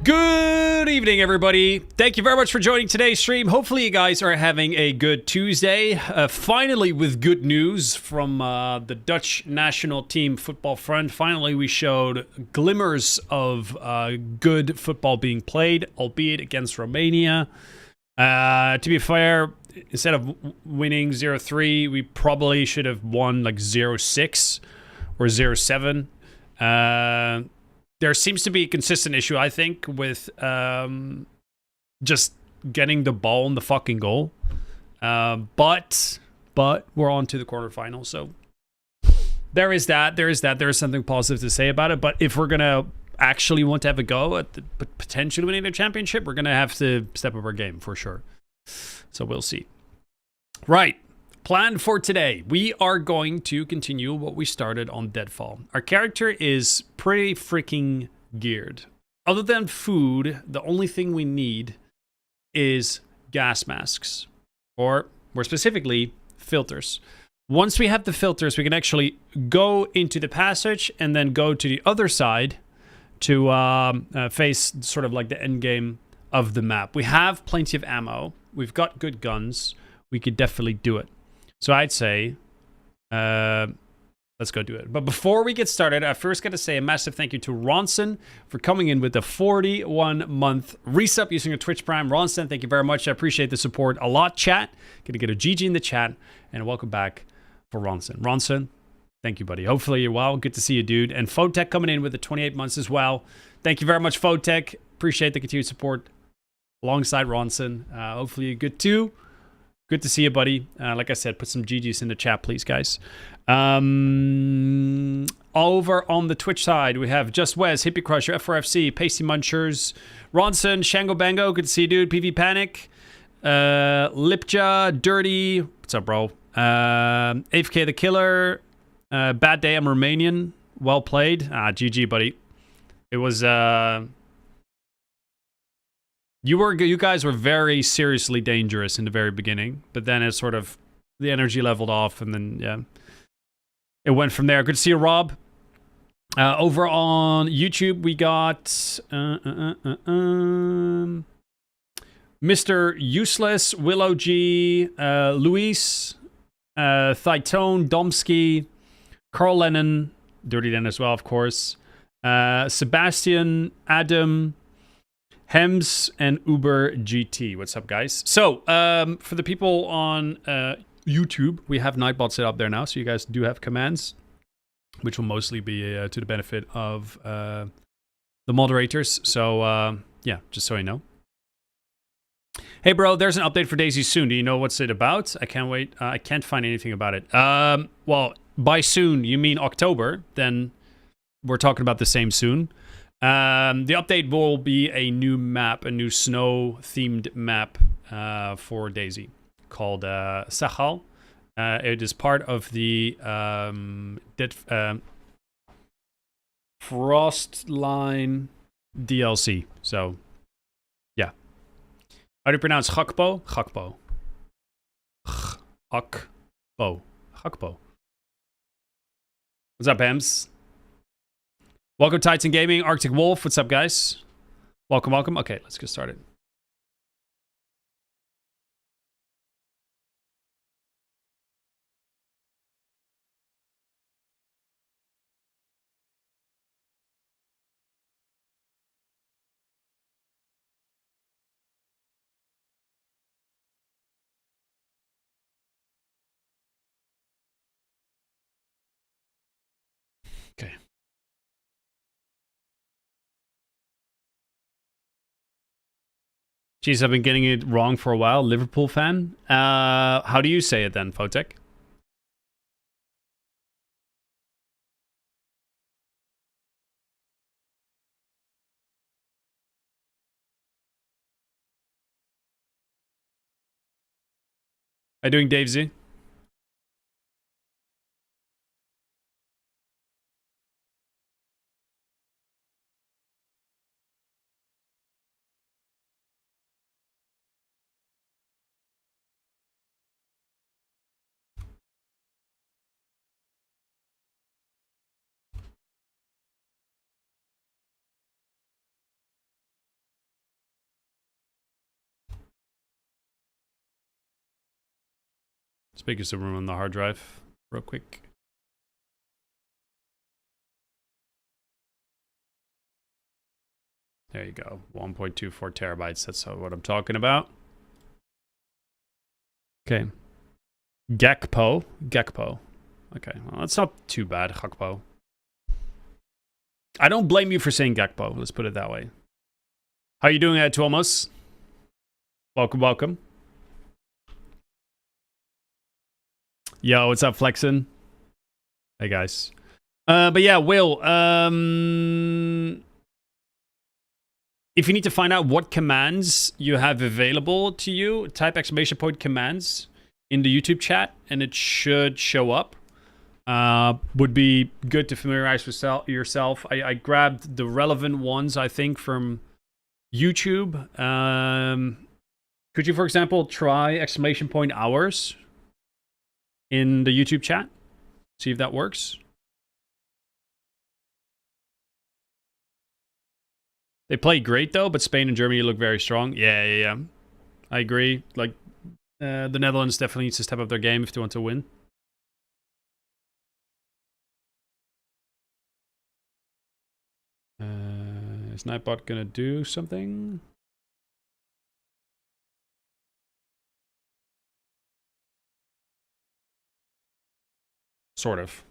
Good evening, everybody. Thank you very much for joining today's stream. Hopefully you guys are having a good Tuesday. Finally, with good news from the Dutch national team football front. Finally, we showed glimmers of good football being played, albeit against Romania. To be fair, instead of winning 0-3, we probably should have won like 0-6 or 0-7. There seems to be a consistent issue, I think, with just getting the ball in the fucking goal. But we're on to the quarterfinals, so there is that. There is something positive to say about it. But if we're gonna actually want to have a go at potentially winning the championship, we're gonna have to step up our game for sure. So we'll see. Right. Plan for today. We are going to continue what we started on Deadfall. Our character is pretty freaking geared. Other than food, the only thing we need is gas masks. Or, more specifically, filters. Once we have the filters, we can actually go into the passage and then go to the other side to face sort of like the end game of the map. We have plenty of ammo. We've got good guns. We could definitely do it. So I'd say, let's go do it. But before we get started, I first got to say a massive thank you to Ronson for coming in with a 41-month resub using a Twitch Prime. Ronson, thank you very much. I appreciate the support a lot, chat. Gonna get a GG in the chat, and welcome back for Ronson. Ronson, thank you, buddy. Hopefully you're well. Good to see you, dude. And Fotech coming in with the 28 months as well. Thank you very much, Fotech. Appreciate the continued support alongside Ronson. Hopefully you're good too. Good to see you, buddy. Like I said, put some GGs in the chat, please, guys. Over on the Twitch side, we have Just Wes, Hippie Crusher, F4FC, Pasty Munchers, Ronson, Shango Bango, good to see you, dude. PV Panic, Lipja, Dirty, what's up, bro? AFK the Killer, Bad Day, I'm Romanian, well played. GG, buddy. It was... You guys were very seriously dangerous in the very beginning, but then it sort of, the energy leveled off, and then, yeah, it went from there. Good to see you, Rob. Over on YouTube, we got Mr. Useless, Willow G, Luis, Thytone, Domsky, Carl Lennon, Dirty Den as well, of course, Sebastian, Adam, Hems, and Uber GT. What's up, guys? So, for the people on YouTube, we have Nightbot set up there now, so you guys do have commands, which will mostly be to the benefit of the moderators. So, yeah, just so you know. Hey, bro, there's an update for DayZ soon. Do you know what's it about? I can't wait. I can't find anything about it. Well, by soon, you mean October? Then we're talking about the same soon. The update will be a new map, a new snow-themed map for DayZ called Sachal. It is part of the Frostline DLC. So, yeah. How do you pronounce Gakpo? Gakpo. Gakpo. Gakpo. What's up, Hems? Welcome, Titan Gaming. Arctic Wolf, what's up, guys? Welcome, welcome. Okay, let's get started. Okay. Jeez, I've been getting it wrong for a while. Liverpool fan. How do you say it then, Fotech? Are you doing DayZ? Let's make some room on the hard drive real quick. There you go. 1.24 terabytes. That's what I'm talking about. Okay. Gekpo. Okay, well, that's not too bad, Gekpo. I don't blame you for saying Gekpo. Let's put it that way. How you doing, Thomas? Welcome. Yo, what's up, Flexin? Hey, guys. But yeah, Will, if you need to find out what commands you have available to you, type !commands in the YouTube chat, and it should show up. Would be good to familiarize yourself. I grabbed the relevant ones, I think, from YouTube. Could you, for example, try !hours in the YouTube chat? See if that works. They played great, though, but Spain and Germany look very strong. Yeah. I agree. Like, the Netherlands definitely needs to step up their game if they want to win. Is Nightbot gonna do something? Sort of.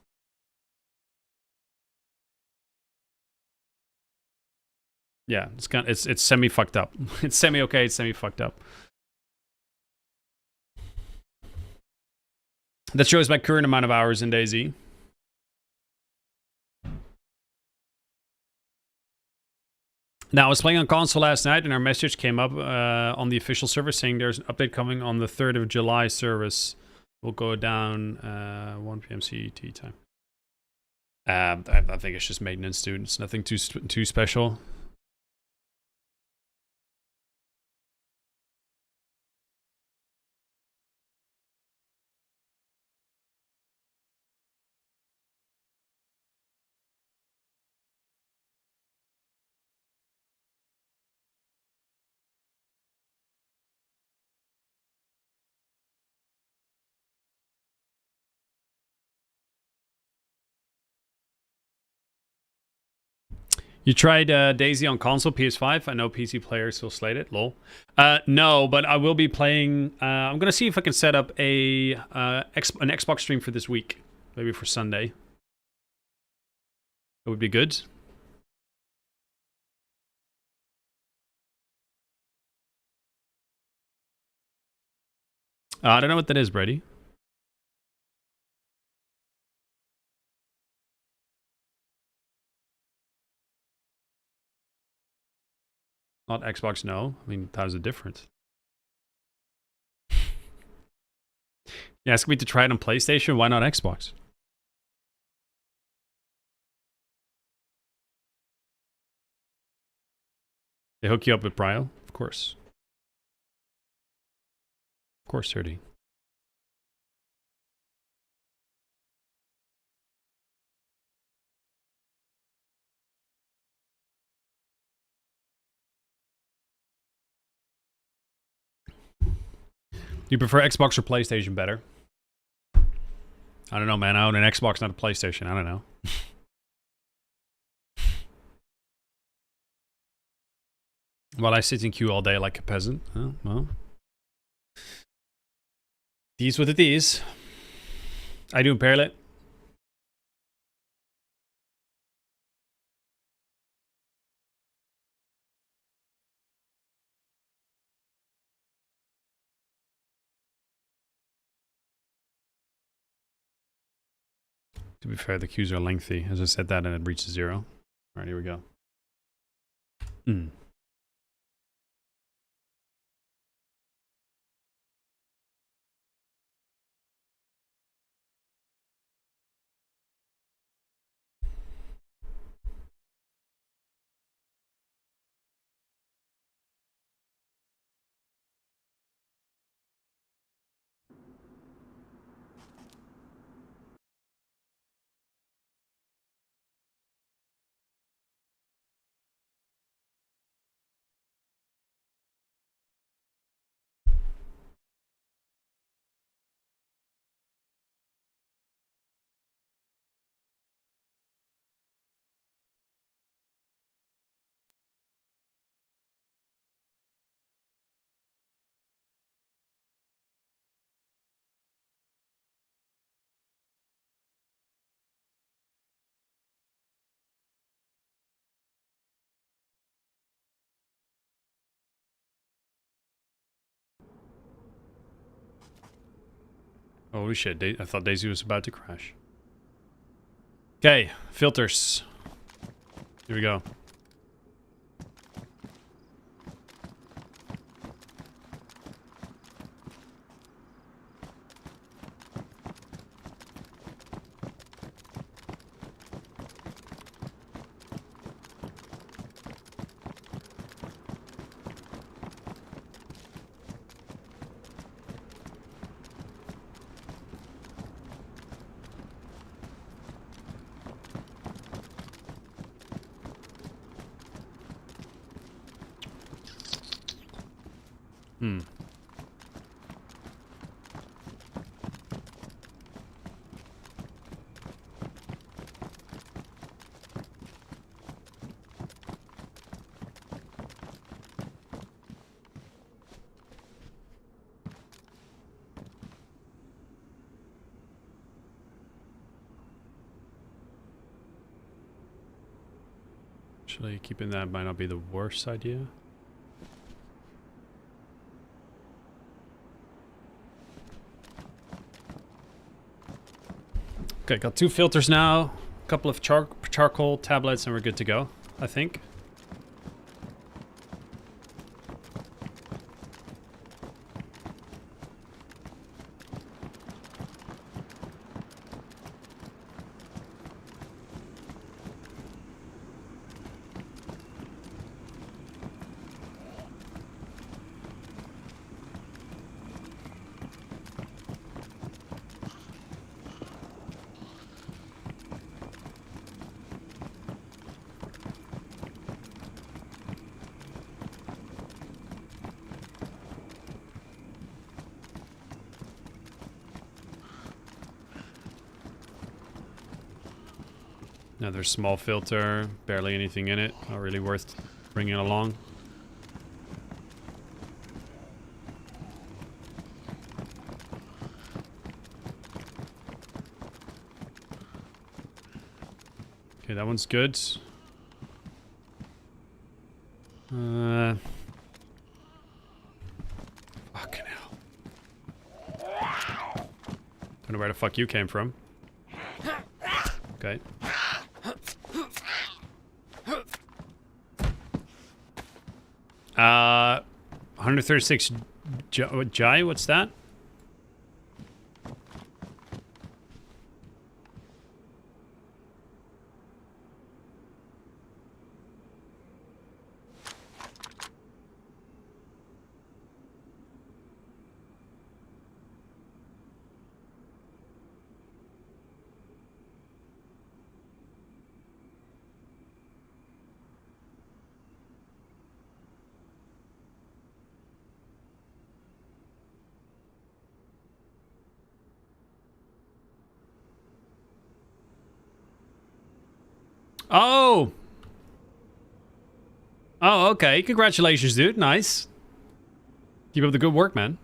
Yeah, it's semi fucked up. It's semi okay. It's semi fucked up. That shows my current amount of hours in DayZ. Now, I was playing on console last night, and our message came up on the official server saying there's an update coming on the 3rd of July service. We'll go down 1 p.m. CET time. I think it's just maintenance, dude. It's nothing too special. You tried DayZ on console, PS5? I know PC players will slate it. Lol. No, but I will be playing. I'm gonna see if I can set up an Xbox stream for this week, maybe for Sunday. It would be good. I don't know what that is, Brady. Not Xbox, no. I mean, how's it different? You ask me to try it on PlayStation? Why not Xbox? They hook you up with Brio? Of course. Of course, 30. You prefer Xbox or PlayStation better? I don't know, man. I own an Xbox, not a PlayStation. I don't know. While I sit in queue all day like a peasant. Oh, well. These with the D's. I do impair it. To be fair, the queues are lengthy. As I said that, and it reaches 0. All right, here we go. Holy shit, I thought DayZ was about to crash. Okay, filters. Here we go. Actually, keeping that might not be the worst idea. Okay, got 2 filters now. A couple of charcoal tablets and we're good to go, I think. Another small filter, barely anything in it, not really worth bringing along. Okay, that one's good. Fucking hell. Don't know where the fuck you came from. Okay. 136 Jai, what's that? Oh! Oh, okay. Congratulations, dude. Nice. Keep up the good work, man.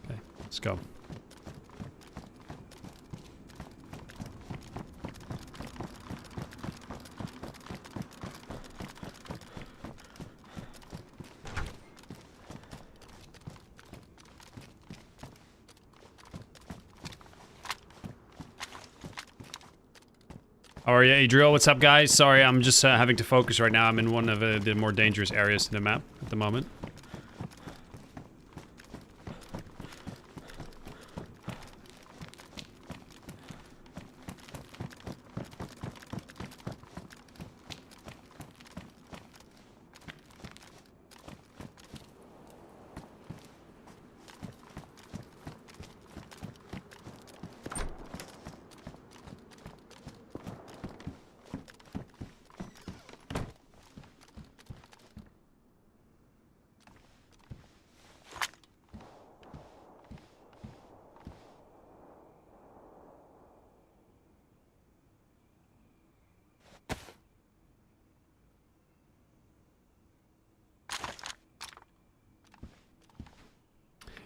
Okay, let's go. How are you, Adriel? What's up, guys? Sorry, I'm just having to focus right now. I'm in one of the more dangerous areas in the map at the moment.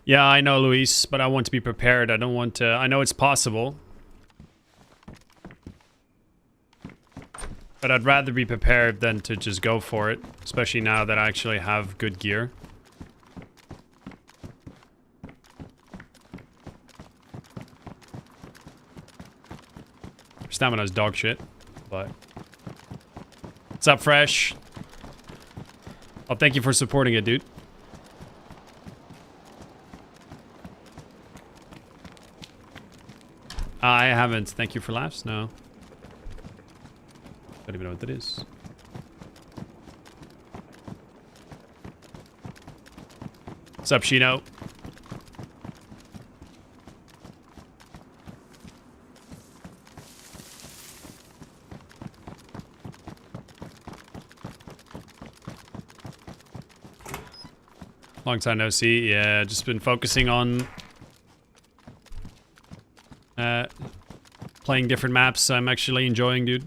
Yeah, I know, Luis, but I want to be prepared. I don't want to... I know it's possible. But I'd rather be prepared than to just go for it. Especially now that I actually have good gear. Stamina's dog shit, but... What's up, Fresh? Oh, thank you for supporting it, dude. I haven't. Thank you for laughs. No. Don't even know what that is. What's up, Shino? Long time no see. Yeah, just been focusing on playing different maps I'm actually enjoying, dude.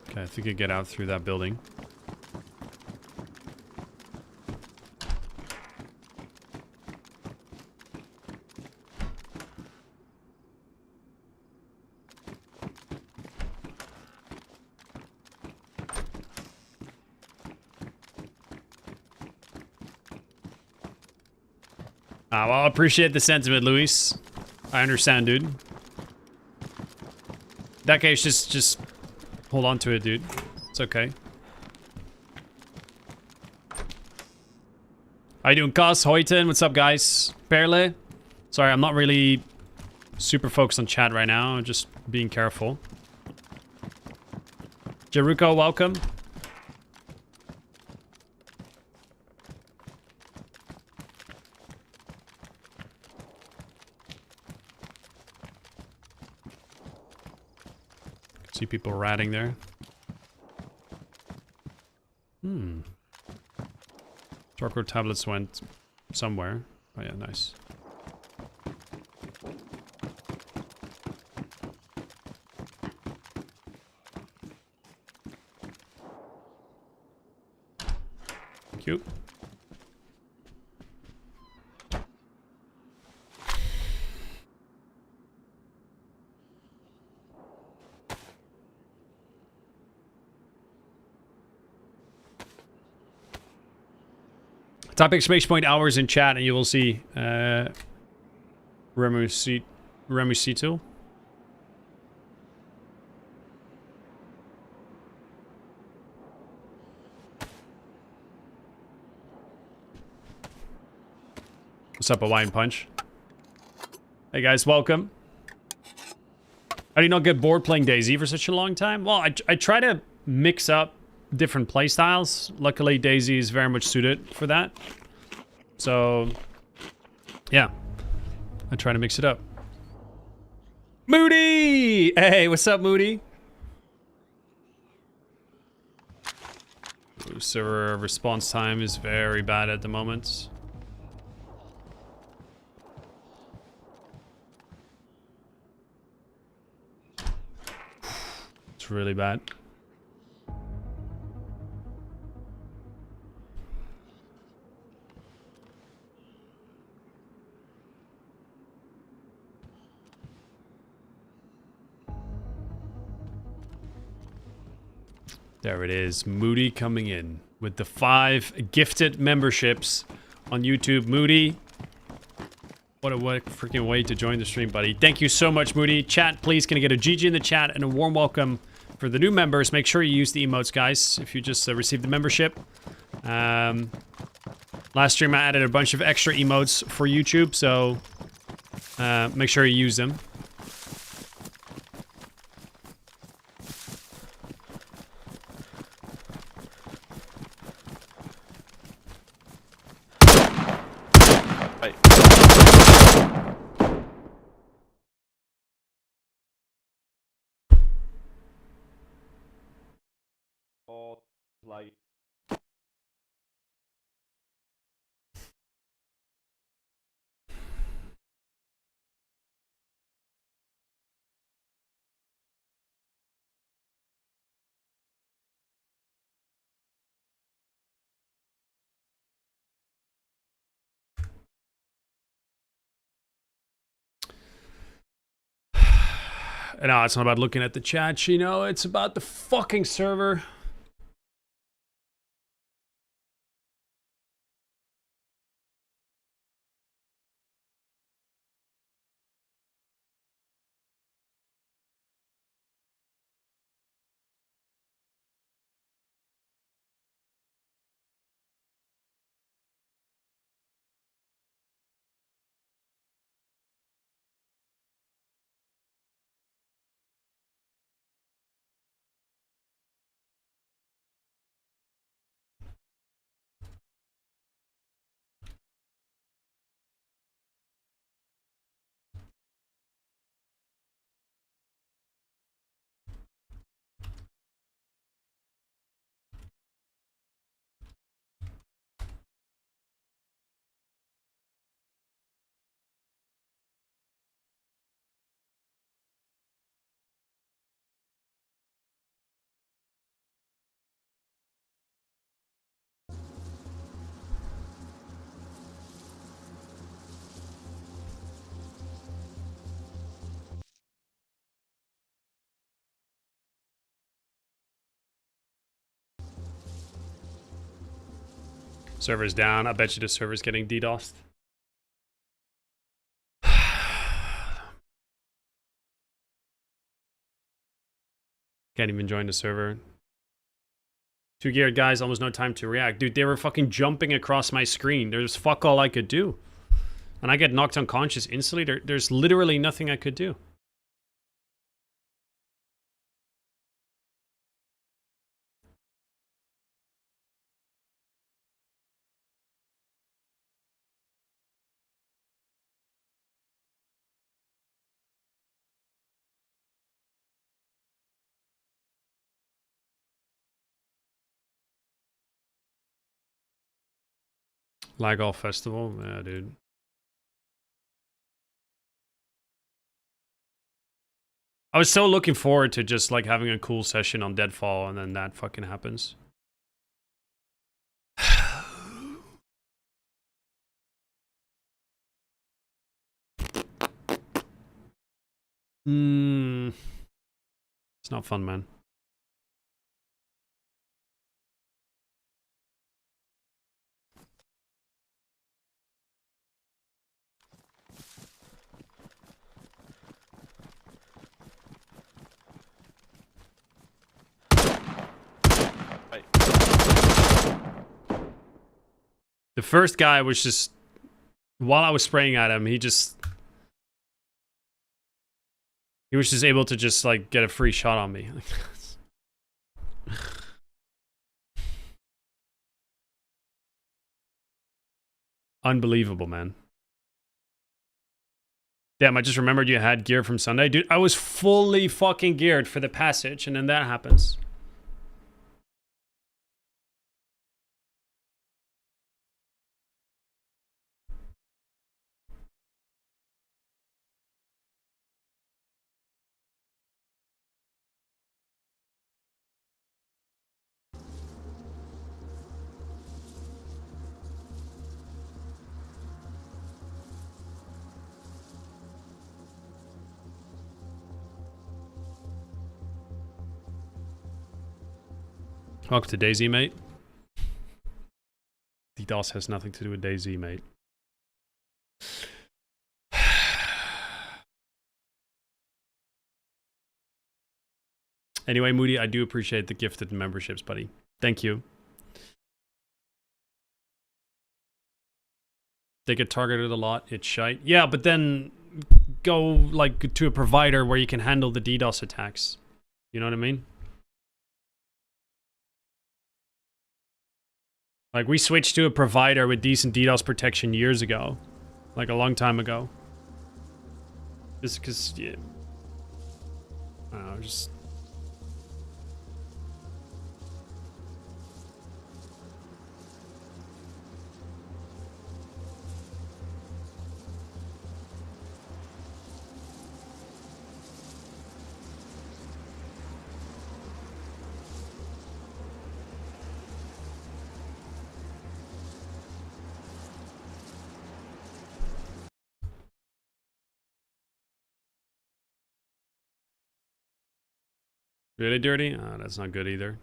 Okay, I think I get out through that building. Well, I appreciate the sentiment, Luis. I understand, dude. In that case, just hold on to it, dude. It's okay. How you doing, Cos? Hoyton? What's up, guys? Perle? Sorry, I'm not really super focused on chat right now. I'm just being careful. Jeruko, welcome. See people ratting there. Charcoal tablets went somewhere. Oh yeah, nice. Cute. Type exclamation point hours in chat and you will see Remusito. What's up, Hawaiian Punch? Hey guys, welcome. How do you not get bored playing DayZ for such a long time? Well, I try to mix up different playstyles. Luckily, DayZ is very much suited for that. So, yeah. I try to mix it up. Moody! Hey, what's up, Moody? Server response time is very bad at the moment. It's really bad. There it is. Moody coming in with the 5 gifted memberships on YouTube. Moody, what a freaking way to join the stream, buddy. Thank you so much, Moody. Chat, please, can I get a GG in the chat and a warm welcome for the new members? Make sure you use the emotes, guys, if you just received the membership. Last stream, I added a bunch of extra emotes for YouTube, so make sure you use them. Like No, it's not about looking at the chat, you know. It's about the fucking server. Server's down. I bet you the server's getting DDoSed. Can't even join the server. 2 geared guys, almost no time to react. Dude, they were fucking jumping across my screen. There's fuck all I could do. And I get knocked unconscious instantly. There's literally nothing I could do. Lag All Festival? Yeah, dude. I was so looking forward to just like having a cool session on Deadfall, and then that fucking happens. It's not fun, man. The first guy was just, while I was spraying at him, he was just able to just like get a free shot on me. Unbelievable, man. Damn, I just remembered you had gear from Sunday. Dude, I was fully fucking geared for the passage, and then that happens. Welcome to DayZ, mate. DDoS has nothing to do with DayZ, mate. Anyway, Moody, I do appreciate the gifted memberships, buddy. Thank you. They get targeted a lot. It's shite. Yeah, but then go like to a provider where you can handle the DDoS attacks. You know what I mean? Like, we switched to a provider with decent DDoS protection years ago. Like, a long time ago. Just because, yeah. I don't know, just... Really dirty? Oh, that's not good either.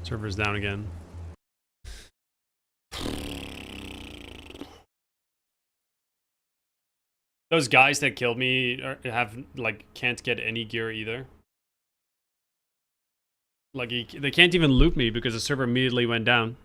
Server's down again. Those guys that killed me have like can't get any gear either. Like they can't even loot me because the server immediately went down.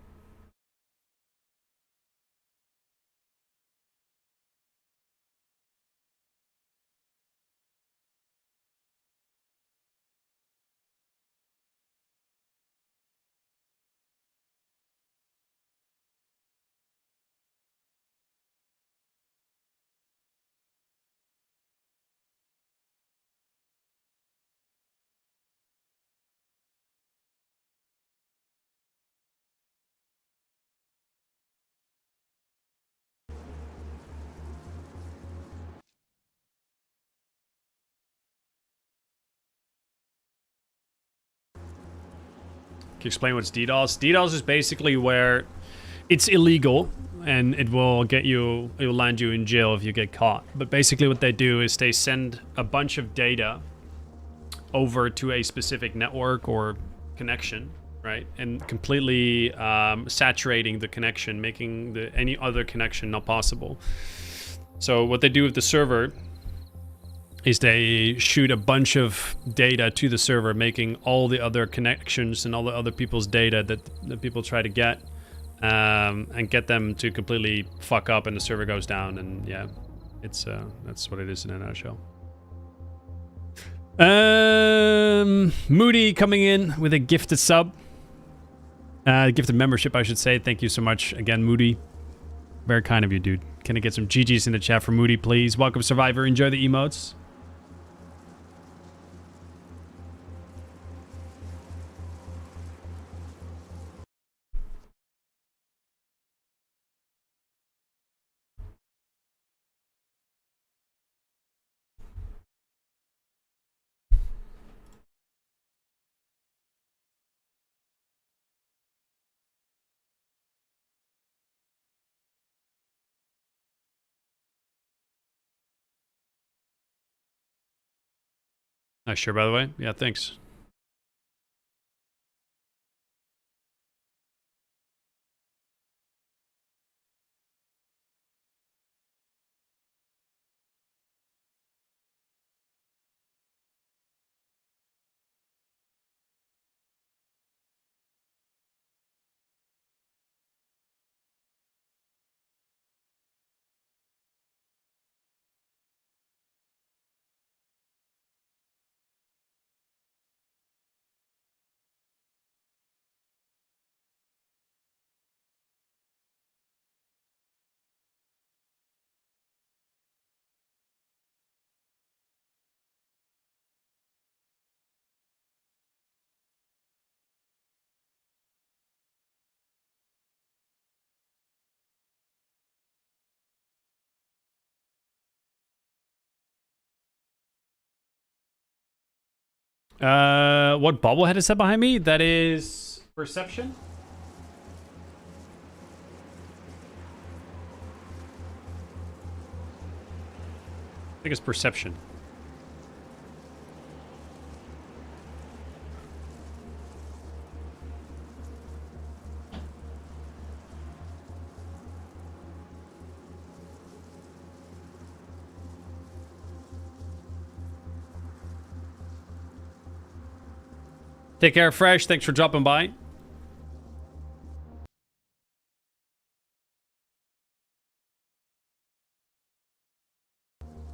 Can you explain what's DDoS? DDoS is basically where it's illegal and it will land you in jail if you get caught. But basically what they do is they send a bunch of data over to a specific network or connection, right? And completely saturating the connection, making any other connection not possible. So what they do with the server is they shoot a bunch of data to the server, making all the other connections and all the other people's data that people try to get, and get them to completely fuck up, and the server goes down. And yeah, it's that's what it is in a nutshell. Moody coming in with a gifted sub, gifted membership, I should say. Thank you so much again, Moody. Very kind of you, dude. Can I get some GGs in the chat for Moody, please? Welcome, Survivor. Enjoy the emotes. Nice shirt, by the way. Yeah, thanks. What bobblehead is that behind me? That is Perception. I think it's Perception. Take care, Fresh. Thanks for dropping by.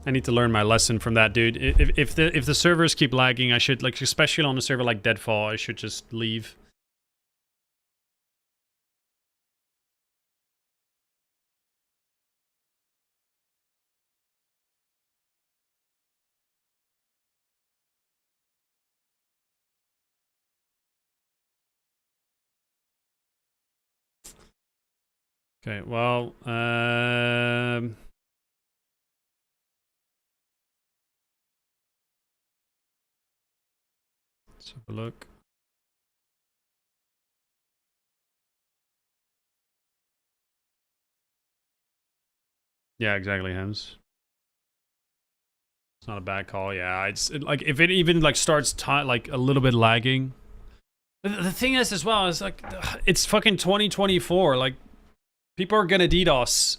I need to learn my lesson from that, dude. If the servers keep lagging, I should, like, especially on a server like Deadfall, I should just leave. Okay, well, let's have a look. Yeah, exactly, Hems. It's not a bad call. Yeah, like if it even like starts like a little bit lagging. The thing is, as well, is like it's fucking 2024. Like people are gonna DDoS.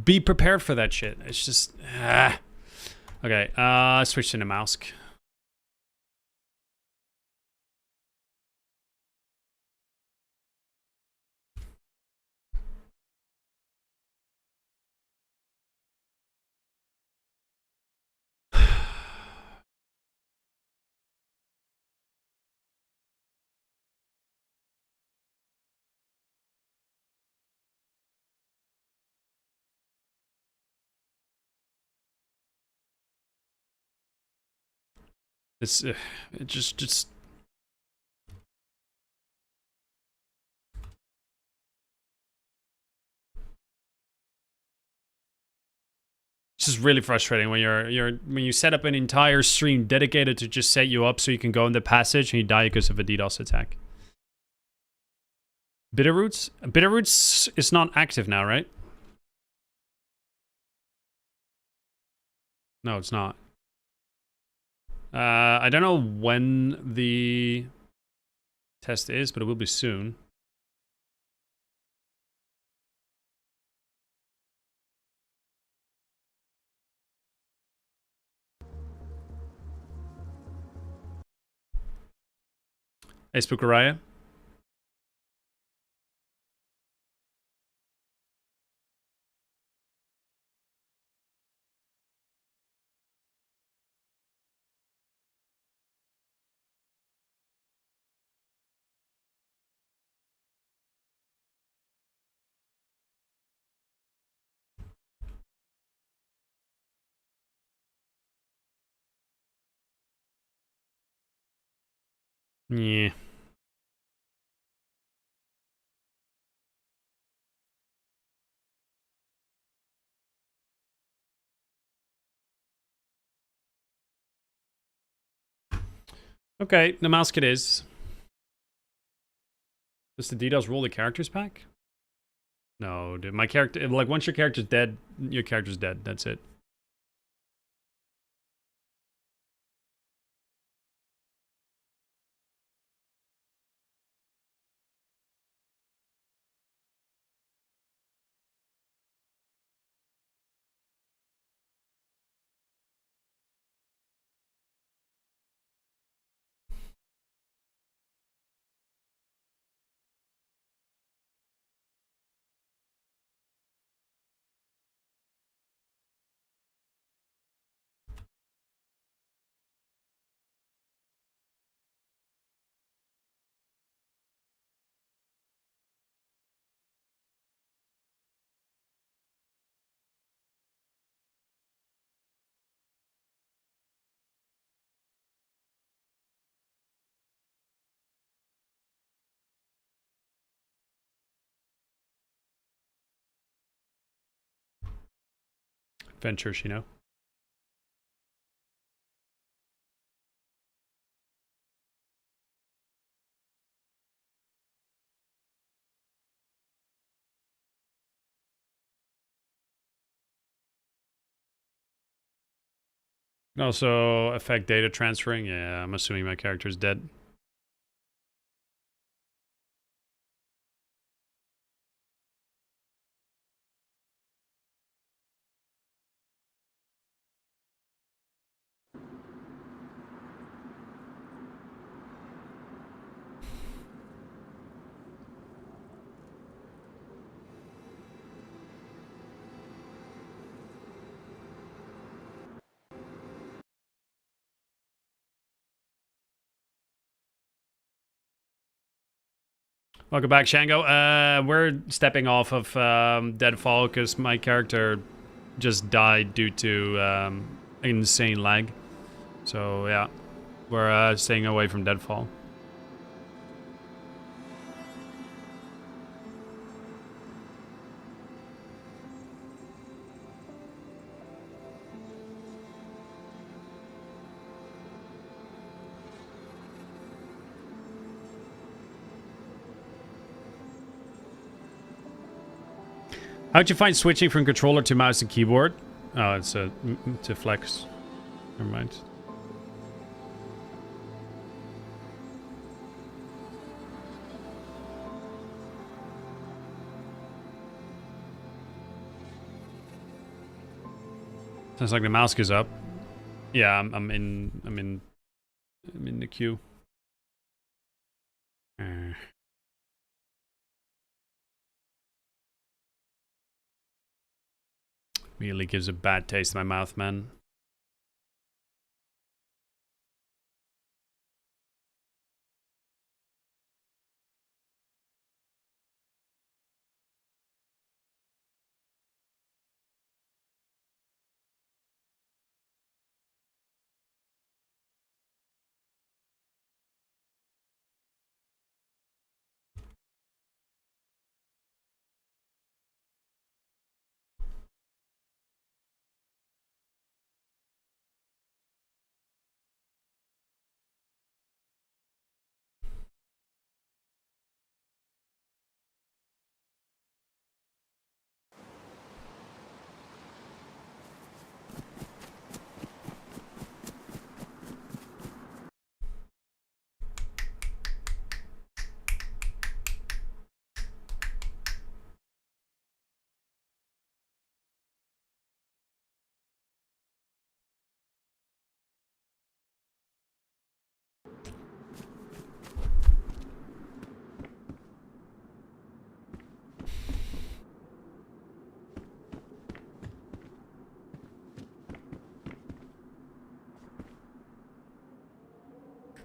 Be prepared for that shit. It's just okay. Switch to Namalsk. It's it just This is really frustrating when when you set up an entire stream dedicated to just set you up so you can go in the passage and you die because of a DDoS attack. Bitterroots is not active now, right? No, it's not. I don't know when the test is, but it will be soon. Hey, Spookaraya. Yeah. Okay, Namalsk it is. Does the DDoS rule the characters pack? No, dude. My character, like, once your character's dead, your character's dead. That's it. Ventures, you know. Can also affect data transferring. Yeah, I'm assuming my character's dead. Welcome back, Shango. We're stepping off of Deadfall because my character just died due to insane lag. So yeah, we're staying away from Deadfall. How'd you find switching from controller to mouse and keyboard? Oh, it's to flex. Never mind. Sounds like the Namalsk is up. Yeah, I'm in the queue. Really gives a bad taste in my mouth, man.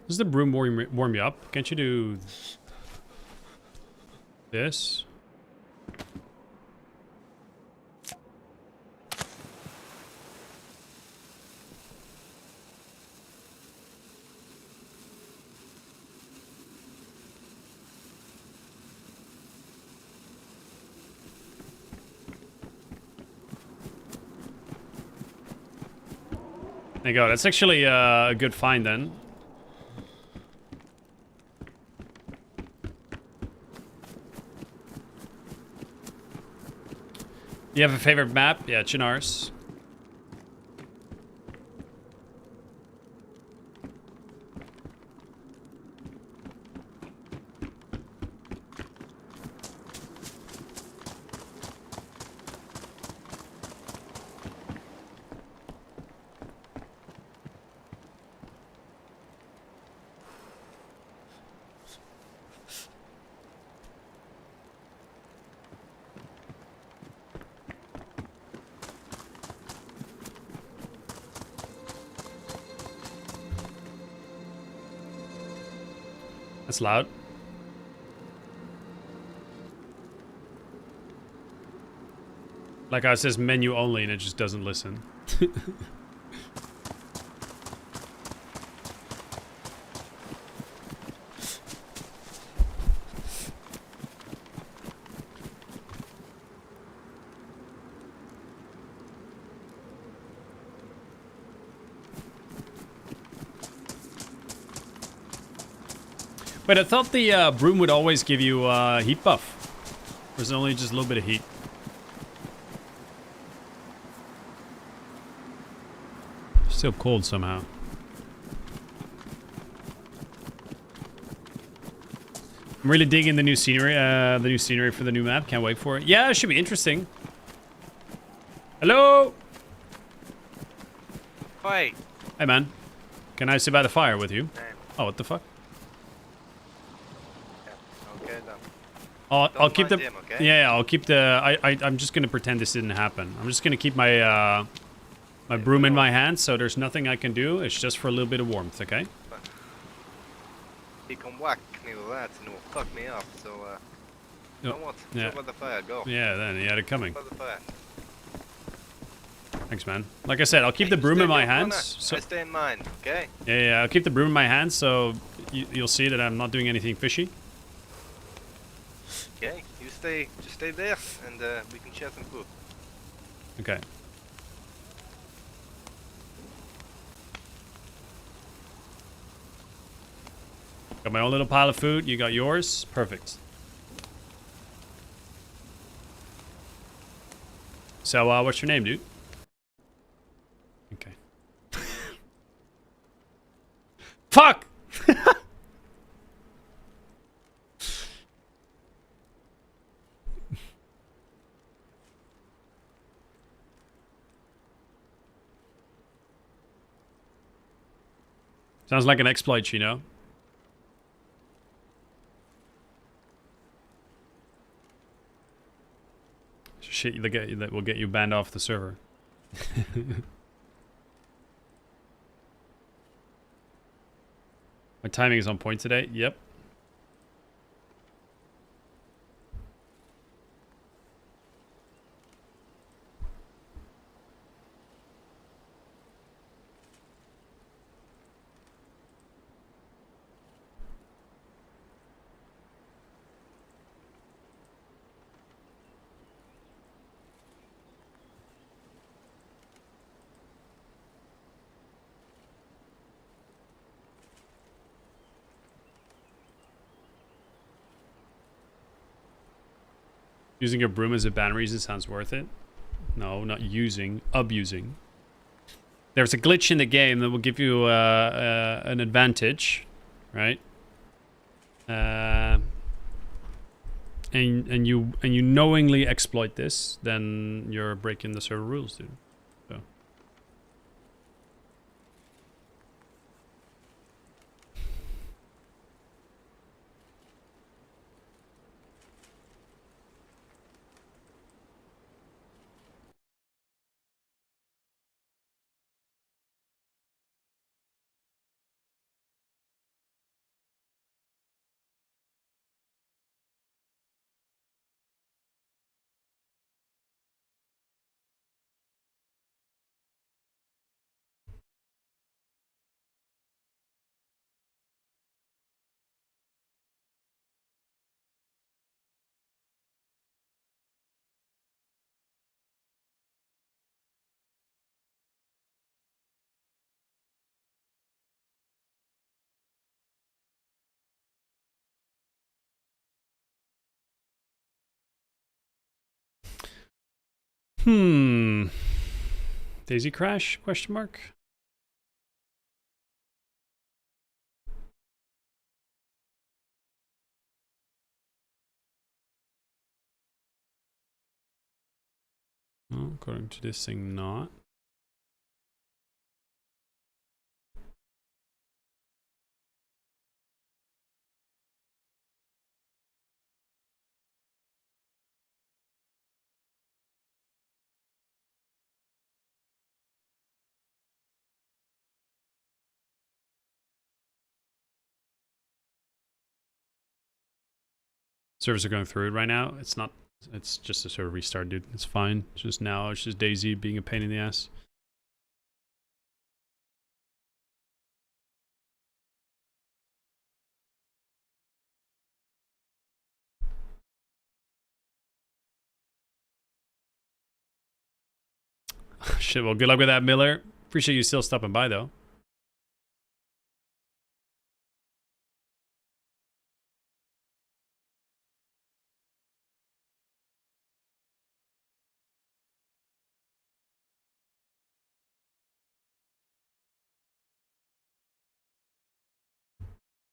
Does the broom warm you up? Can't you do this? There you go. That's actually a good find then. You have a favorite map? Yeah, Chinars. That's loud. Like I says menu only and it just doesn't listen. Wait, I thought the broom would always give you heat buff. There's only just a little bit of heat. Still cold somehow. I'm really digging the new scenery for the new map. Can't wait for it. Yeah, it should be interesting. Hello. Hi. Hey, man. Can I sit by the fire with you? Hey. Oh, what the fuck? Okay then. I'll keep the mind him, okay? yeah. I'll keep the. I'm just gonna pretend this didn't happen. I'm just gonna keep my my broom in my hand, so there's nothing I can do. It's just for a little bit of warmth, okay? He can whack me with that and it will fuck me up. So you know what? Yeah. Go by the fire. Go. Yeah, then he had it coming. By the fire. Thanks, man. Like I said, I'll keep the broom in my hands. So I stay in mine, okay? yeah, I'll keep the broom in my hands, so you'll see that I'm not doing anything fishy. Okay. Just stay there, and we can share some food. Okay. Got my own little pile of food. You got yours. Perfect. So, what's your name, dude? Okay. Fuck! Sounds like an exploit, you know? Shit that will get you banned off the server. My timing is on point today. Yep. Using your broom as a ban reason sounds worth it. No, not using, abusing. There's a glitch in the game that will give you an advantage, right? And you knowingly exploit this, then you're breaking the server rules, dude. So. DayZ crash? Question mark. Oh, according to this thing, not. Servers are going through it right now. It's not. It's just a server restart, dude. It's fine. It's just now. It's just DayZ being a pain in the ass. Shit. Well, good luck with that, Miller. Appreciate you still stopping by, though.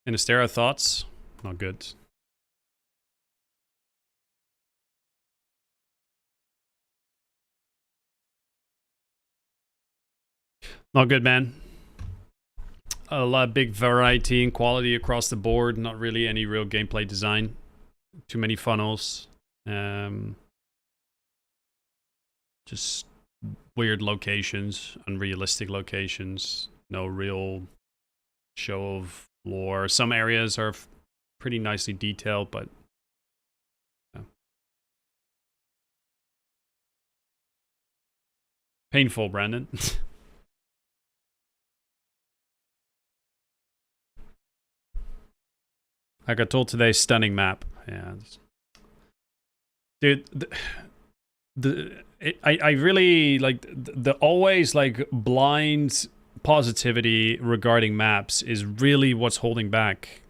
Inistera thoughts? Not good. Not good, man. A lot of big variety and quality across the board. Not really any real gameplay design. Too many funnels. Just weird locations, unrealistic locations. No real show of lore. Some areas are pretty nicely detailed, but yeah. Painful, Brandon. I got told today, stunning map. Yeah, dude. I really like the always like blind positivity regarding maps is really what's holding back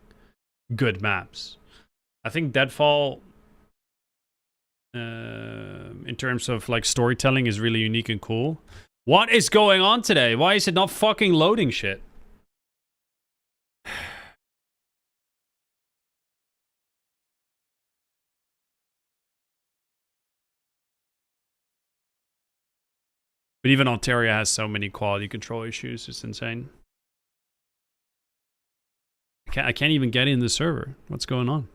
good maps. I think Deadfall in terms of like storytelling is really unique and cool. What is going on today? Why is it not fucking loading shit? But even Ontario has so many quality control issues. It's insane. I can't even get in the server. What's going on?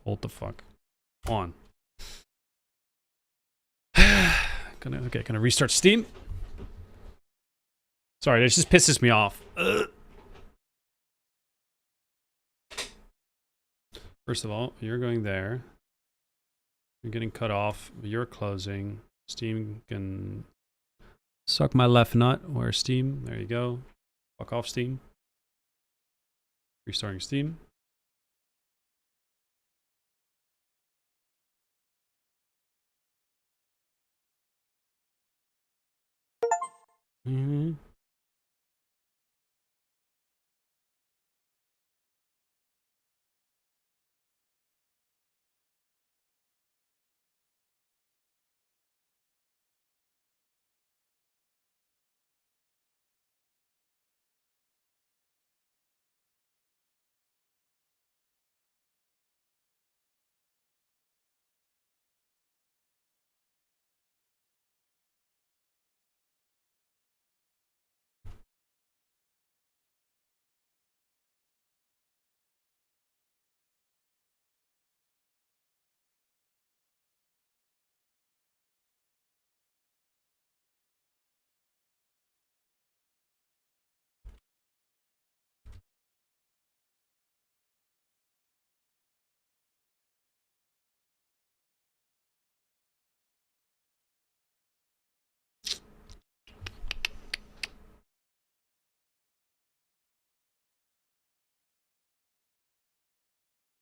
Hold the fuck on. Gonna restart Steam. Sorry, this just pisses me off. First of all, you're going there. You're getting cut off. You're closing. Steam can suck my left nut. Where's Steam? There you go. Fuck off, Steam. Restarting Steam. Mm-hmm.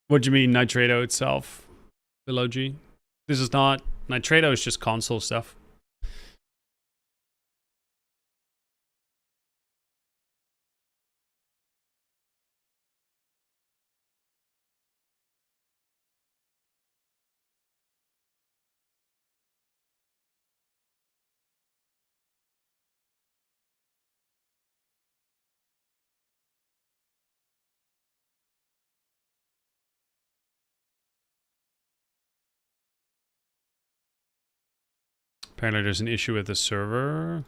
What do you mean, Nitrado itself? Below G? This is not... Nitrado is just console stuff. Apparently there's an issue with the server.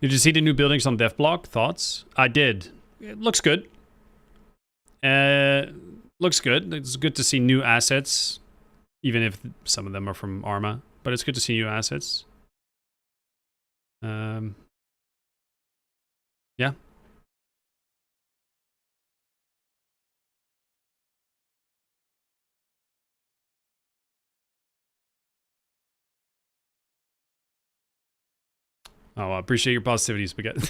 Did you see the new buildings on DevBlock? Thoughts? I did. It looks good. Looks good. It's good to see new assets, even if some of them are from Arma. But it's good to see new assets. Yeah. Oh, I appreciate your positivity, Spaghetti.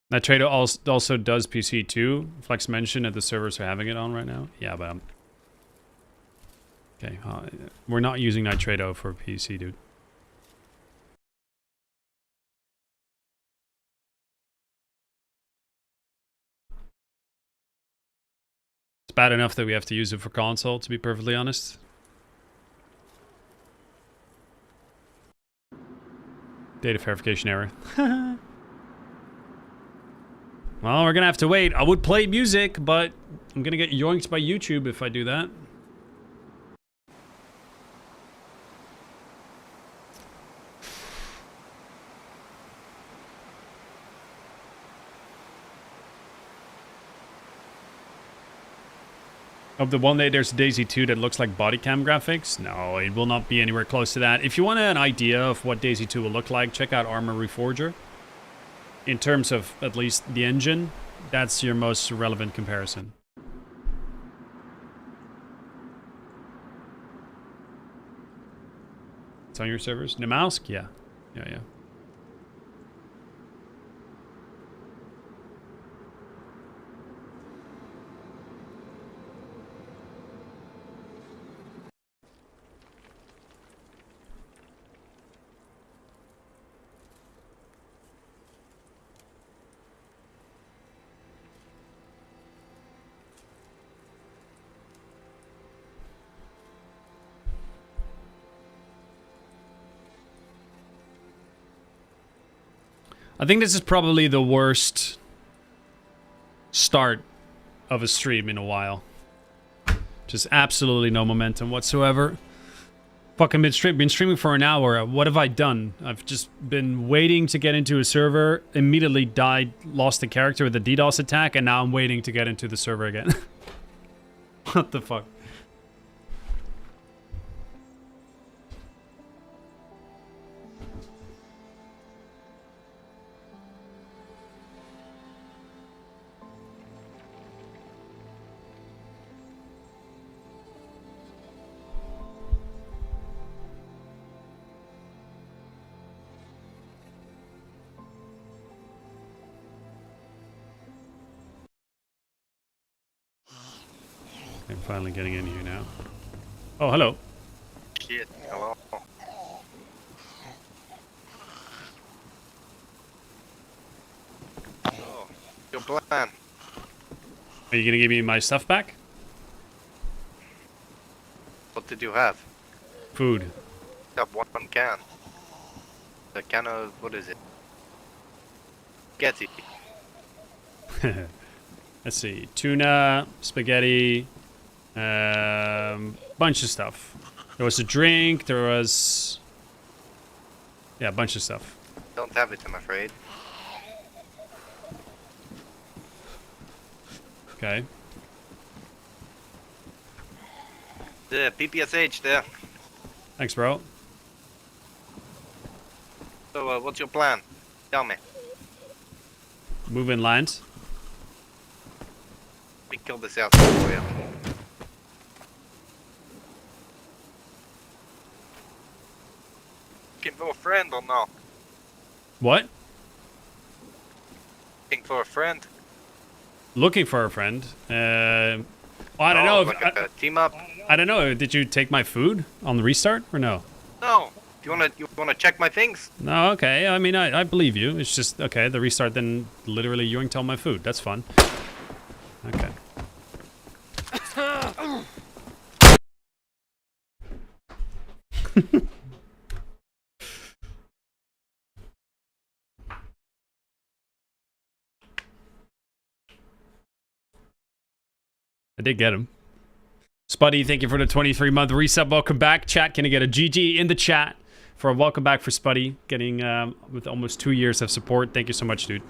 Nitrado also does PC too. Flex mentioned that the servers are having it on right now. Yeah, but okay, we're not using Nitrado for PC, dude. It's bad enough that we have to use it for console, to be perfectly honest. Data verification error. Well, we're gonna have to wait. I would play music, but I'm gonna get yoinked by YouTube if I do that. Of the one day there's DayZ 2 that looks like body cam graphics? No, it will not be anywhere close to that. If you want an idea of what DayZ 2 will look like, check out Arma Reforger. In terms of at least the engine, that's your most relevant comparison. It's on your servers? Namalsk? Yeah. Yeah. I think this is probably the worst start of a stream in a while. Just absolutely no momentum whatsoever. Fucking been streaming for an hour. What have I done? I've just been waiting to get into a server, immediately died, lost the character with a DDoS attack, and now I'm waiting to get into the server again. What the fuck? I'm finally getting in here now. Oh, hello. Shit, hello. Oh, your plan. Are you gonna give me my stuff back? What did you have? Food. You have one can. The can of, what is it? Spaghetti. Let's see. Tuna, spaghetti, bunch of stuff. There was a drink, there was... Yeah, a bunch of stuff. Don't have it, I'm afraid. Okay. The PPSH there. Thanks, bro. So, what's your plan? Tell me. Move inland. We kill this out for you. Looking for a friend or no? What? Looking for a friend? Looking for a friend. I don't know. If, Like a team up? I don't know. Did you take my food on the restart or no? No. You wanna check my things? No, okay. I mean, I believe you. It's just, okay, the restart then literally yoinked all my food. That's fun. Okay. I did get him. Spuddy, thank you for the 23-month resub. Welcome back. Chat, can I get a GG in the chat for a welcome back for Spuddy? Getting with almost 2 years of support. Thank you so much, dude.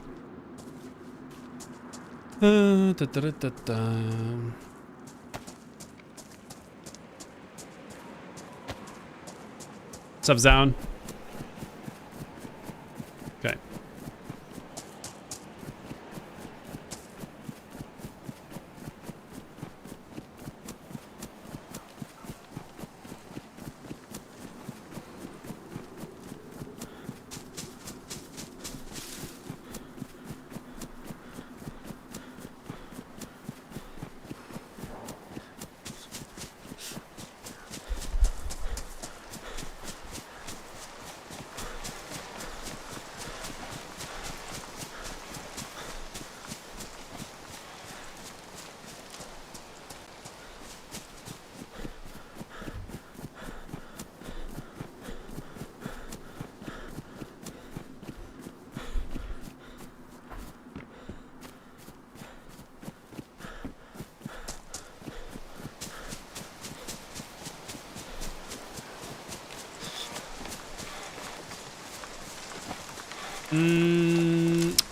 What's up, Zown? Okay.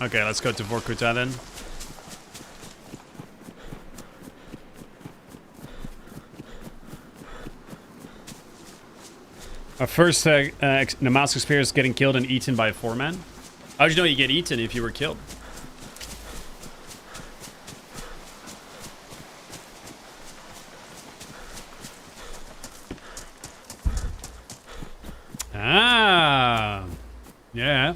Okay, let's go to Vorkuta then. Our first Namalsk experience getting killed and eaten by a foreman. How'd you know you get eaten if you were killed? Ah. Yeah.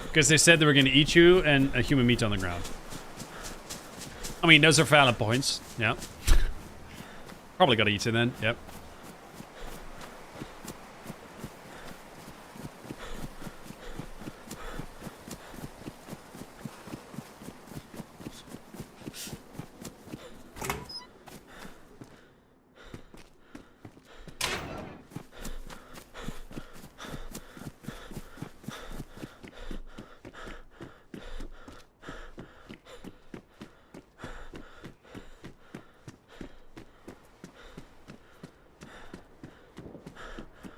Because they said they were going to eat you and a human meat on the ground. I mean, those are valid points. Yeah. Probably got to eat it then. Yep.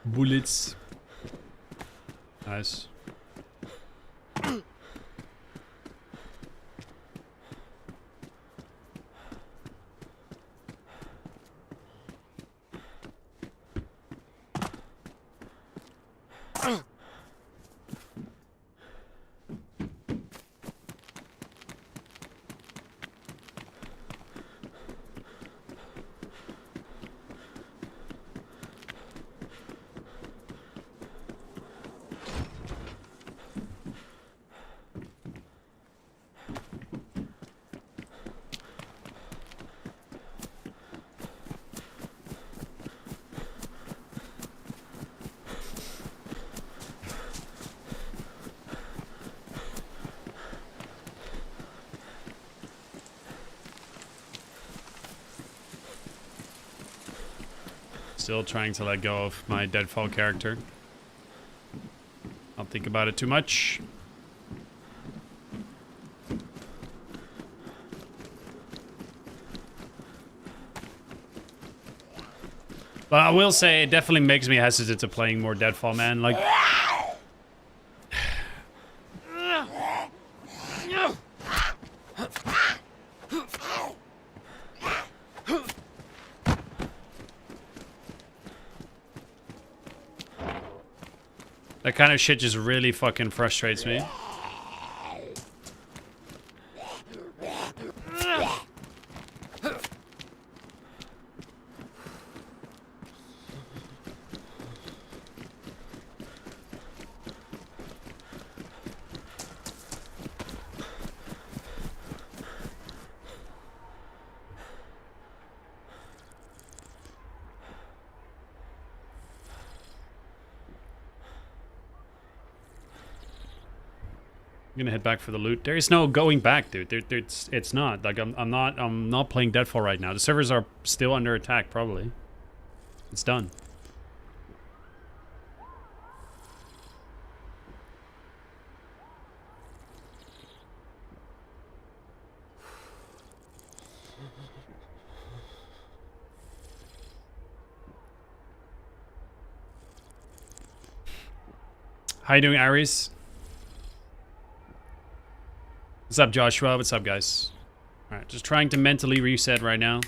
Bullets. Nice. Still trying to let go of my Deadfall character. I'll think about it too much. But I will say it definitely makes me hesitant to playing more Deadfall, man. Like, that kind of shit just really fucking frustrates me. I'm gonna head back for the loot. There is no going back, dude. It's not. Like I'm not playing Deadfall right now. The servers are still under attack, probably. It's done. How you doing, Aries? What's up, Joshua? What's up, guys? Alright, just trying to mentally reset right now.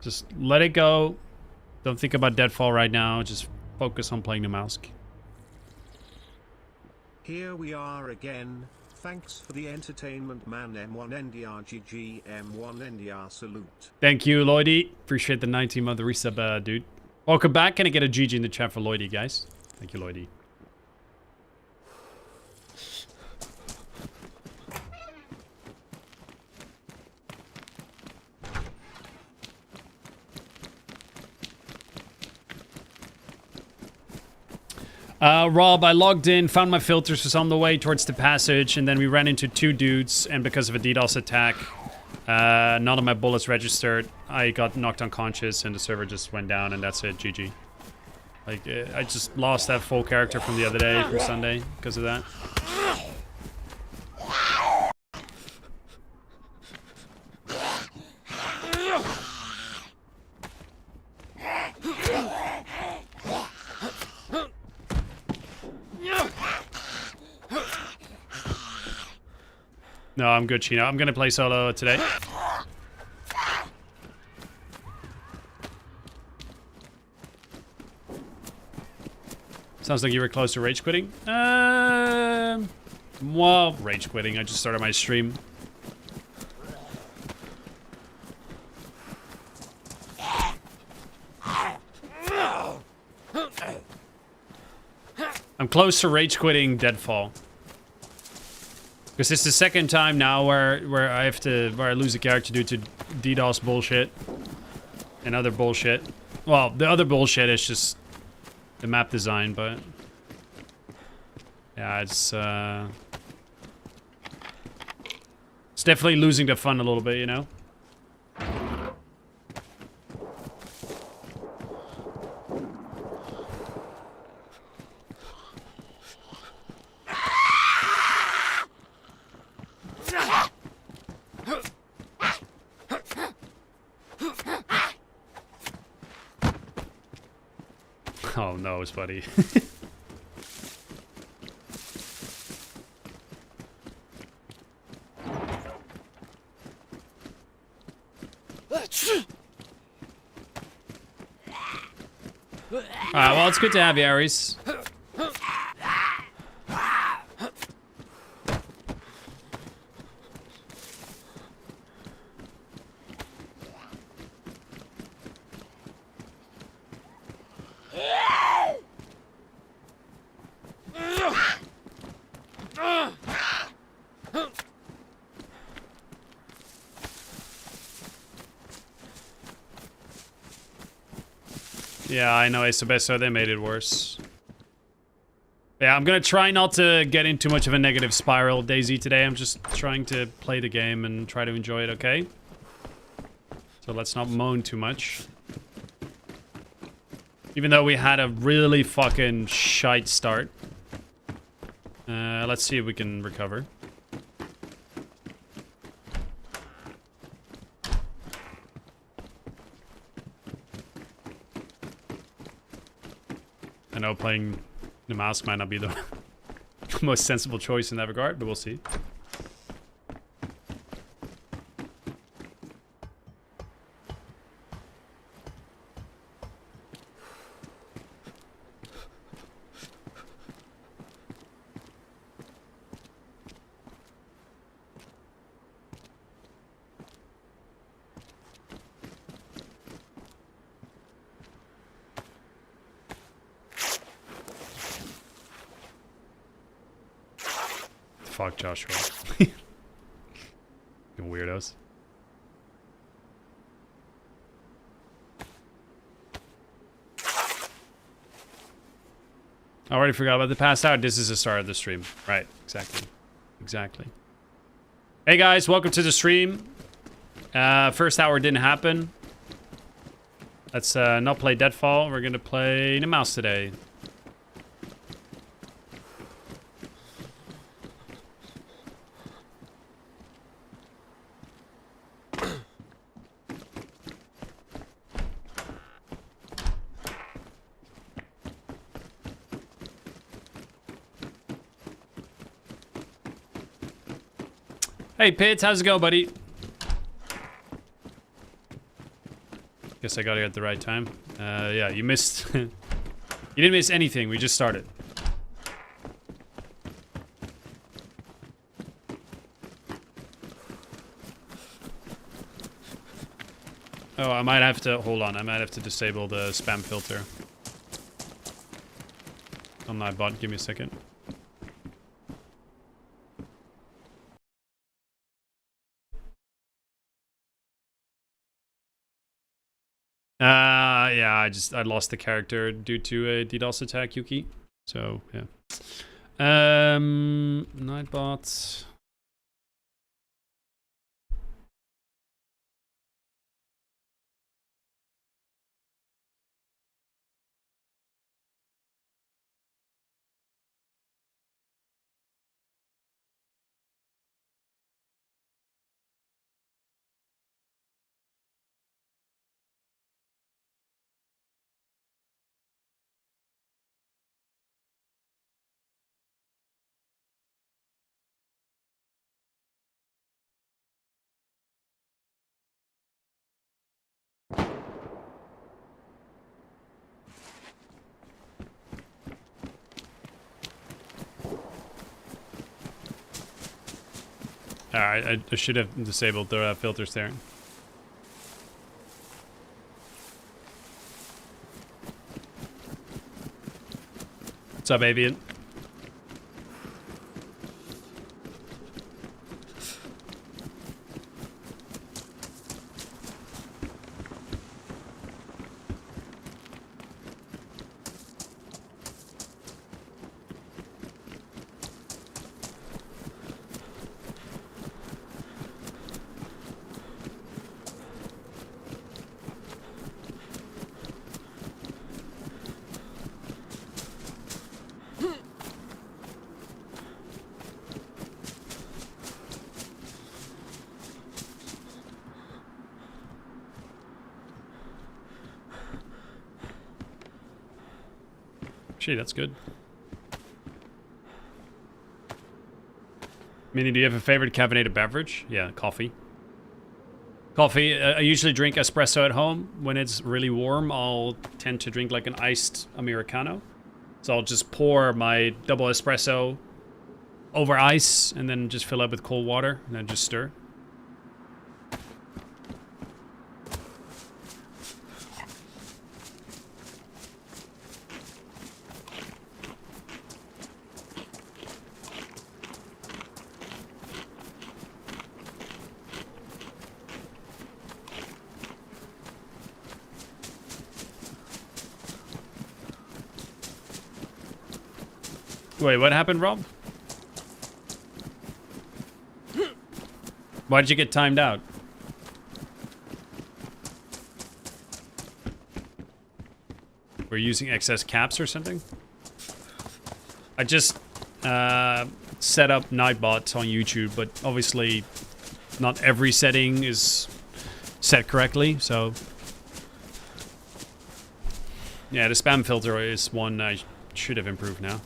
Just let it go. Don't think about Deadfall right now. Just focus on playing Namalsk. Here we are again. Thanks for the entertainment, man. M1NDR M1NDR salute. Thank you, Lloydie. Appreciate the 19-month resub, dude. Welcome back. Can I get a GG in the chat for Lloydie, guys? Thank you, Lloydie. Rob, I logged in, found my filters, was on the way towards the passage, and then we ran into two dudes, and because of a DDoS attack, none of my bullets registered. I got knocked unconscious, and the server just went down, and that's it, GG. Like, I just lost that full character from the other day, from Sunday, because of that. No, I'm good, Chino. I'm gonna play solo today. Sounds like you were close to rage quitting. Well, rage quitting. I just started my stream. I'm close to rage quitting Deadfall. Because it's the second time now where I lose a character due to DDoS bullshit and other bullshit. Well, the other bullshit is just the map design, but yeah, it's definitely losing the fun a little bit, you know? Oh no, buddy. Alright, well, it's good to have you, Ares. Yeah, I know, Esobeso, they made it worse. Yeah, I'm gonna try not to get in too much of a negative spiral, DayZ, today. I'm just trying to play the game and try to enjoy it, okay? So let's not moan too much. Even though we had a really fucking shite start. Let's see if we can recover. I know playing Namalsk might not be the most sensible choice in that regard, but we'll see. Fuck Joshua. You weirdos. I already forgot about the passed out. This is the start of the stream. Right, exactly. Exactly. Hey guys, welcome to the stream. First hour didn't happen. Let's not play Deadfall. We're gonna play Namalsk today. Hey, Pitts, how's it going, buddy? Guess I got here at the right time. Yeah, you missed... you didn't miss anything, we just started. Oh, I might have to... Hold on, I might have to disable the spam filter. On my bot, give me a second. Yeah, I lost the character due to a DDoS attack, Yuki. So, yeah. Nightbot. Alright, I should have disabled the filters there. What's up, Avian? Gee, that's good. Minnie, do you have a favorite caffeinated beverage? Yeah, coffee. Coffee, I usually drink espresso at home. When it's really warm, I'll tend to drink like an iced Americano. So I'll just pour my double espresso over ice and then just fill up with cold water and then just stir. Wait, what happened, Rob? Why did you get timed out? We're using excess caps or something? I just set up Nightbot on YouTube, but obviously not every setting is set correctly, so... Yeah, the spam filter is one I should have improved now.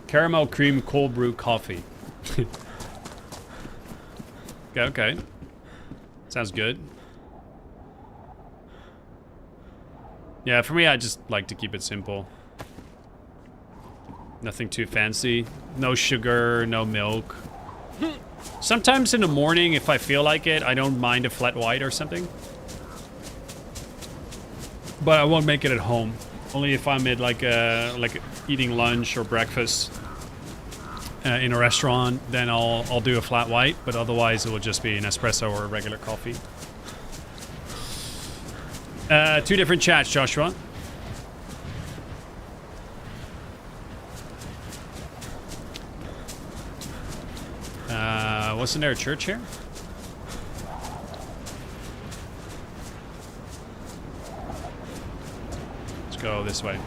Caramel cream cold brew coffee. Okay. Sounds good. Yeah, for me, I just like to keep it simple. Nothing too fancy. No sugar, no milk. Sometimes in the morning, if I feel like it, I don't mind a flat white or something. But I won't make it at home. Only if I'm at like eating lunch or breakfast in a restaurant, then I'll do a flat white. But otherwise, it will just be an espresso or a regular coffee. Two different chats, Joshua. Wasn't there a church here? Let's go this way.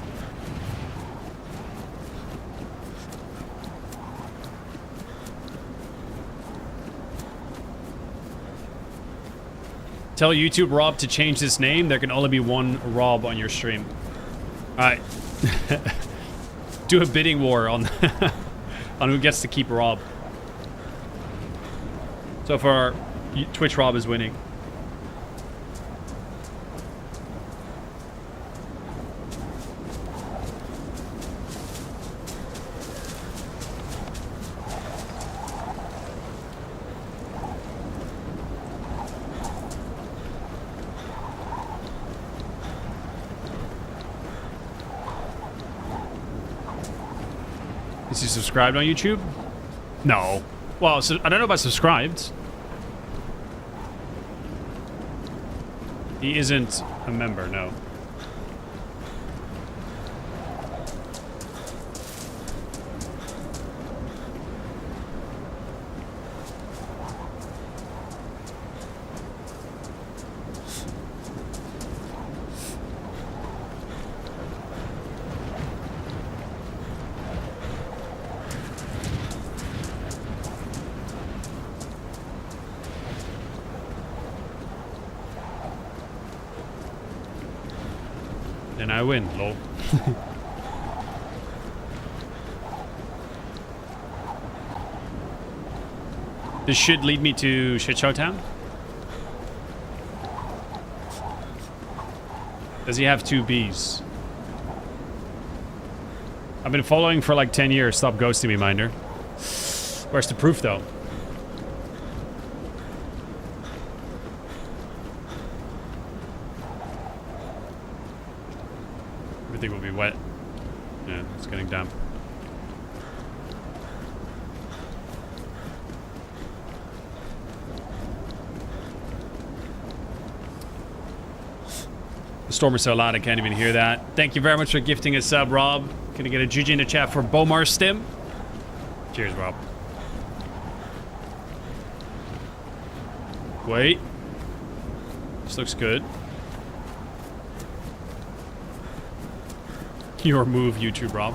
Tell YouTube Rob to change his name. There can only be one Rob on your stream. Alright. Do a bidding war on on who gets to keep Rob. So far, Twitch Rob is winning. Is he subscribed on YouTube? No. Well, so I don't know about subscribed. He isn't a member, no. Then I win, lol. This should lead me to Shitshow Town. Does he have 2 Bs? I've been following for like 10 years. Stop ghosting me, Minder. Where's the proof, though? Everything will be wet. Yeah, it's getting damp. The storm is so loud I can't even hear that. Thank you very much for gifting a sub, Rob. Gonna get a GG in the chat for Bomar Stim. Cheers, Rob. Wait. This looks good. Your move, YouTube, Rob.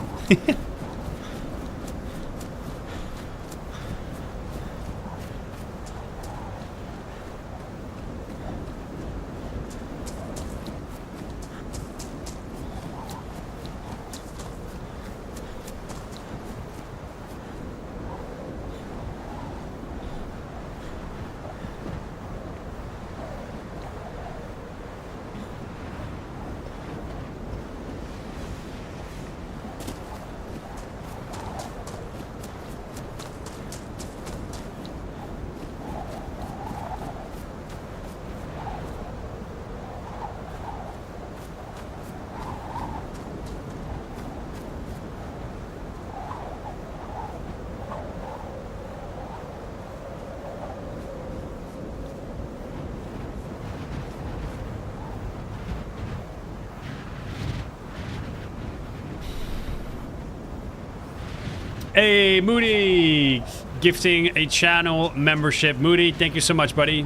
Hey, Moody, gifting a channel membership. Moody, thank you so much, buddy.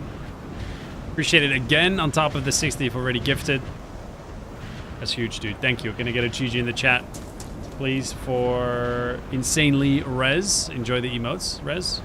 Appreciate it again on top of the 60 you've already gifted. That's huge, dude. Thank you. Gonna get a GG in the chat, please, for Insanely Rez. Enjoy the emotes, Rez.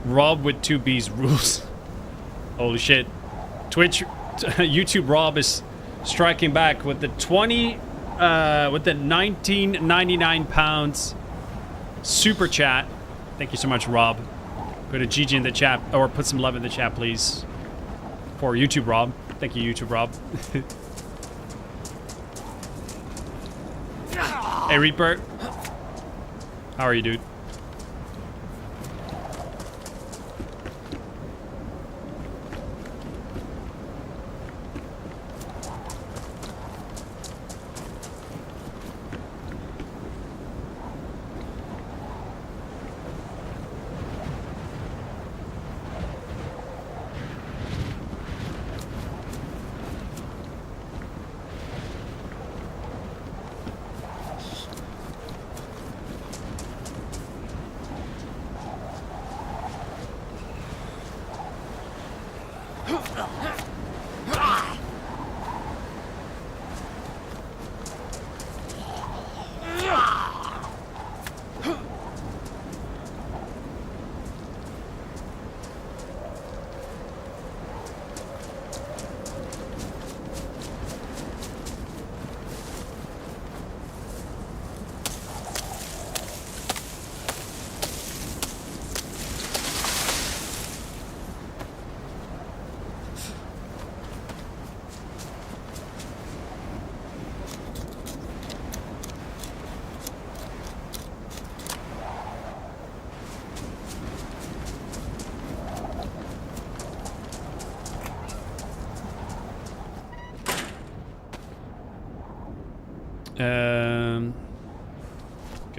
Rob with 2 B's rules. Holy shit. Twitch, YouTube Rob is striking back with the 1999 pounds super chat. Thank you so much, Rob. Put a GG in the chat, or put some love in the chat, please. For YouTube Rob. Thank you, YouTube Rob. Hey, Reaper. How are you, dude?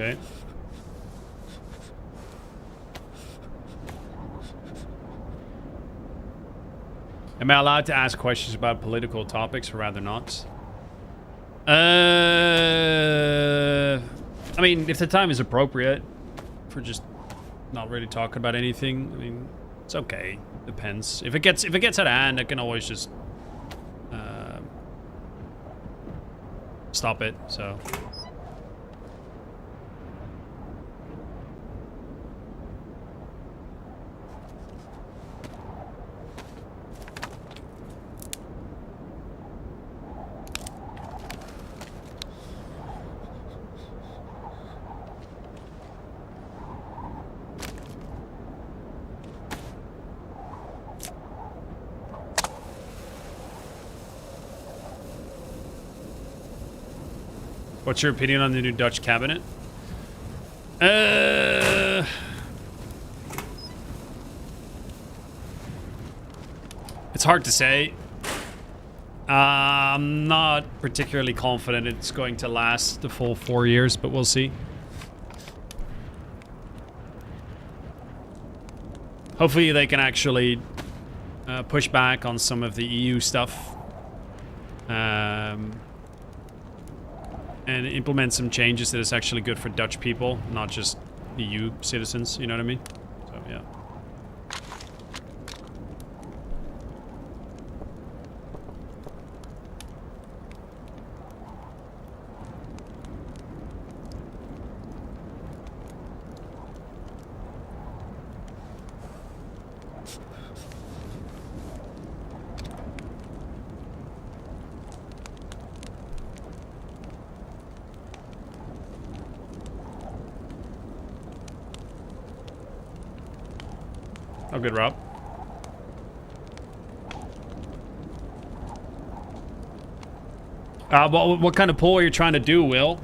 Okay. Am I allowed to ask questions about political topics or rather not? I mean, if the time is appropriate for just not really talking about anything, I mean, it's okay. Depends. If it gets out of hand, I can always just stop it. So. What's your opinion on the new Dutch cabinet? It's hard to say. I'm not particularly confident it's going to last the full 4 years, but we'll see. Hopefully they can actually push back on some of the EU stuff. And implement some changes that is actually good for Dutch people, not just EU citizens, you know what I mean? So, yeah. Oh, good, Rob. What kind of poll are you trying to do, Will?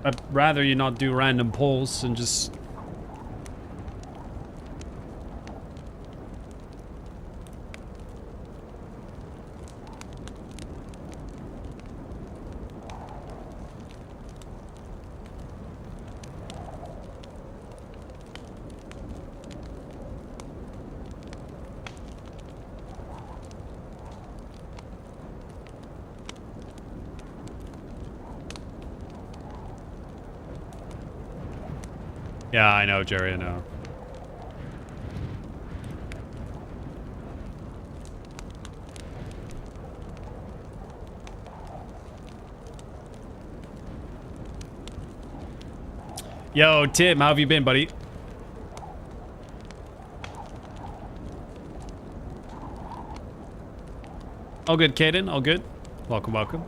I'd rather you not do random polls and just... Yeah, I know, Jerry, I know. Yo, Tim, how have you been, buddy? All good, Caden, all good. Welcome, welcome.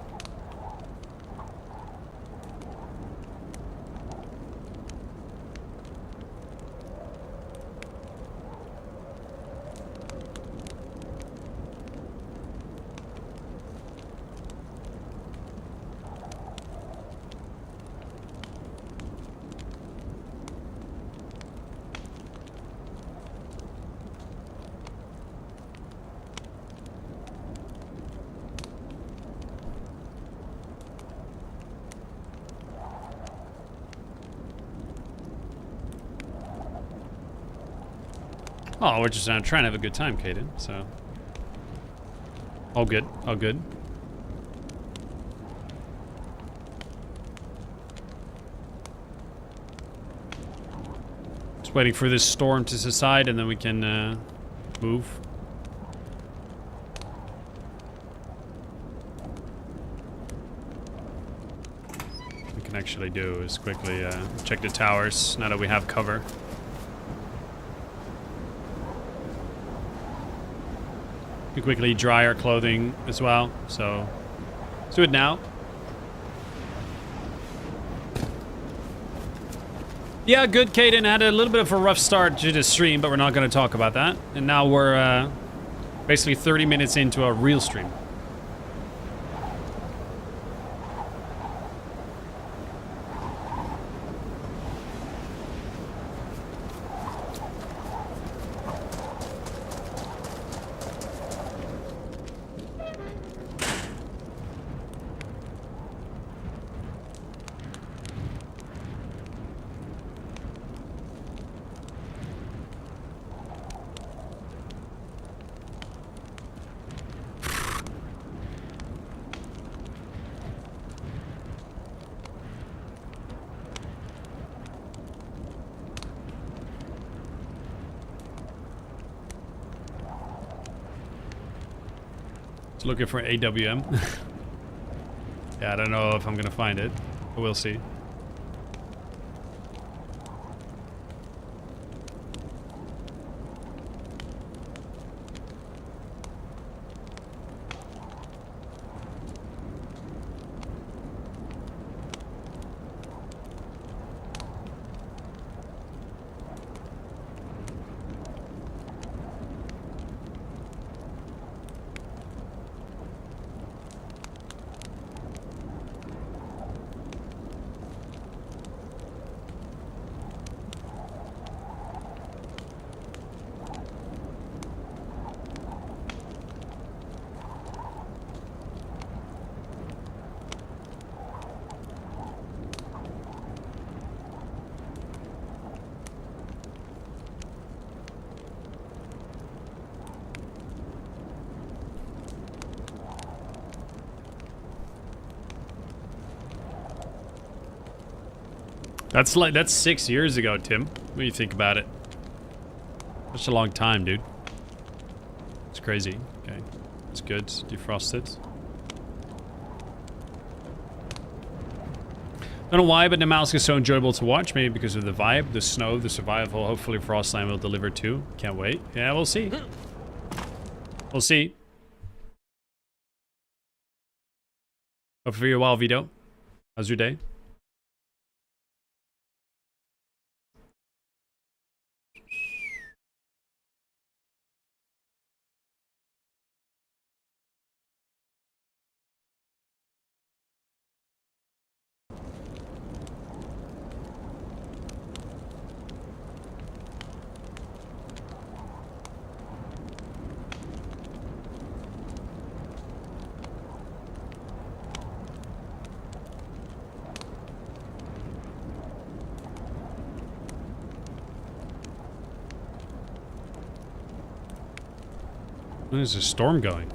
Oh, we're just trying to have a good time, Caden, so... All good, all good. Just waiting for this storm to subside and then we can move. What we can actually do is quickly check the towers now that we have cover. We quickly dry our clothing as well, so let's do it now. Yeah, good, Caden. Had a little bit of a rough start to the stream, but we're not going to talk about that. And now we're basically 30 minutes into a real stream. Just looking for AWM. Yeah, I don't know if I'm gonna find it, but we'll see. That's 6 years ago, Tim. What do you think about it? Such a long time, dude. It's crazy. Okay, it's good. Defrost it. Don't know why, but Namalsk is so enjoyable to watch. Maybe because of the vibe, the snow, the survival. Hopefully Frostline will deliver too. Can't wait. Yeah, we'll see. We'll see. Hope for you well, Vito. How's your day? When is the storm going?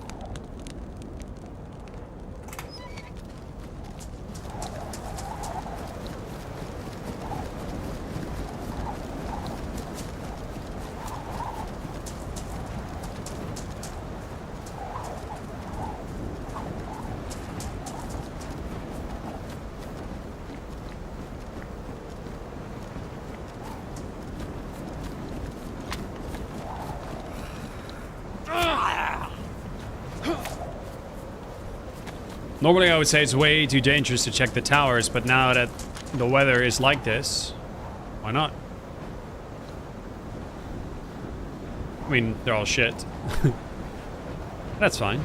Normally I would say it's way too dangerous to check the towers, but now that the weather is like this, why not? I mean, they're all shit. That's fine.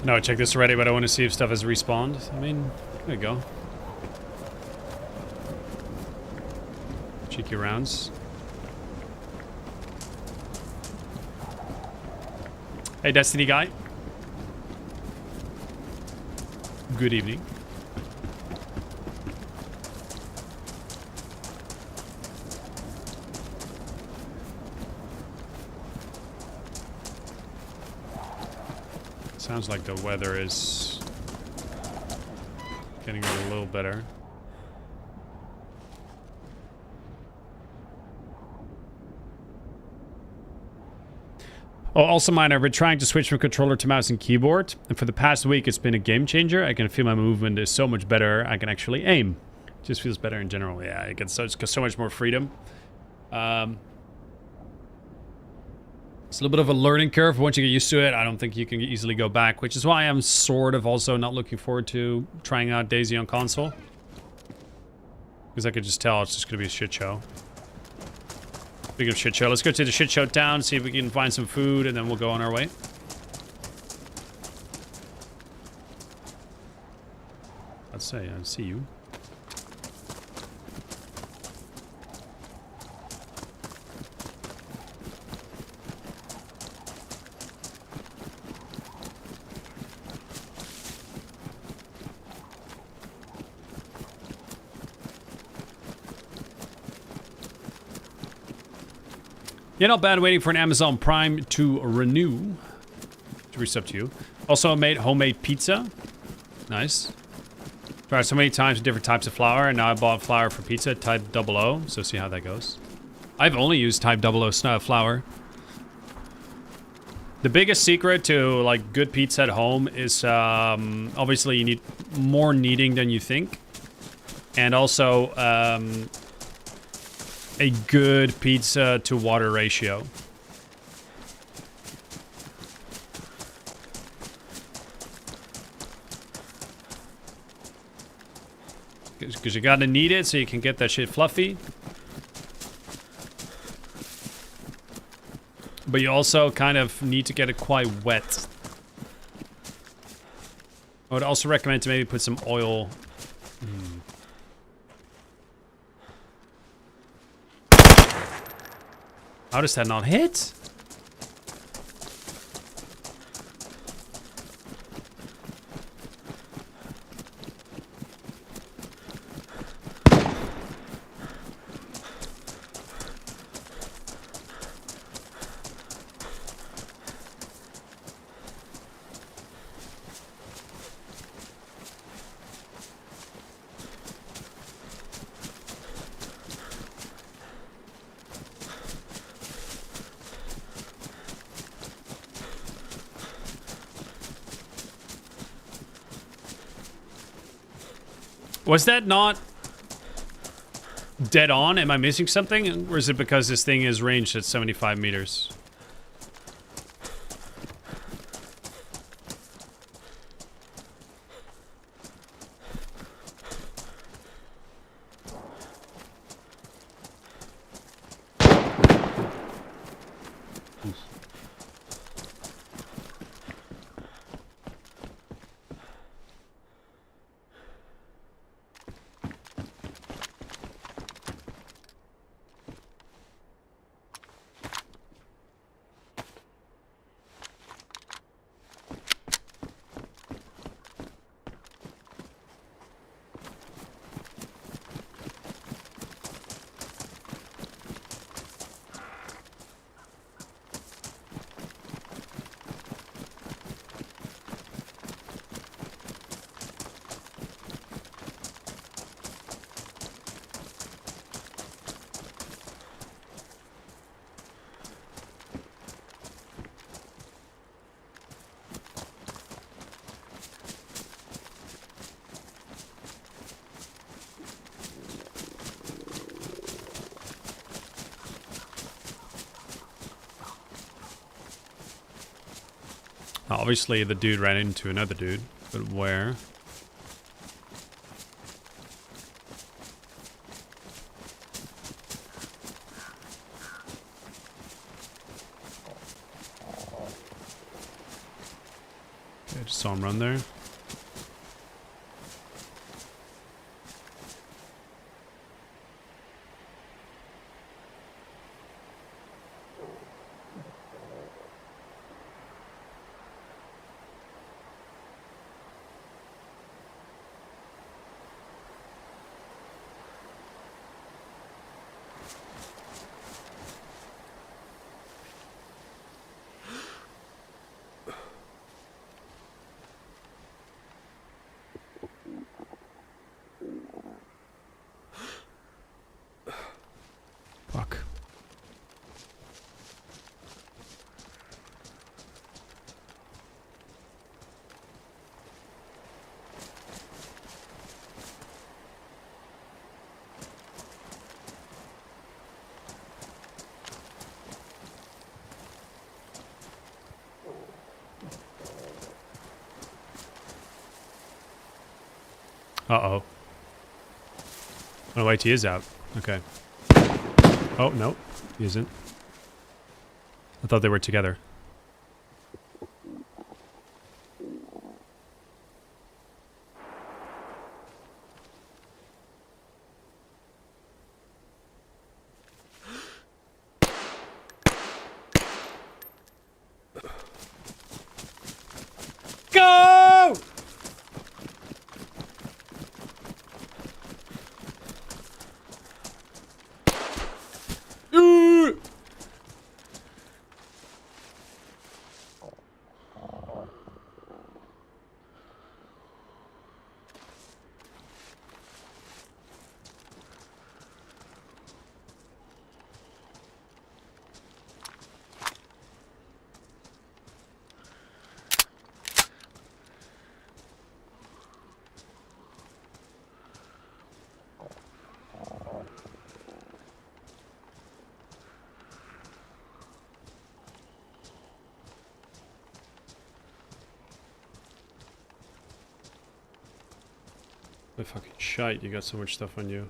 No, check this already, but I want to see if stuff has respawned. I mean, there you go. Cheeky rounds. Hey, Destiny guy. Good evening. Sounds like the weather is getting a little better. Oh, also minor, I've been trying to switch from controller to mouse and keyboard, and for the past week it's been a game changer. I can feel my movement is so much better. I can actually aim. It just feels better in general. Yeah, it gets so much more freedom. It's a little bit of a learning curve. Once you get used to it, I don't think you can easily go back, which is why I'm sort of also not looking forward to trying out DayZ on console. Because I could just tell it's just going to be a shit show. Speaking of shit show, let's go to the shit show town, see if we can find some food, and then we'll go on our way. Let's say, I see you. Yeah, not bad waiting for an Amazon Prime to renew. To resub to you. Also made homemade pizza. Nice. Tried so many times with different types of flour, and now I bought flour for pizza, type 00, so see how that goes. I've only used type 00 flour. The biggest secret to like good pizza at home is obviously you need more kneading than you think. And also a good pizza to water ratio. Because you gotta knead it so you can get that shit fluffy. But you also kind of need to get it quite wet. I would also recommend to maybe put some oil. How does that not hit? Was that not dead on? Am I missing something? Or is it because this thing is ranged at 75 meters? Obviously, the dude ran into another dude, but where? Okay, I just saw him run there. Fuck. Uh-oh. Oh, wait, he is out. Okay. Oh, no. He isn't. I thought they were together. Go! The fucking shite, you got so much stuff on you.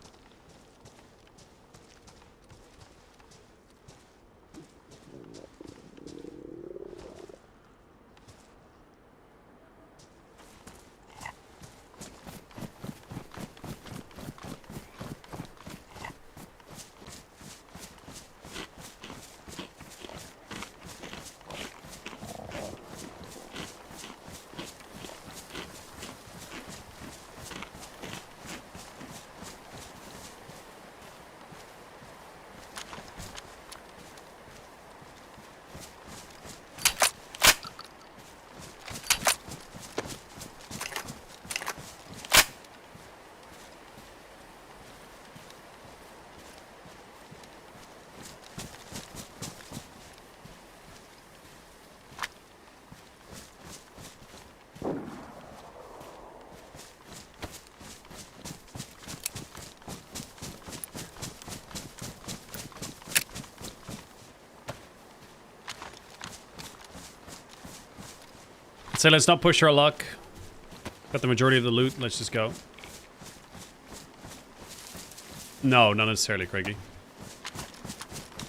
So let's not push our luck. Got the majority of the loot. Let's just go. No, not necessarily, Craigie.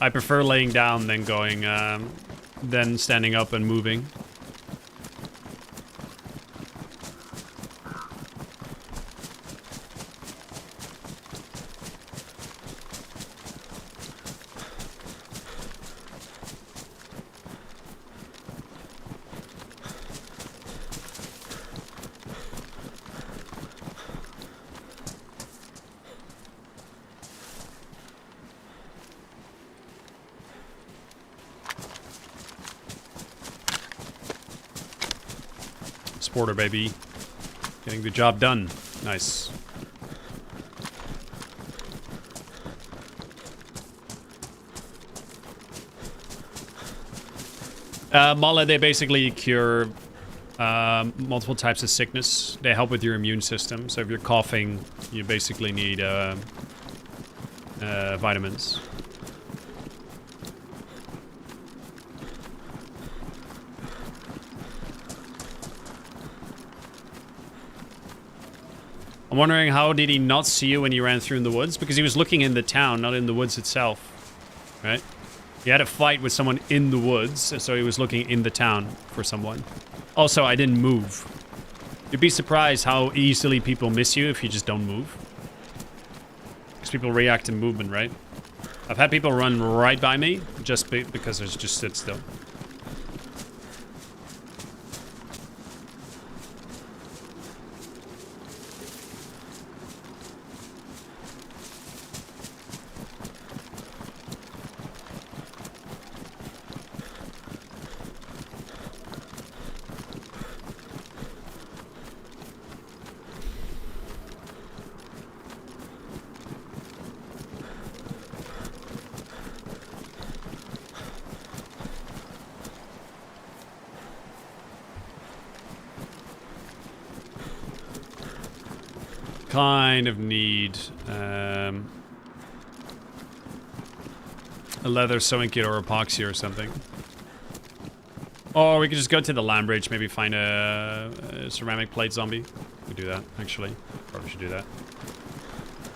I prefer laying down than going, than standing up and moving. Sporter, baby. Getting the job done. Nice. Mala, they basically cure multiple types of sickness. They help with your immune system. So if you're coughing, you basically need vitamins. I'm wondering, how did he not see you when you ran through in the woods? Because he was looking in the town, not in the woods itself. Right? He had a fight with someone in the woods, so he was looking in the town for someone. Also, I didn't move. You'd be surprised how easily people miss you if you just don't move. Because people react to movement, right? I've had people run right by me just because they just sit still. Kind of need a leather sewing kit or epoxy or something. Or we could just go to the land bridge, maybe find a ceramic plate zombie. We do that, actually. Probably should do that.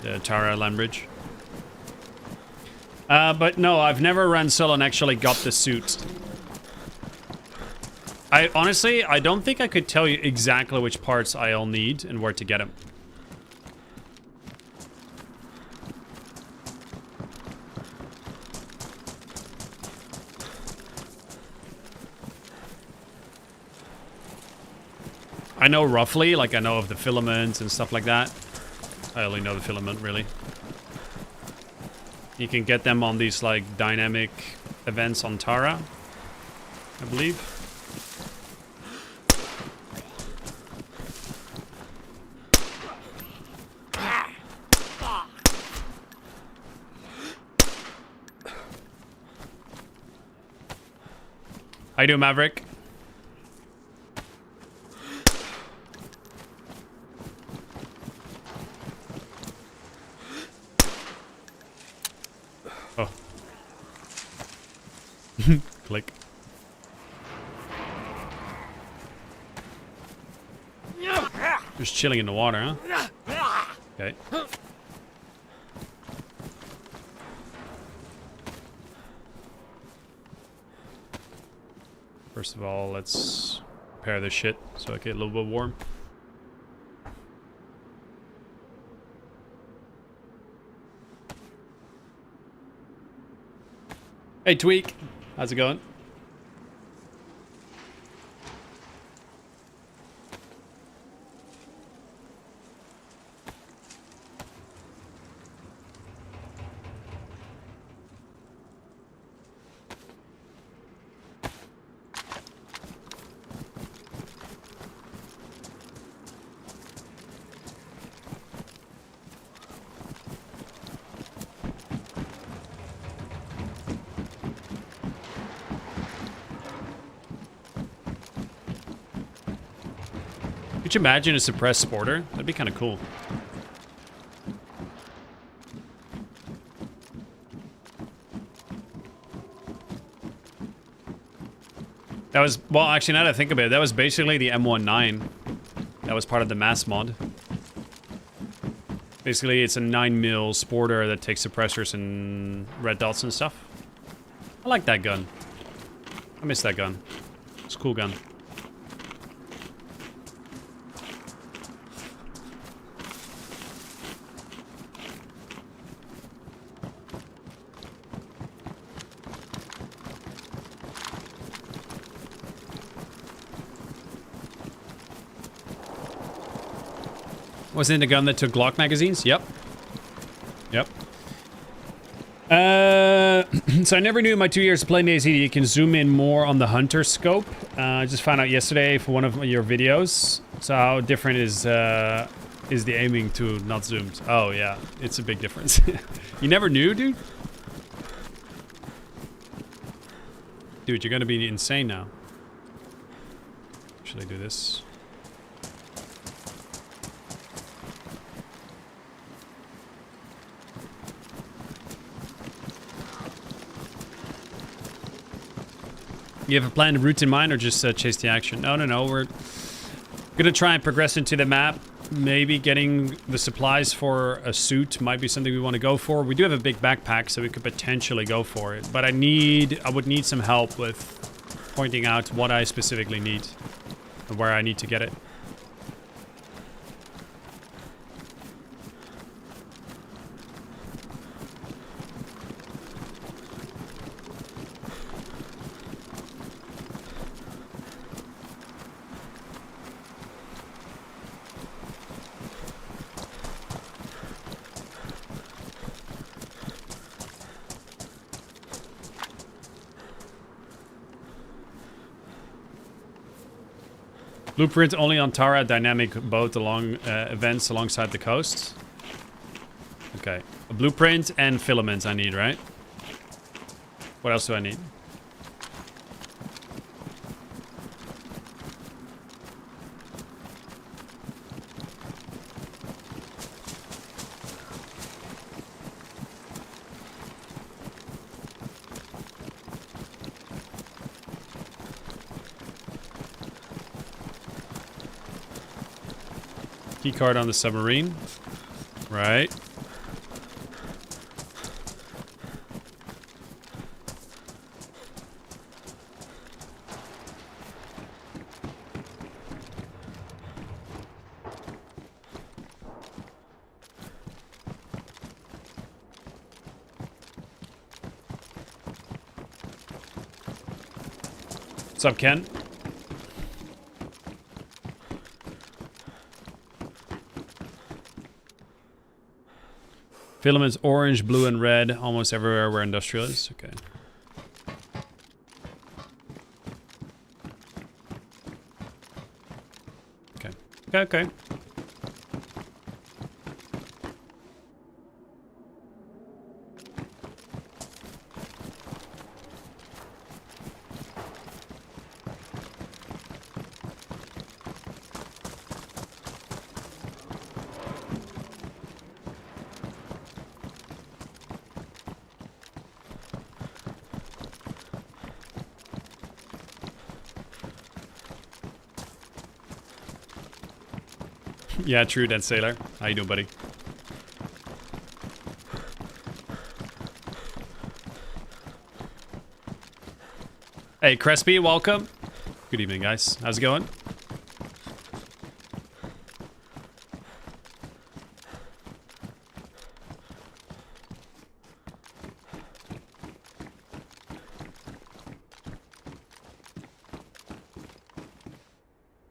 The Tara land bridge. But no, I've never run solo and actually got the suit. Honestly, I don't think I could tell you exactly which parts I'll need and where to get them. I know roughly, like I know of the filaments and stuff like that. I only know the filament, really. You can get them on these, like, dynamic events on Tara, I believe. How you doing, Maverick? Oh. Click. Just chilling in the water, huh? Okay. First of all, let's repair this shit so I get a little bit warm. Hey, Tweak. How's it going? Could you imagine a suppressed sporter? That'd be kind of cool. That was, well, actually, now that I think about it, that was basically the M19. That was part of the mass mod. Basically, it's a 9mm sporter that takes suppressors and red dots and stuff. I like that gun. I miss that gun. It's a cool gun. Was in the gun that took Glock magazines? Yep. Yep. So I never knew in my 2 years of playing DayZ you can zoom in more on the hunter scope. I just found out yesterday for one of your videos. So how different is the aiming to not zoomed? Oh yeah, it's a big difference. You never knew, dude? Dude, you're gonna be insane now. Should I do this? You have a planned route in mind or just chase the action? No, we're gonna try and progress into the map. Maybe getting the supplies for a suit might be something we want to go for. We do have a big backpack, so we could potentially go for it. But I would need some help with pointing out what I specifically need and where I need to get it. Blueprint only on Tara dynamic boat along events alongside the coast. Okay. A blueprint and filaments I need, right? What else do I need? Key card on the submarine. Right. What's up, Ken? Filaments orange, blue, and red almost everywhere where industrial is. Okay. Okay. Yeah, true, Dead Sailor. How you doing, buddy? Hey, Crespi, welcome. Good evening, guys. How's it going?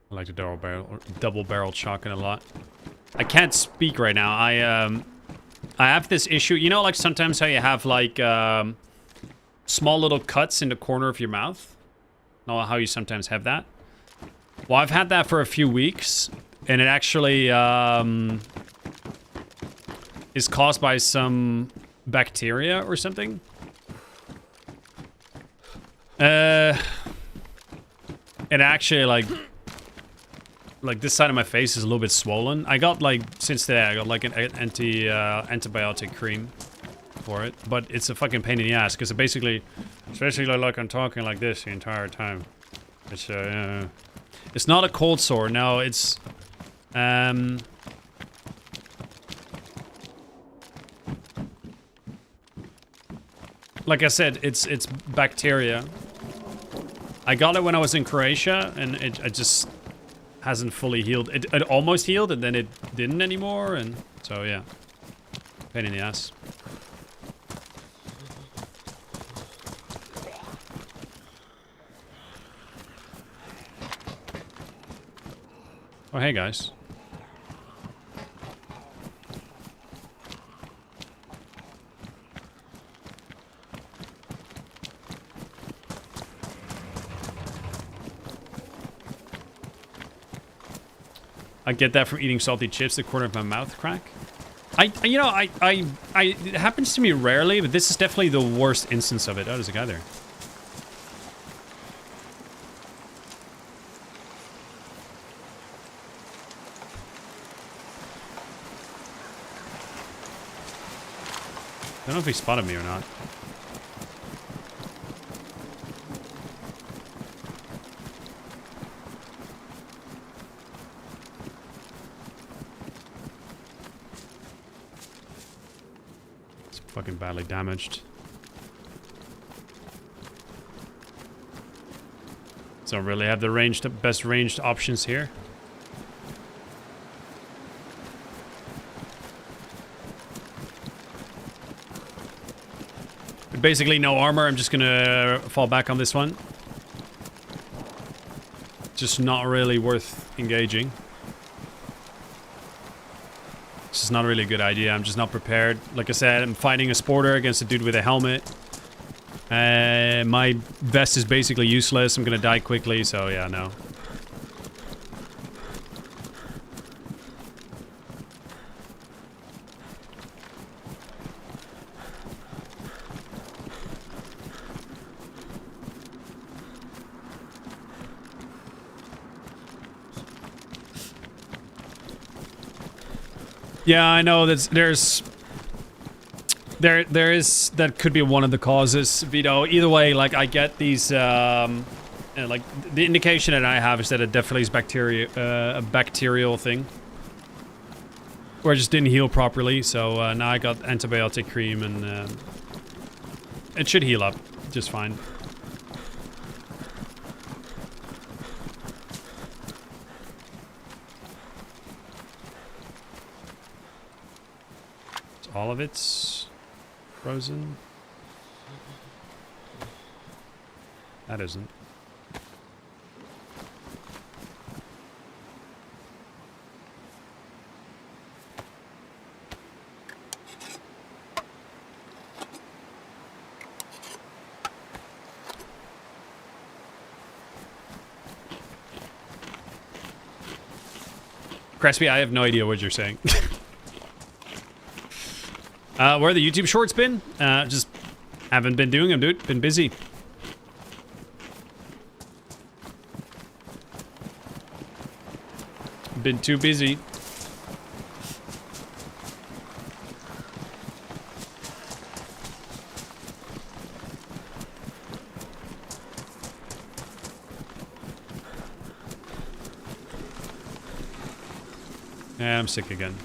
I like the double barrel shotgun a lot. I can't speak right now. I have this issue. You know, like sometimes how you have like small little cuts in the corner of your mouth. Know how you sometimes have that. Well, I've had that for a few weeks, and it actually is caused by some bacteria or something. It actually like this side of my face is a little bit swollen. I got like since today I got like an antibiotic cream for it, but it's a fucking pain in the ass because it basically, especially like I'm talking like this the entire time. It's not a cold sore. No, it's like I said, it's bacteria. I got it when I was in Croatia, and it just hasn't fully healed. It almost healed, and then it didn't anymore, and so yeah, pain in the ass. Oh, hey guys. I get that from eating salty chips, the corner of my mouth crack. It happens to me rarely, but this is definitely the worst instance of it. Oh, there's a guy there. I don't know if he spotted me or not. It's fucking badly damaged. Don't really have the best ranged options here. Basically no armor. I'm just gonna fall back on this one. Just not really worth engaging. It's just not really a good idea. I'm just not prepared. Like I said, I'm fighting a sporter against a dude with a helmet. My vest is basically useless. I'm gonna die quickly, so yeah, no. Yeah, I know that there is that could be one of the causes, Vito. Either way, like I get these like the indication that I have is that it definitely is a bacterial thing. Or I just didn't heal properly, so now I got antibiotic cream and it should heal up just fine. All of it's frozen. That isn't. Crespi, I have no idea what you're saying. Where the YouTube shorts been? Just haven't been doing them, dude. Been busy. Been too busy. Yeah, I'm sick again.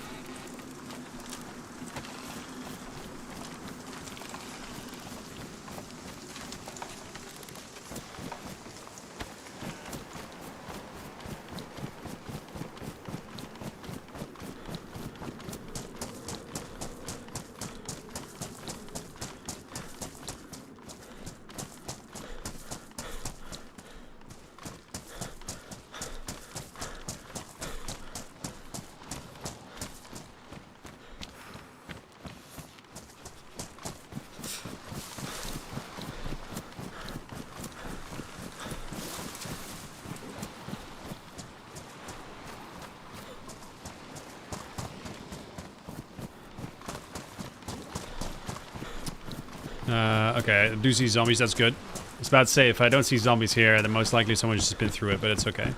Okay, I do see zombies, that's good. I was about to say, if I don't see zombies here, then most likely someone's just been through it, but it's okay.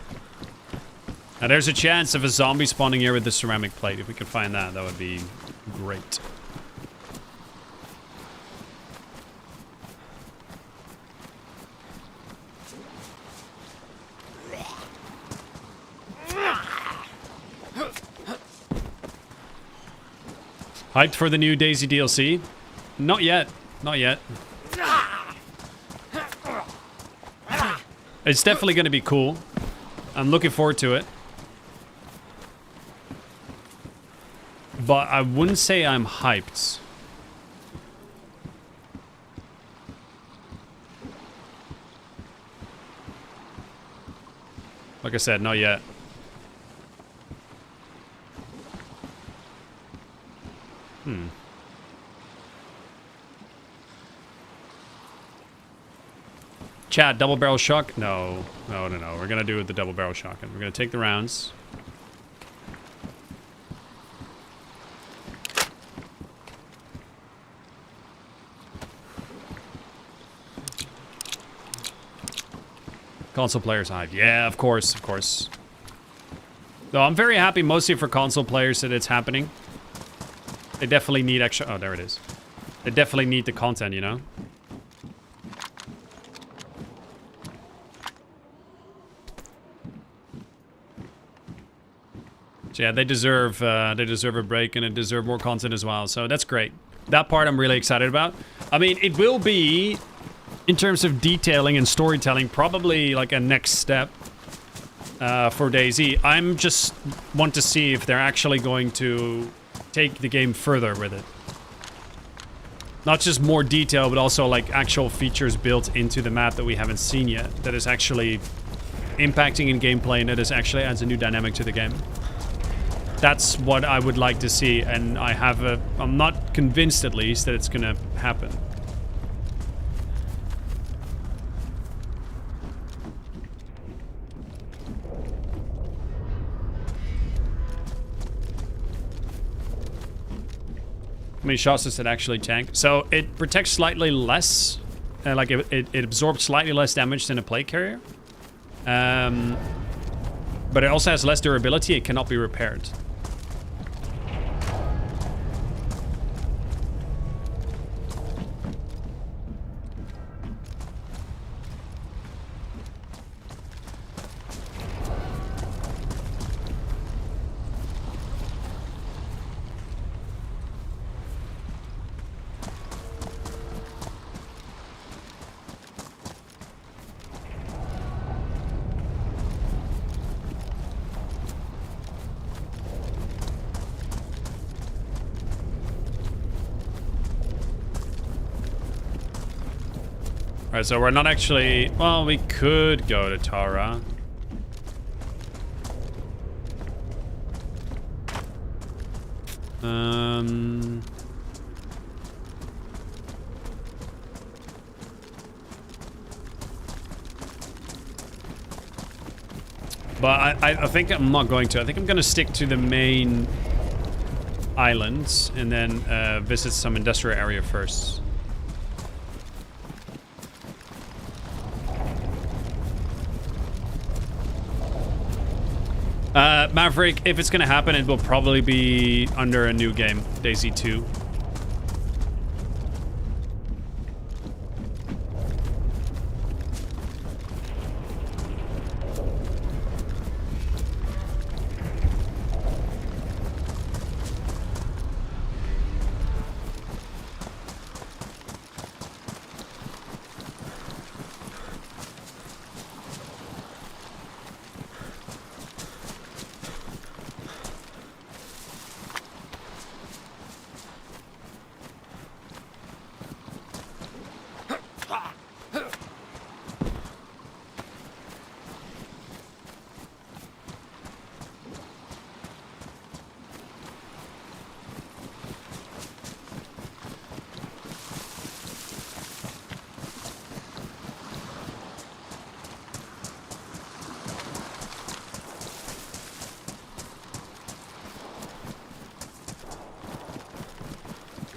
Now there's a chance of a zombie spawning here with the ceramic plate. If we could find that, that would be great. Hyped for the new DayZ DLC? Not yet. Not yet. It's definitely going to be cool. I'm looking forward to it. But I wouldn't say I'm hyped. Like I said, not yet. Chad, double barrel shock? No. No. We're gonna do it with the double barrel shotgun. We're gonna take the rounds. Console players hype. Yeah, of course, of course. Though I'm very happy mostly for console players that it's happening. They definitely need extra... Oh, there it is. They definitely need the content, you know? So yeah, they deserve a break and they deserve more content as well. So that's great. That part I'm really excited about. I mean, it will be, in terms of detailing and storytelling, probably like a next step for DayZ. I'm just want to see if they're actually going to take the game further with it. Not just more detail, but also like actual features built into the map that we haven't seen yet. That is actually impacting in gameplay and that is actually adds a new dynamic to the game. That's what I would like to see, and I'm not convinced at least that it's gonna happen. How many shots does it actually tank? So it protects slightly less, like it absorbs slightly less damage than a plate carrier. But it also has less durability, it cannot be repaired. Alright, so we're not actually... Well, we could go to Tara. But I think I'm not going to. I think I'm going to stick to the main islands and then visit some industrial area first. Maverick, if it's gonna happen, it will probably be under a new game, DayZ 2.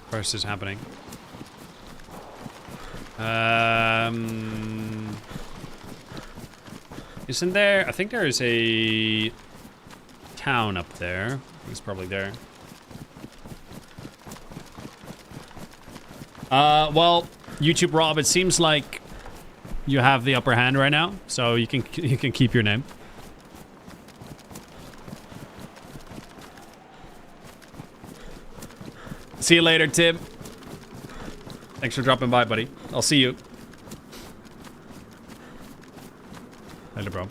First is happening. Isn't there? I think there is a town up there. It's probably there. Well, YouTube Rob, it seems like you have the upper hand right now, so you can keep your name. See you later, Tim. Thanks for dropping by, buddy. I'll see you. Later, bro.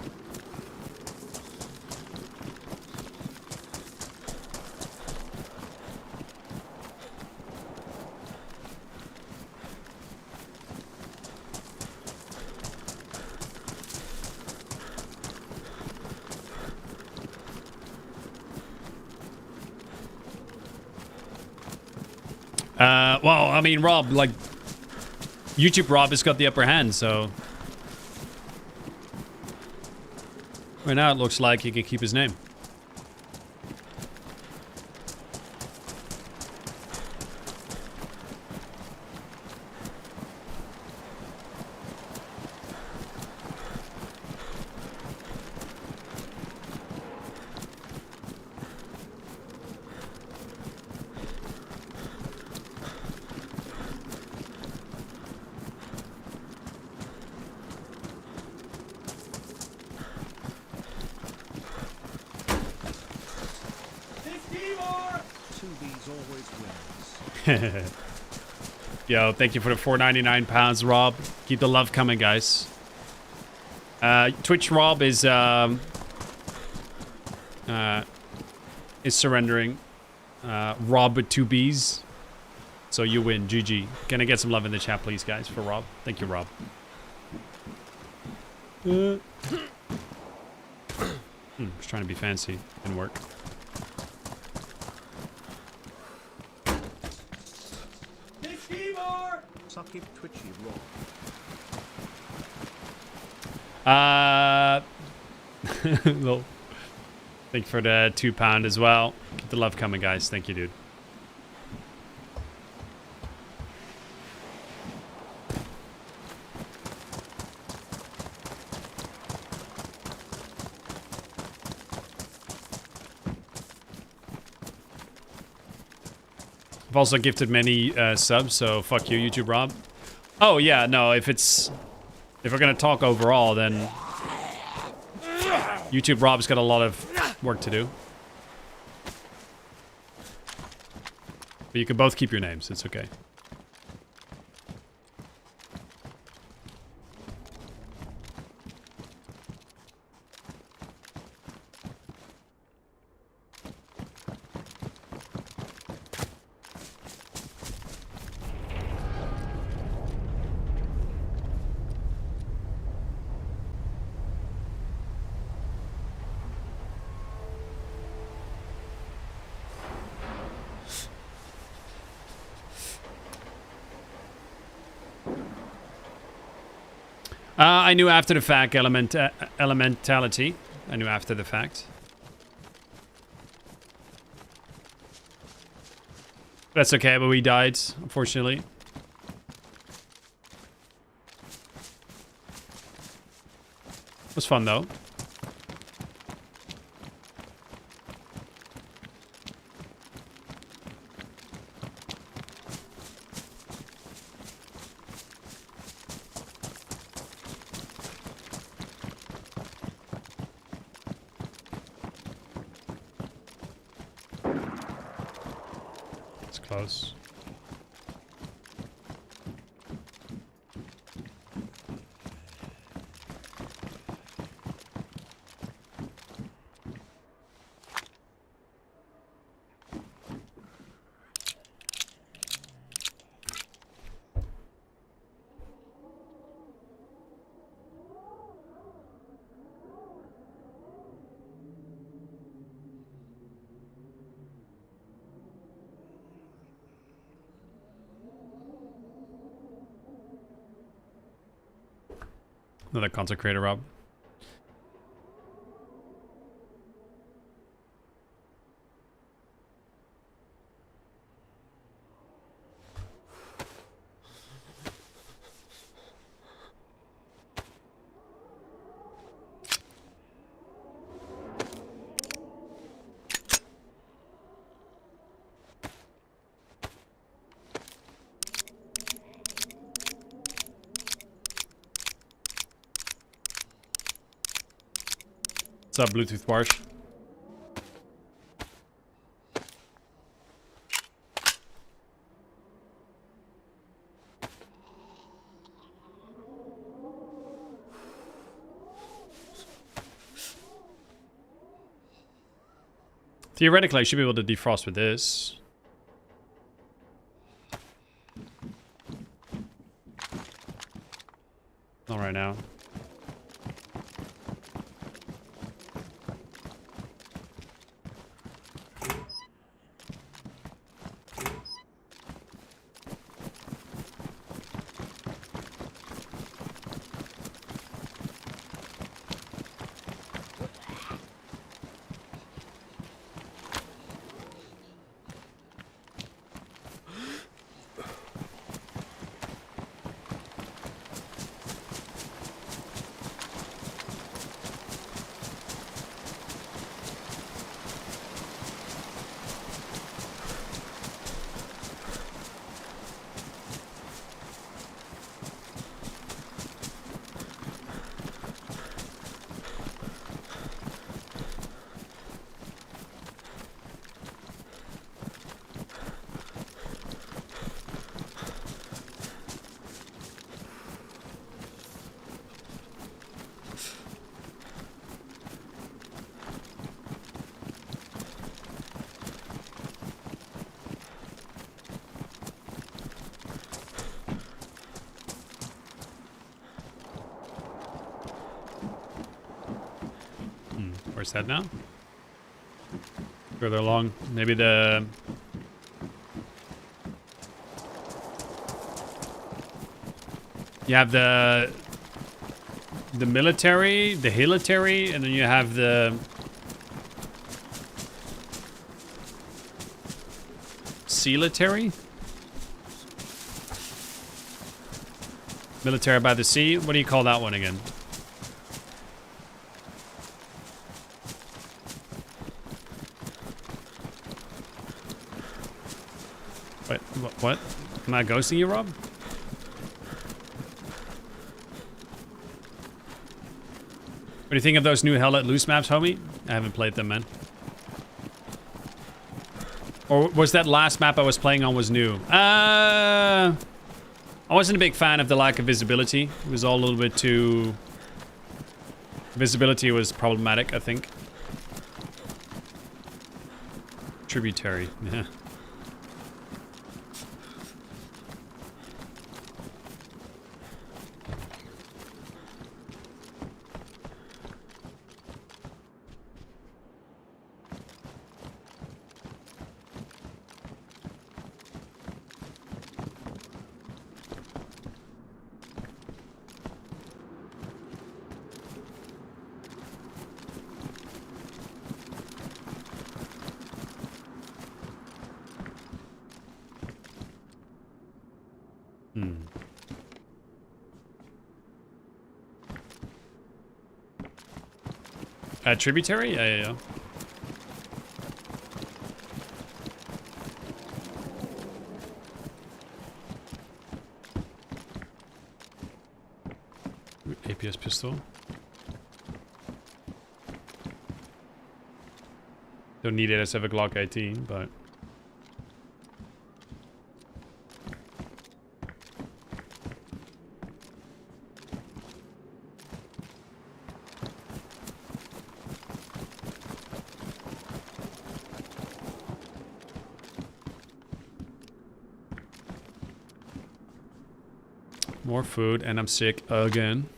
Well, I mean, Rob, like, YouTube Rob has got the upper hand, so... Right now, it looks like he can keep his name. Yo, thank you for the 4.99 pounds, Rob. Keep the love coming, guys. Twitch Rob is surrendering. Rob with 2 B's. So you win. GG. Can I get some love in the chat, please, guys, for Rob? Thank you, Rob. Just trying to be fancy. Didn't work. Suck it, Twitchy Rob. Well, thank you for the £2 as well. Keep the love coming, guys. Thank you, dude. I've also gifted many subs, so fuck you, YouTube Rob. Oh yeah, no, if we're gonna talk overall, then YouTube Rob's got a lot of work to do. But you can both keep your names, it's okay. I knew after the fact elementality. I knew after the fact. That's okay, but we died, unfortunately. It was fun though. Close. Another content creator, Rob. What's up, Bluetooth Barsh? Theoretically, I should be able to defrost with this. Not right now. Where's that now? Further along. Maybe the... You have the military, the hilitary, and then you have the... Sealitary? Military by the sea? What do you call that one again? Wait, what? Am I ghosting you, Rob? What do you think of those new Hell Let Loose maps, homie? I haven't played them, man. Or was that last map I was playing on was new? I wasn't a big fan of the lack of visibility. It was all a little bit too... Visibility was problematic, I think. Tributary, yeah. Tributary? Yeah. APS pistol. Don't need it as a Glock 18, but... More food, and I'm sick again.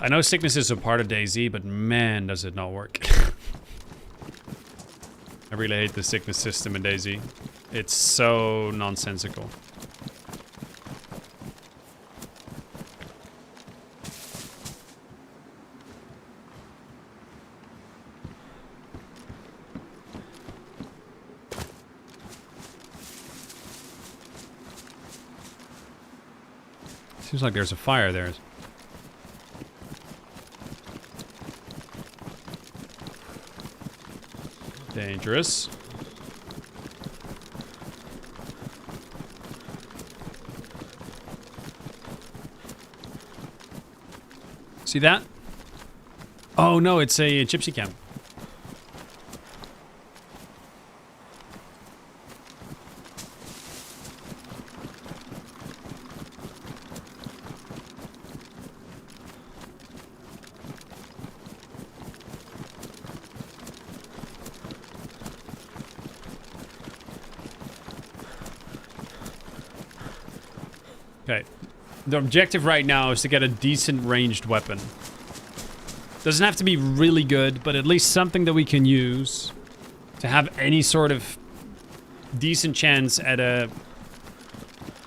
I know sickness is a part of DayZ, but man, does it not work. I really hate the sickness system in DayZ. It's so nonsensical. Seems like there's a fire there. Dangerous. See that? Oh no, it's a gypsy camp. Okay. The objective right now is to get a decent ranged weapon. Doesn't have to be really good, but at least something that we can use to have any sort of decent chance at a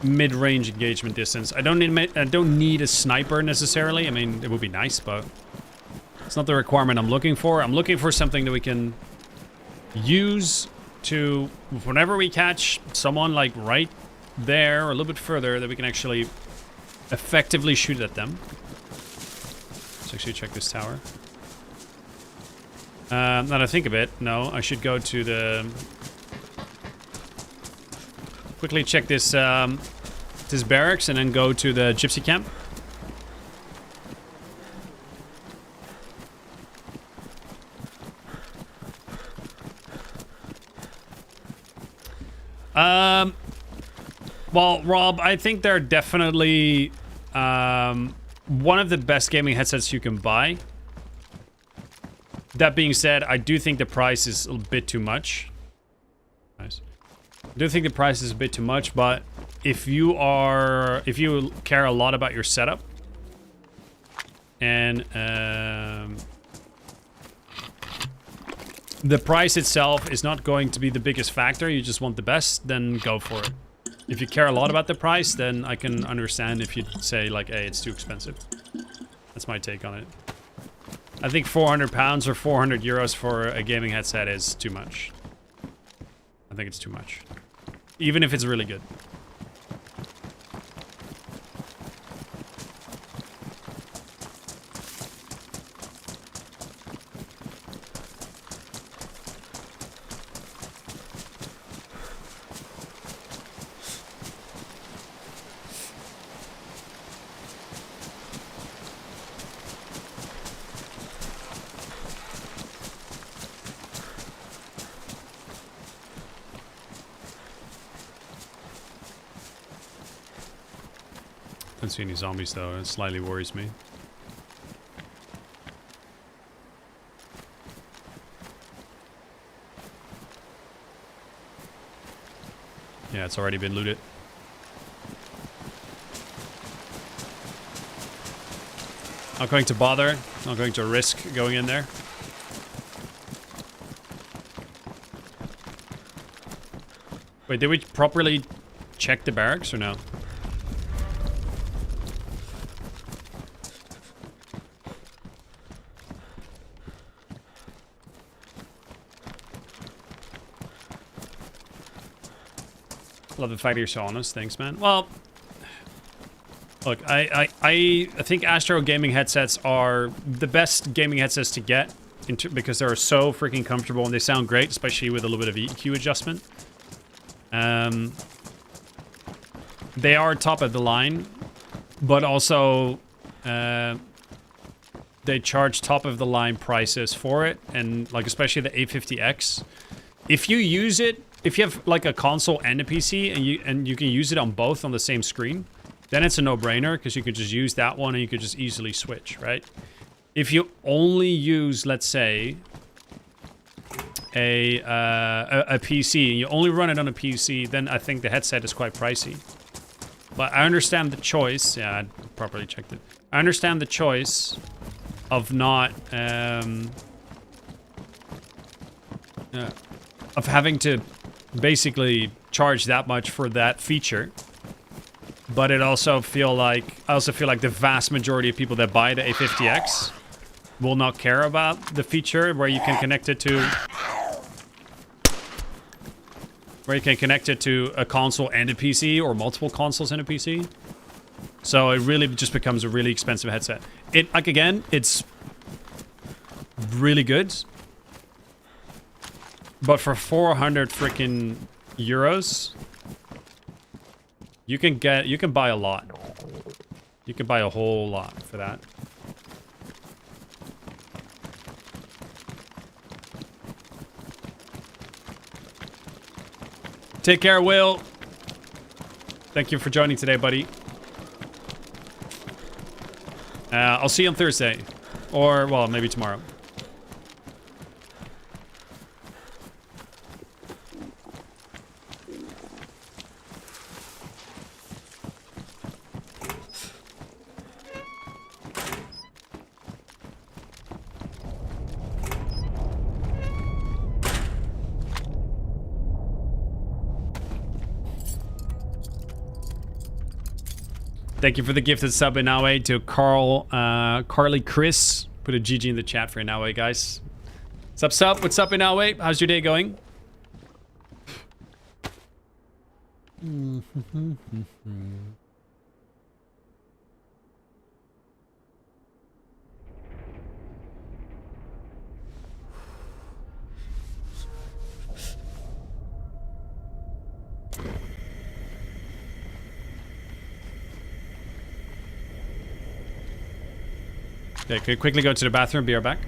mid-range engagement distance. I don't need a sniper necessarily. I mean, it would be nice, but it's not the requirement I'm looking for. I'm looking for something that we can use to, whenever we catch someone like right there or a little bit further, that we can actually effectively shoot at them. Let's actually check this tower. Now that I think of it, no, I should go to the... Quickly check this this barracks and then go to the gypsy camp. Well, Rob, I think they're definitely one of the best gaming headsets you can buy. That being said, I do think the price is a bit too much. Nice. I do think the price is a bit too much, but if you care a lot about your setup and the price itself is not going to be the biggest factor, you just want the best, then go for it. If you care a lot about the price, then I can understand if you'd say like, hey, it's too expensive. That's my take on it. I think £400 or 400 euros for a gaming headset is too much. I think it's too much. Even if it's really good. Don't see any zombies though, it slightly worries me. Yeah, it's already been looted. Not going to bother, not going to risk going in there. Wait, did we properly check the barracks or no? Love the fact that you're so honest. Thanks, man. Well, look, I think Astro gaming headsets are the best gaming headsets to get because they're so freaking comfortable and they sound great, especially with a little bit of EQ adjustment. They are top of the line, but also they charge top of the line prices for it, and like especially the A50X. If you use it, if you have like a console and a PC and you can use it on both on the same screen, then it's a no-brainer because you could just use that one and you could just easily switch, right? If you only use, let's say, a PC and you only run it on a PC, then I think the headset is quite pricey. But I understand the choice. Yeah, I properly checked it. I understand the choice of not of having to basically charge that much for that feature, but I also feel like the vast majority of people that buy the A50X will not care about the feature where you can connect it to a console and a PC or multiple consoles and a PC. So it really just becomes a really expensive headset. It's really good. But for 400 freaking euros, you can buy a lot. You can buy a whole lot for that. Take care, Will. Thank you for joining today, buddy. I'll see you on Thursday. Or, well, maybe tomorrow. Thank you for the gifted sub in Naue to Carly Chris. Put a GG in the chat for Naue, guys. Sup? What's up in Naue? How's your day going? Okay, can we quickly go to the bathroom, be right back?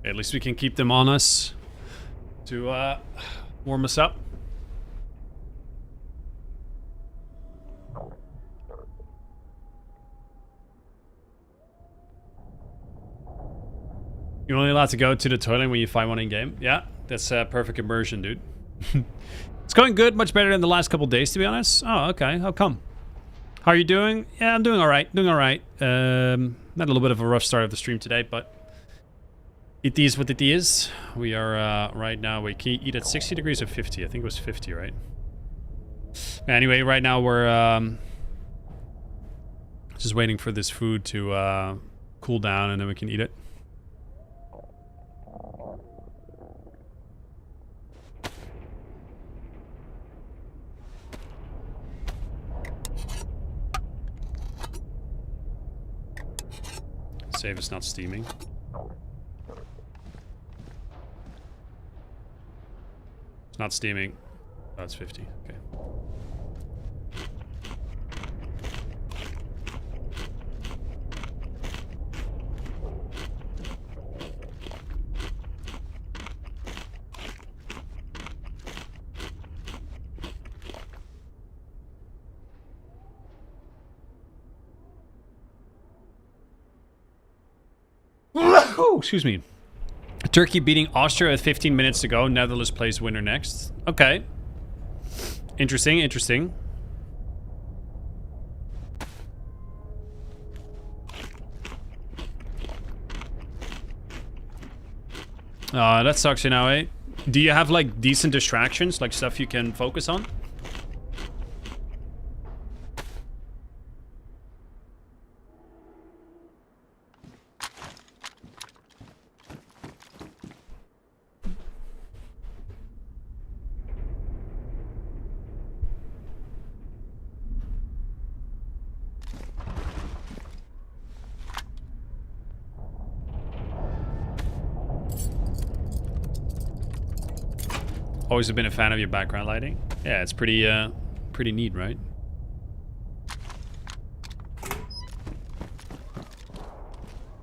At least we can keep them on us to warm us up. You're only allowed to go to the toilet when you find one in game. Yeah, that's perfect immersion, dude. It's going good, much better than the last couple days, to be honest. Oh, okay. How come? How are you doing? Yeah, I'm doing all right. Doing all right. Had a little bit of a rough start of the stream today, but it is what it is. We are right now. We can eat at 60 degrees or 50. I think it was 50, right? Anyway, right now we're just waiting for this food to cool down, and then we can eat it. Save it's not steaming. It's not steaming. Oh, it's 50. Okay. Oh, excuse me. Turkey beating Austria with 15 minutes to go. Netherlands plays winner next. Okay. Interesting, interesting. That sucks, you know, eh? Do you have, like, decent distractions? Like, stuff you can focus on? Always been a fan of your background lighting. Yeah, it's pretty pretty neat, right?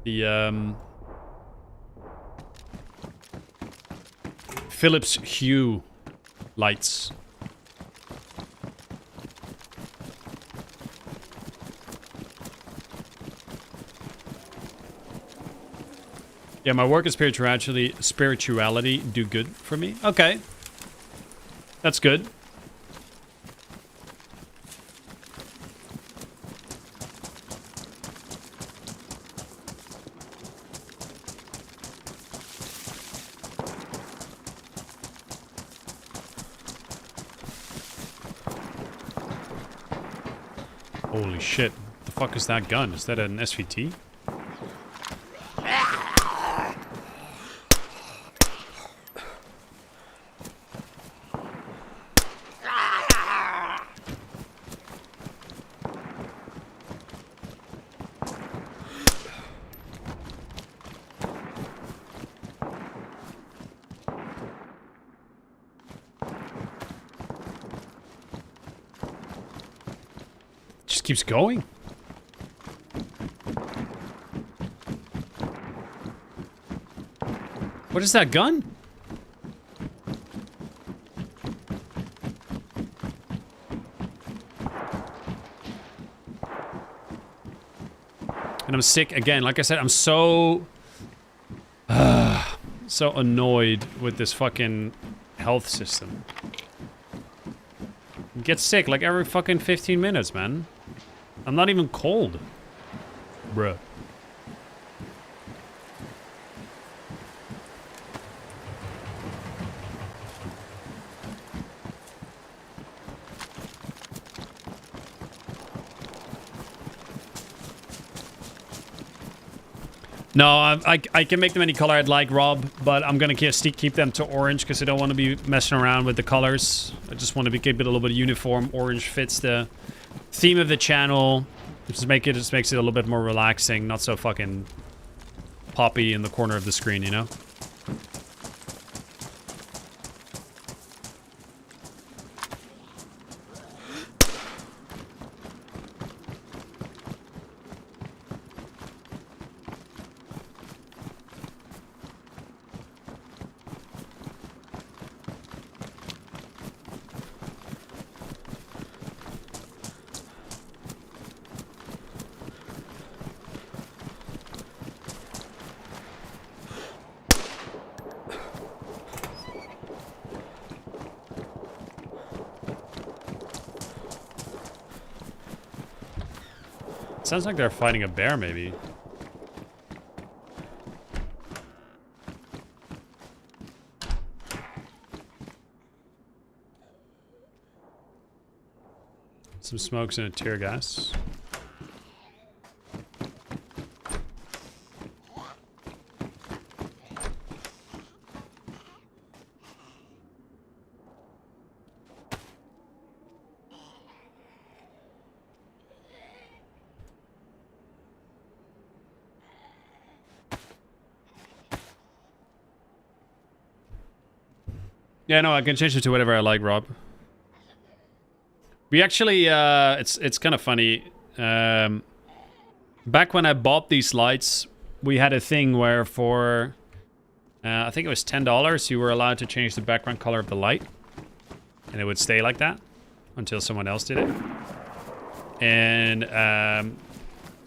The Philips Hue lights. Yeah, my work and spirituality do good for me. Okay. That's good. Holy shit. What the fuck is that gun? Is that an SVT? Keeps going. What is that gun? And I'm sick again. Like I said, I'm so so annoyed with this fucking health system. Get sick like every fucking 15 minutes, man. I'm not even cold. Bruh. No, I can make them any color I'd like, Rob, but I'm gonna keep them to orange because I don't want to be messing around with the colors. I just want to keep it a little bit uniform. Orange fits the theme of the channel. Just makes it a little bit more relaxing, not so fucking poppy in the corner of the screen, you know? Sounds like they're fighting a bear, maybe. Some smokes and a tear gas. Yeah, no, I can change it to whatever I like, Rob. We actually, it's kind of funny. Back when I bought these lights, we had a thing where for, I think it was $10, you were allowed to change the background color of the light. And it would stay like that until someone else did it. And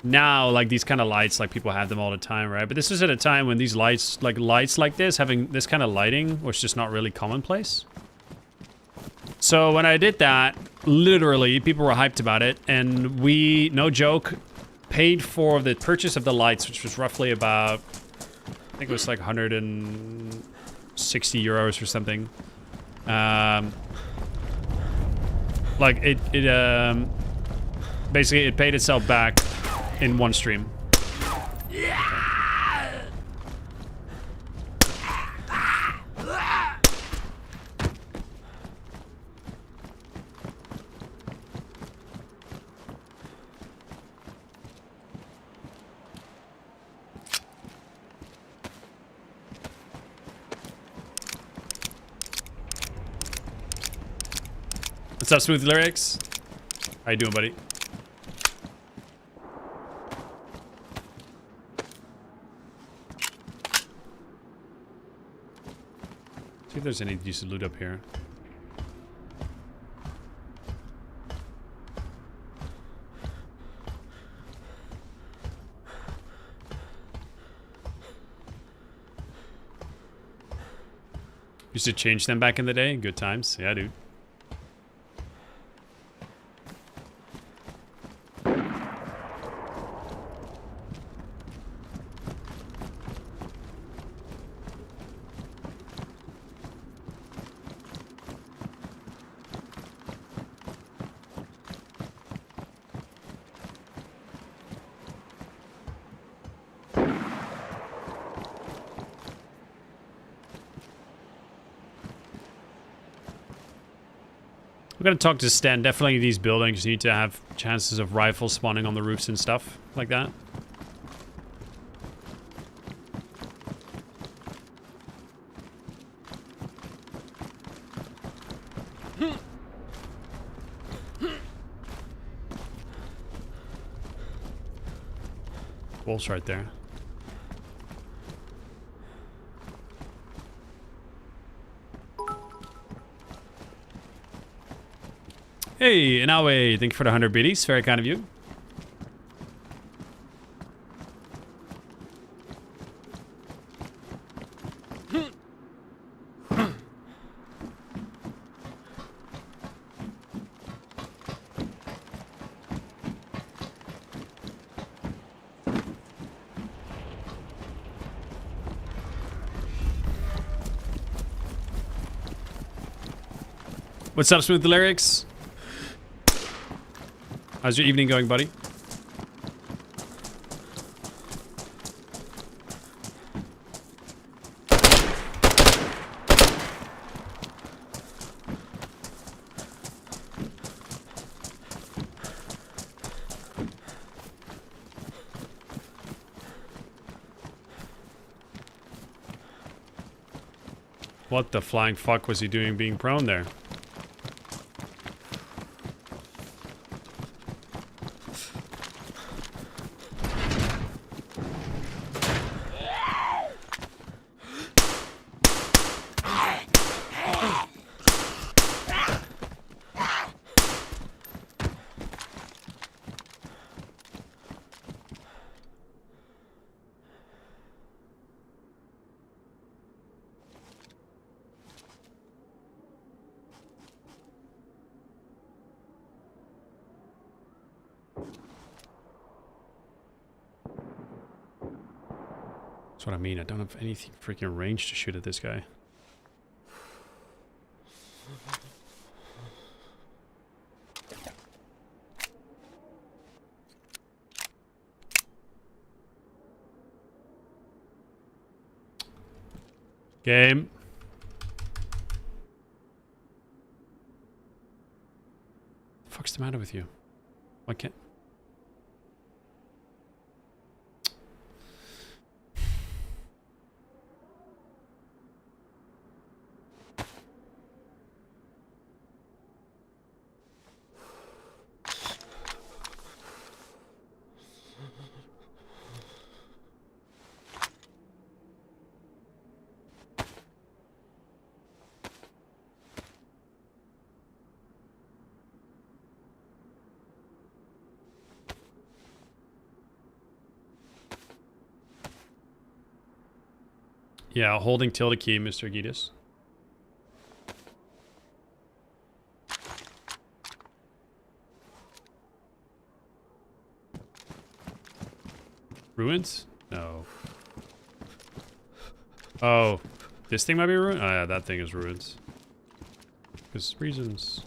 now, like, these kind of lights, like, people have them all the time, right? But this was at a time when these lights like this, having this kind of lighting was just not really commonplace. So when I did that, literally, people were hyped about it. And we, no joke, paid for the purchase of the lights, which was roughly about, I think it was like 160 euros or something. Like, basically, it paid itself back in one stream. What's up, Smooth Lyrics? How you doing, buddy? See if there's any decent loot up here. Used to change them back in the day. Good times. Yeah, dude. We're gonna talk to Stan. Definitely these buildings need to have chances of rifles spawning on the roofs and stuff like that. Wolves right there. Hey, Inawe, thank you for the 100 biddies. Very kind of you. What's up, Smooth Lyrics? How's your evening going, buddy? What the flying fuck was he doing being prone there? That's what I mean. I don't have any freaking range to shoot at this guy. Game. What the fuck's the matter with you? Why can't... Yeah, holding tilde key, Mr. Gitas. Ruins? No. Oh, this thing might be ruined? Oh yeah, that thing is ruins. Because reasons.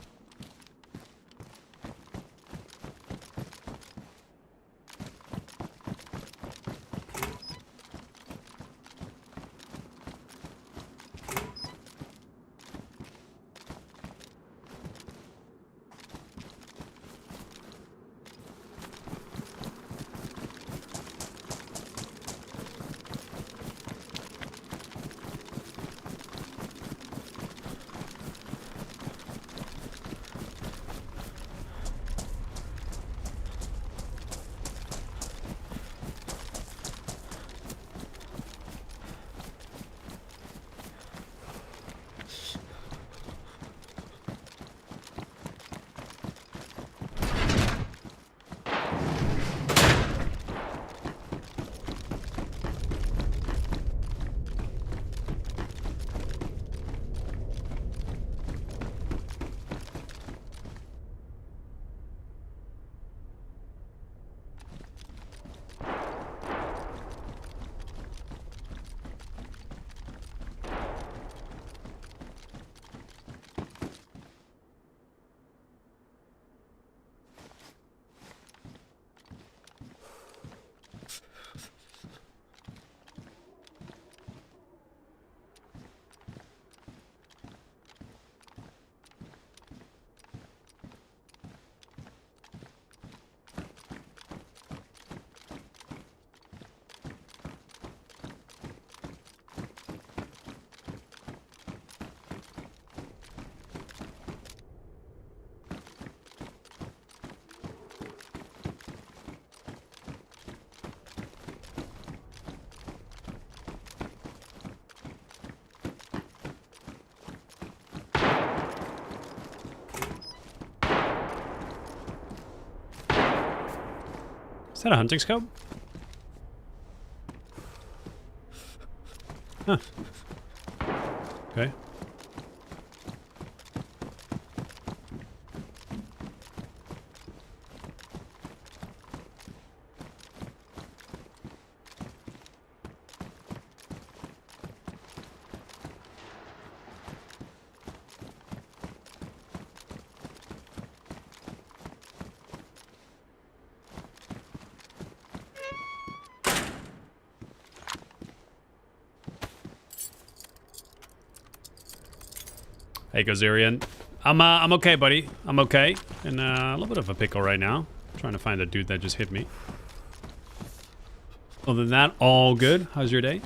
Is that a hunting scope? Huh. Okay. Hey, Gazarian. I'm okay, buddy. I'm okay. In a little bit of a pickle right now. Trying to find the dude that just hit me. Other than that, all good. How's your day?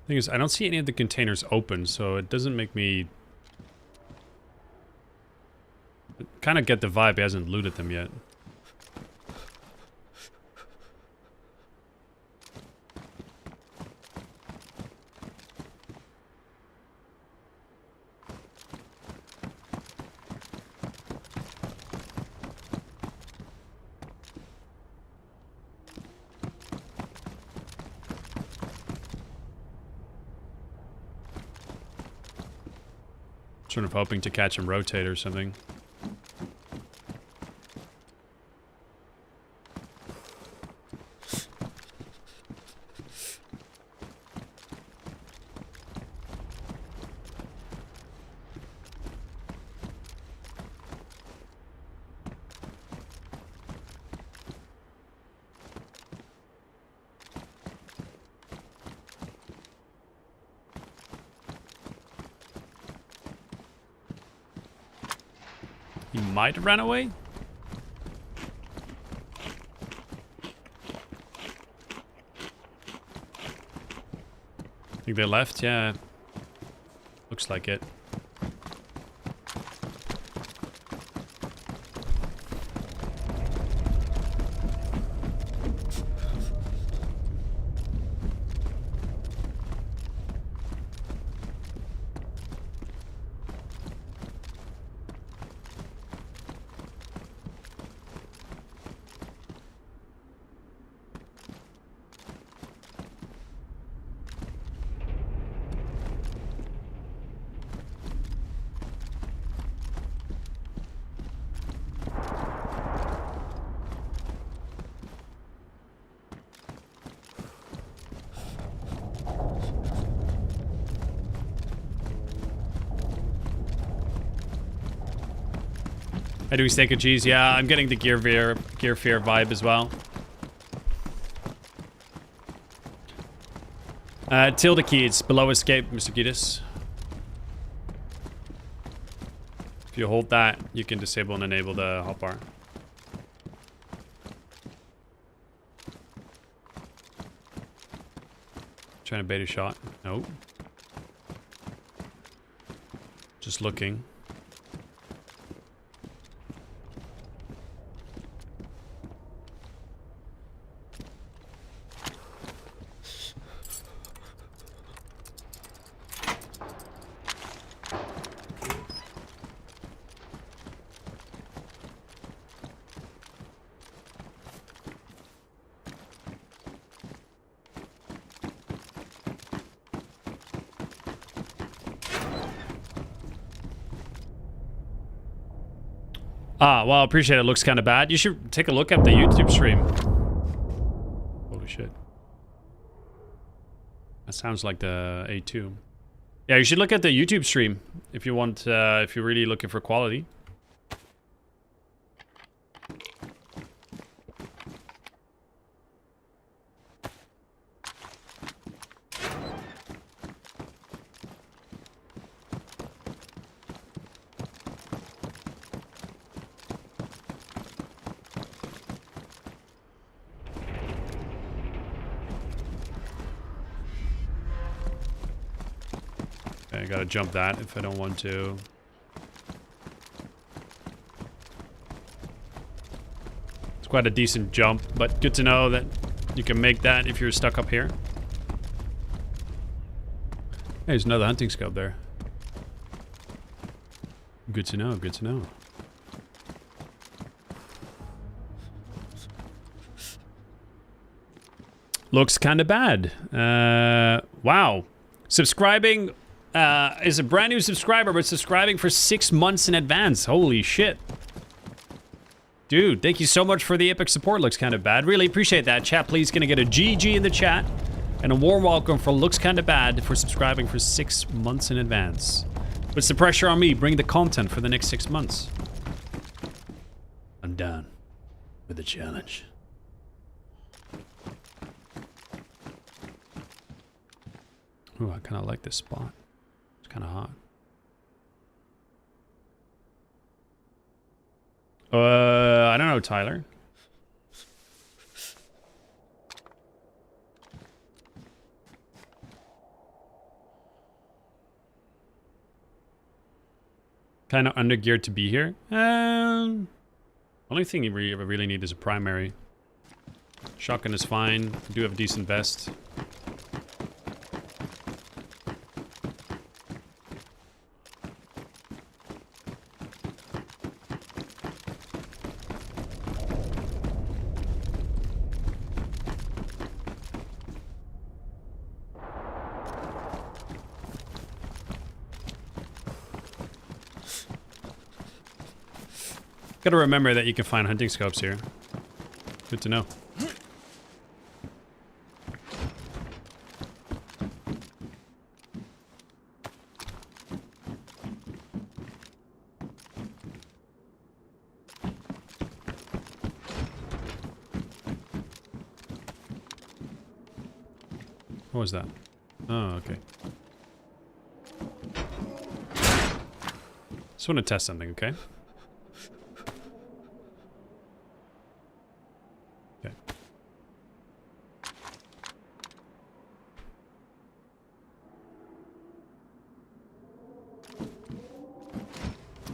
Thing is, I don't see any of the containers open, so it doesn't make me kind of get the vibe he hasn't looted them yet. Sort of hoping to catch him rotate or something. He might have ran away. Think they left? Yeah. Looks like it. I do steak and cheese. Yeah, I'm getting the Gear Fear vibe as well. Tilde key, it's below escape, Mr. Gitas. If you hold that, you can disable and enable the hotbar. Trying to bait a shot. Nope. Just looking. Ah, well, appreciate it. Looks kind of bad. You should take a look at the YouTube stream. Holy shit. That sounds like the A2. Yeah, you should look at the YouTube stream if you want, if you're really looking for quality. I gotta jump that if I don't want to. It's quite a decent jump, but good to know that you can make that if you're stuck up here. Hey, there's another hunting scope there. Good to know, good to know. Looks kind of bad. Wow. Subscribing is a brand new subscriber, but subscribing for 6 months in advance. Holy shit. Dude, thank you so much for the epic support. Looks kind of bad. Really appreciate that. Chat, please, gonna get a GG in the chat. And a warm welcome for Looks Kinda Bad for subscribing for 6 months in advance. Puts the pressure on me. Bring the content for the next 6 months. I'm down with the challenge. Ooh, I kind of like this spot. It's kind of hot. I don't know, Tyler. Kind of undergeared to be here. Only thing you really need is a primary. Shotgun is fine. You do have a decent vest. Gotta remember that you can find hunting scopes here. Good to know. What was that? Oh, okay. Just want to test something, okay? Okay.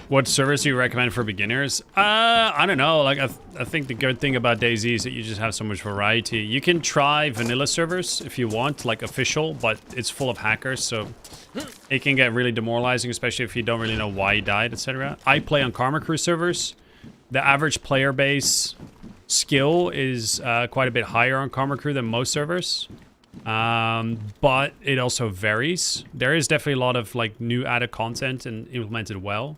What servers do you recommend for beginners? I don't know. Like, I think the good thing about DayZ is that you just have so much variety. You can try vanilla servers if you want, like official, but it's full of hackers, so it can get really demoralizing, especially if you don't really know why you died, etc. I play on Karma Crew servers. The average player base skill is quite a bit higher on Karma Crew than most servers. But it also varies. There is definitely a lot of like new added content and implemented well.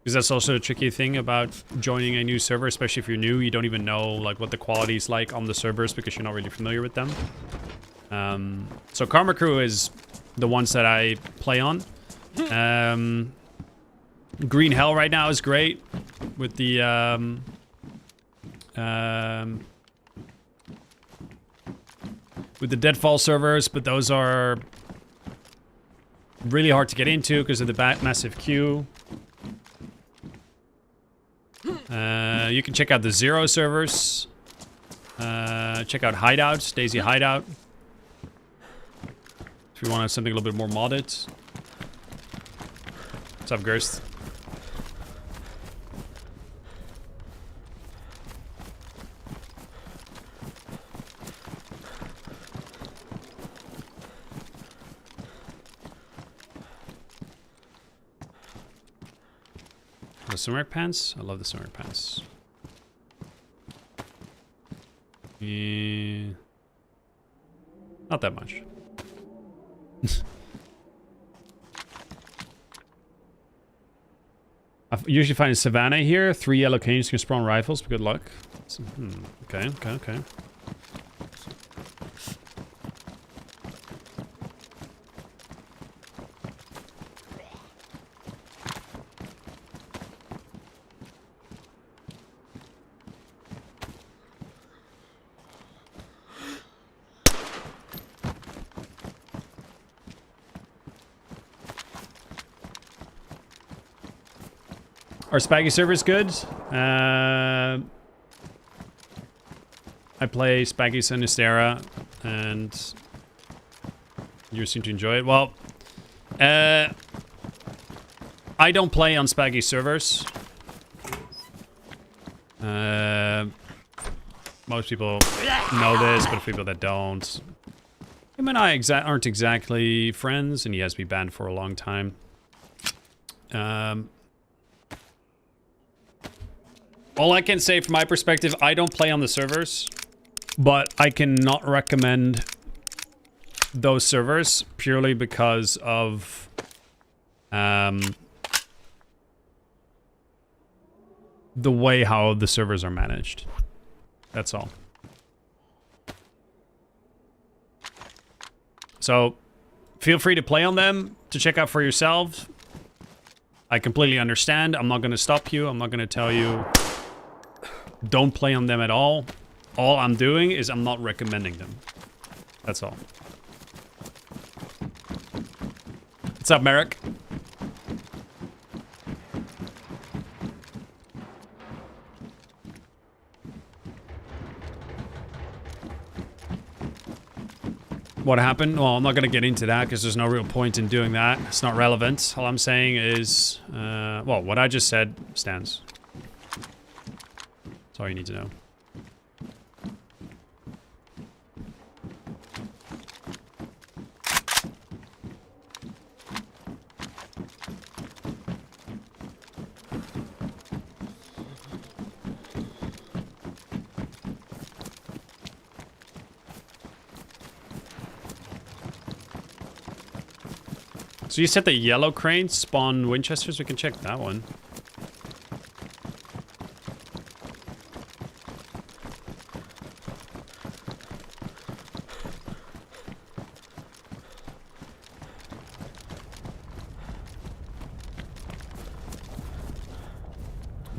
Because that's also a tricky thing about joining a new server, especially if you're new. You don't even know like what the quality is like on the servers because you're not really familiar with them. So Karma Crew is the ones that I play on. Green Hell right now is great with the Deadfall servers, but those are really hard to get into because of the massive queue. You can check out the Zero servers. Check out Hideouts, DayZ Hideout. If you want something a little bit more modded. What's up, Gerst? The swimwear pants? I love the swimwear pants. Yeah. Not that much. I usually find a savannah here. 3 yellow canes can spawn rifles. Good luck. Okay. Our Spaggy server's good. I play Spaggy Sinistera, and you seem to enjoy it. Well, I don't play on Spaggy servers. Most people know this, but people that don't, him and I aren't exactly friends, and he has been banned for a long time. All I can say from my perspective, I don't play on the servers, but I cannot recommend those servers purely because of the way how the servers are managed. That's all. So feel free to play on them to check out for yourself. I completely understand. I'm not going to stop you. I'm not going to tell you don't play on them at all. All I'm doing is I'm not recommending them. That's all. What's up, Merrick? What happened? Well, I'm not going to get into that because there's no real point in doing that. It's not relevant. All I'm saying is, well, what I just said stands. That's all you need to know. So you said the yellow cranes spawn Winchesters? We can check that one.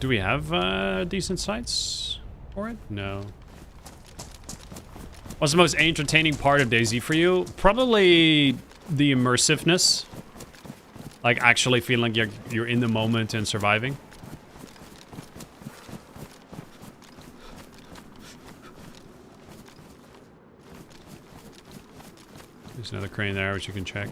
Do we have decent sites for it? No. What's the most entertaining part of DayZ for you? Probably the immersiveness. Like actually feeling like you're in the moment and surviving. There's another crane there which you can check.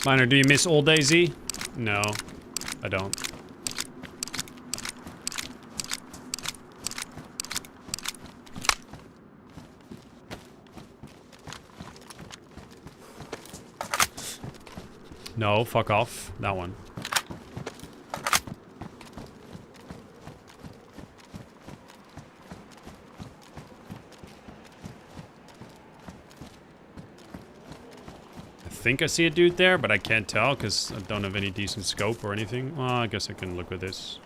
Miner, do you miss old DayZ? No, I don't. No, fuck off. That one. I think I see a dude there, but I can't tell because I don't have any decent scope or anything. Well, I guess I can look with this.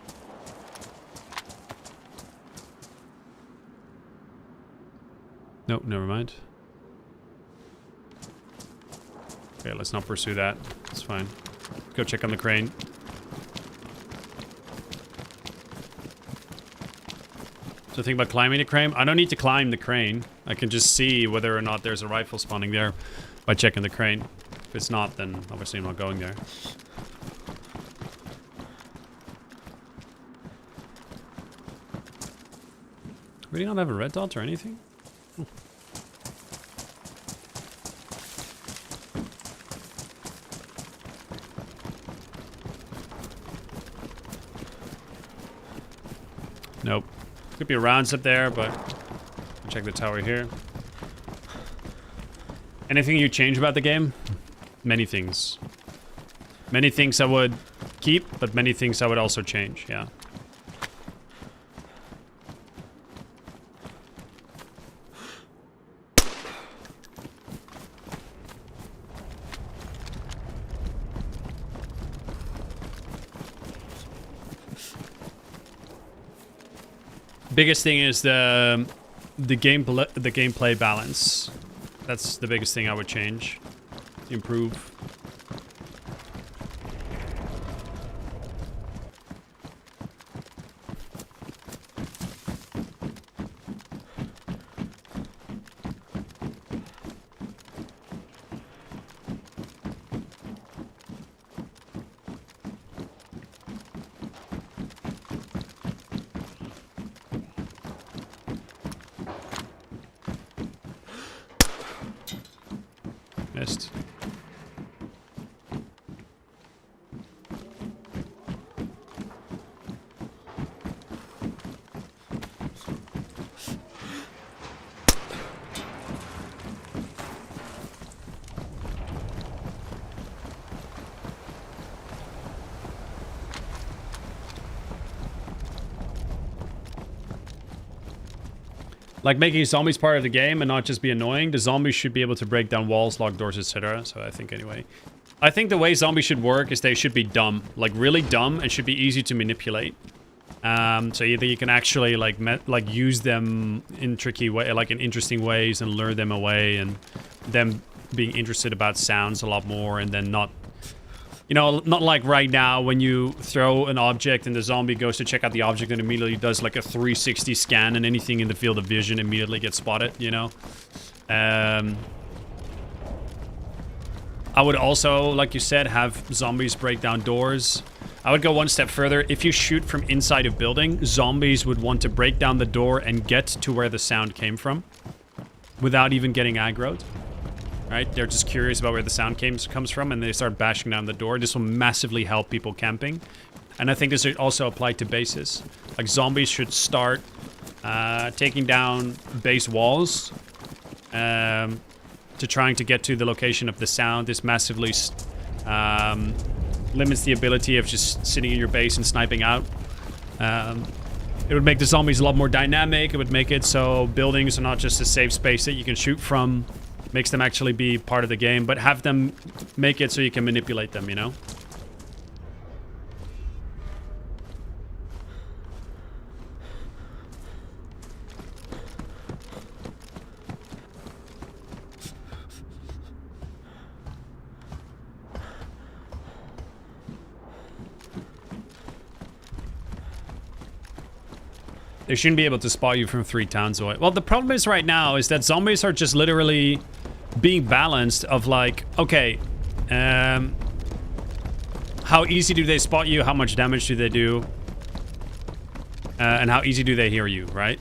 Nope, never mind. Okay, let's not pursue that. It's fine. Let's go check on the crane. So think about climbing the crane. I don't need to climb the crane. I can just see whether or not there's a rifle spawning there by checking the crane. If it's not, then obviously I'm not going there. We do not have a red dot or anything? Oh. Nope. Could be rounds up there, but I'll check the tower here. Anything you change about the game? Many things. Many things I would keep, but many things I would also change, yeah. Biggest thing is the gameplay balance. That's the biggest thing I would change. Improve. Missed. Like making zombies part of the game and not just be annoying. The zombies should be able to break down walls, lock doors, etc. So I think anyway. I think the way zombies should work is they should be dumb. Like really dumb and should be easy to manipulate. So either you can actually like use them in tricky way, like in interesting ways and lure them away, and them being interested about sounds a lot more, and then not You know, not like right now when you throw an object and the zombie goes to check out the object and immediately does like a 360 scan and anything in the field of vision immediately gets spotted, you know? I would also, like you said, have zombies break down doors. I would go one step further. If you shoot from inside a building, zombies would want to break down the door and get to where the sound came from without even getting aggroed. Right? They're just curious about where the sound comes from, and they start bashing down the door. This will massively help people camping. And I think this should also apply to bases. Like, zombies should start taking down base walls to trying to get to the location of the sound. This massively limits the ability of just sitting in your base and sniping out. It would make the zombies a lot more dynamic. It would make it so buildings are not just a safe space that you can shoot from. Makes them actually be part of the game, but have them make it so you can manipulate them, you know? They shouldn't be able to spot you from 3 towns away. Well, the problem is right now is that zombies are just literally being balanced of like, okay, how easy do they spot you? How much damage do they do? And how easy do they hear you, right?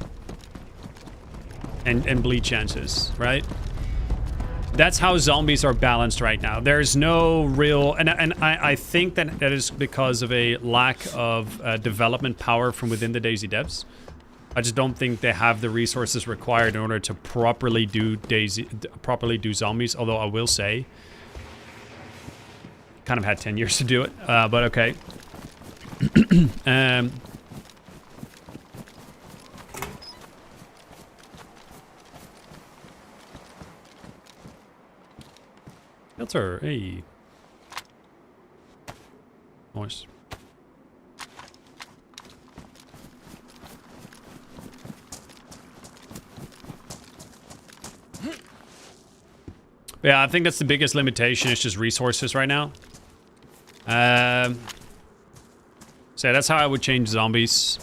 And bleed chances, right? That's how zombies are balanced right now. There's no real... And I think that is because of a lack of development power from within the DayZ devs. I just don't think they have the resources required in order to properly do zombies. Although I will say, kind of had 10 years to do it, but okay. Filter, hey, nice. Yeah, I think that's the biggest limitation. It's just resources right now. So that's how I would change zombies.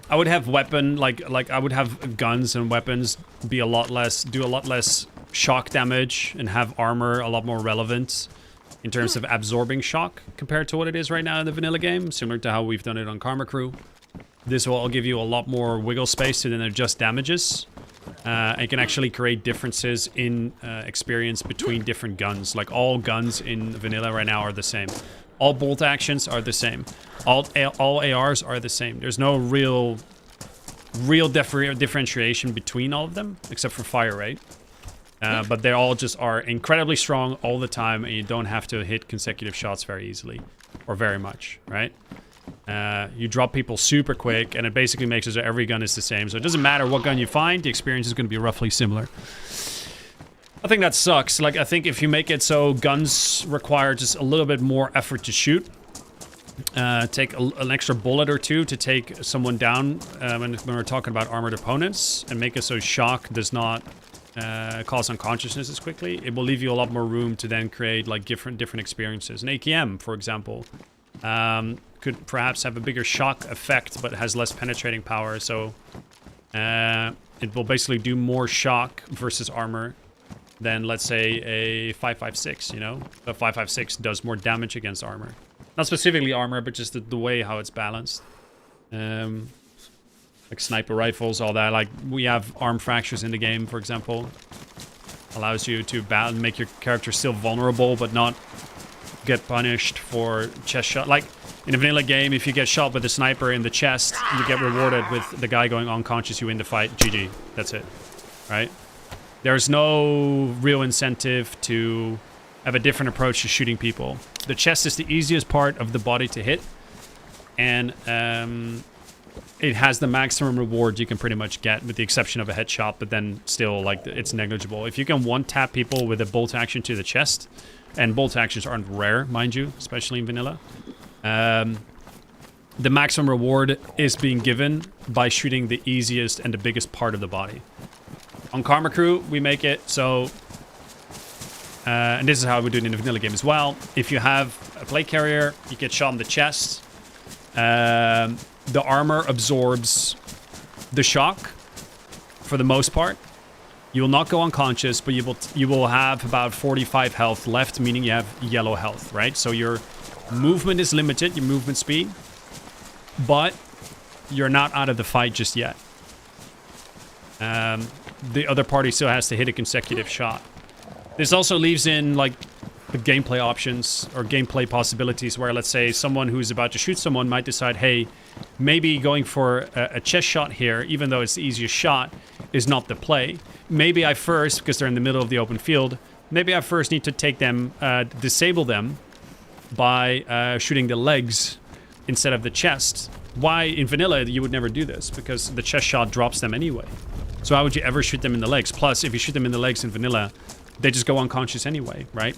I would have weapon, like I would have guns and weapons be a lot less, do a lot less shock damage and have armor a lot more relevant in terms of absorbing shock compared to what it is right now in the vanilla game, similar to how we've done it on Karma Crew. This will give you a lot more wiggle space to then adjust damages. And can actually create differences in experience between different guns. Like, all guns in vanilla right now are the same. All bolt actions are the same. All ARs are the same. There's no real differentiation between all of them, except for fire rate. But they all just are incredibly strong all the time, and you don't have to hit consecutive shots very easily. Or very much, right? You drop people super quick, and it basically makes it so every gun is the same. So it doesn't matter what gun you find, the experience is going to be roughly similar. I think that sucks. Like, I think if you make it so guns require just a little bit more effort to shoot, take an extra bullet or two to take someone down when we're talking about armored opponents, and make it so shock does not cause unconsciousness as quickly, it will leave you a lot more room to then create like different experiences. An AKM, for example, could perhaps have a bigger shock effect, but has less penetrating power, so it will basically do more shock versus armor than, let's say, a 5.56, you know? The 5.56 does more damage against armor. Not specifically armor, but just the way how it's balanced. Like sniper rifles, all that. Like, we have arm fractures in the game, for example. Allows you to make your character still vulnerable, but not get punished for chest shot. Like, in a vanilla game, if you get shot with a sniper in the chest, you get rewarded with the guy going unconscious, you win the fight, GG. That's it, right? There's no real incentive to have a different approach to shooting people. The chest is the easiest part of the body to hit, and it has the maximum reward you can pretty much get, with the exception of a headshot, but then still, like, it's negligible. If you can one-tap people with a bolt action to the chest, and bolt actions aren't rare, mind you, especially in vanilla, the maximum reward is being given by shooting the easiest and the biggest part of the body. On Karma Crew, we make it so and this is how we do it in the vanilla game as well. If you have a plate carrier, you get shot in the chest. The armor absorbs the shock for the most part. You will not go unconscious, but you will have about 45 health left, meaning you have yellow health, right? So your movement is limited, your movement speed, but you're not out of the fight just yet. The other party still has to hit a consecutive shot. This also leaves in like the gameplay options or gameplay possibilities where, let's say, someone who's about to shoot someone might decide, hey, maybe going for a chest shot here, even though it's the easiest shot, is not the play. Maybe I first, because they're in the middle of the open field, maybe I first need to take them, disable them by shooting the legs instead of the chest. Why in vanilla you would never do this? Because the chest shot drops them anyway. So how would you ever shoot them in the legs? Plus, if you shoot them in the legs in vanilla, they just go unconscious anyway, right?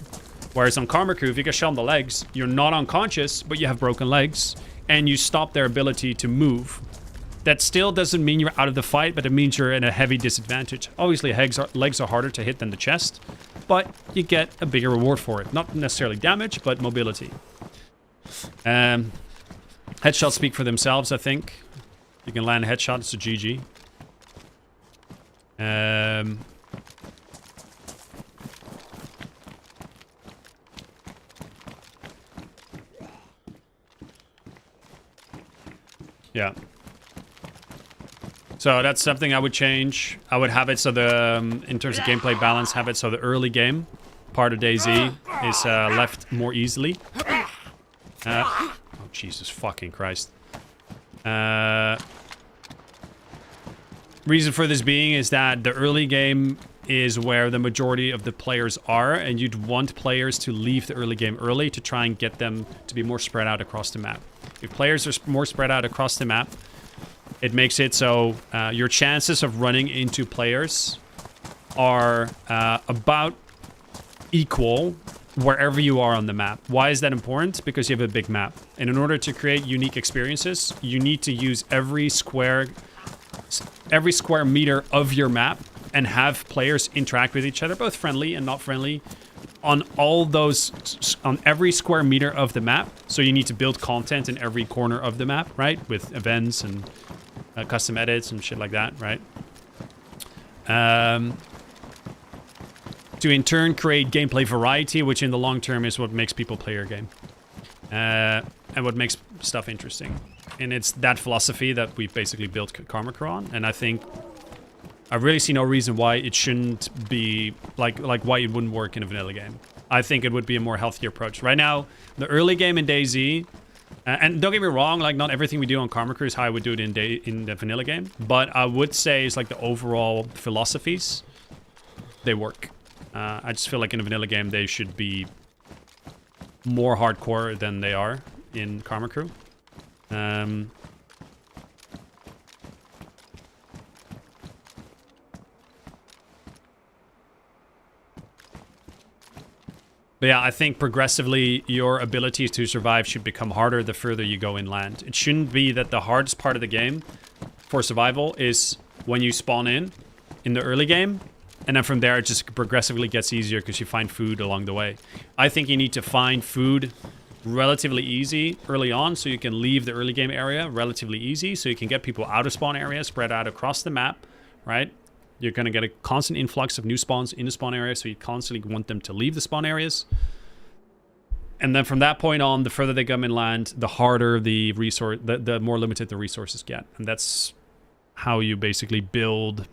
Whereas on Karma Crew, if you get shot in the legs, you're not unconscious, but you have broken legs, and you stop their ability to move. That still doesn't mean you're out of the fight, but it means you're in a heavy disadvantage. Obviously, legs are harder to hit than the chest, but you get a bigger reward for it. Not necessarily damage, but mobility. Headshots speak for themselves, I think. You can land a headshot, it's a GG. Yeah. So that's something I would change. I would have it so the, in terms of gameplay balance, have it so the early game part of DayZ is left more easily. Oh, Jesus fucking Christ. Reason for this being is that the early game is where the majority of the players are, and you'd want players to leave the early game early to try and get them to be more spread out across the map. If players are more spread out across the map, it makes it so your chances of running into players are about equal wherever you are on the map. Why is that important? Because you have a big map. And in order to create unique experiences, you need to use every square meter of your map and have players interact with each other, both friendly and not friendly, on every square meter of the map. So you need to build content in every corner of the map, right? With events and custom edits and shit like that, right? To in turn create gameplay variety, which in the long term is what makes people play your game. And what makes stuff interesting. And it's that philosophy that we've basically built Karma Crew on. And I think I really see no reason why it shouldn't be like why it wouldn't work in a vanilla game. I think it would be a more healthier approach. Right now, the early game in DayZ, and don't get me wrong, like not everything we do on Karma Crew is how I would do it in the vanilla game. But I would say it's like the overall philosophies, they work. I just feel like in a vanilla game they should be more hardcore than they are in Karma Crew. But yeah, I think progressively your abilities to survive should become harder the further you go inland. It shouldn't be that the hardest part of the game for survival is when you spawn in the early game, and then from there it just progressively gets easier because you find food along the way. I think you need to find food relatively easy early on so you can leave the early game area relatively easy, so you can get people out of spawn areas, spread out across the map, right? You're going to get a constant influx of new spawns in the spawn area, so you constantly want them to leave the spawn areas. And then from that point on, the further they come inland, the harder the resource, the more limited the resources get. And that's how you basically build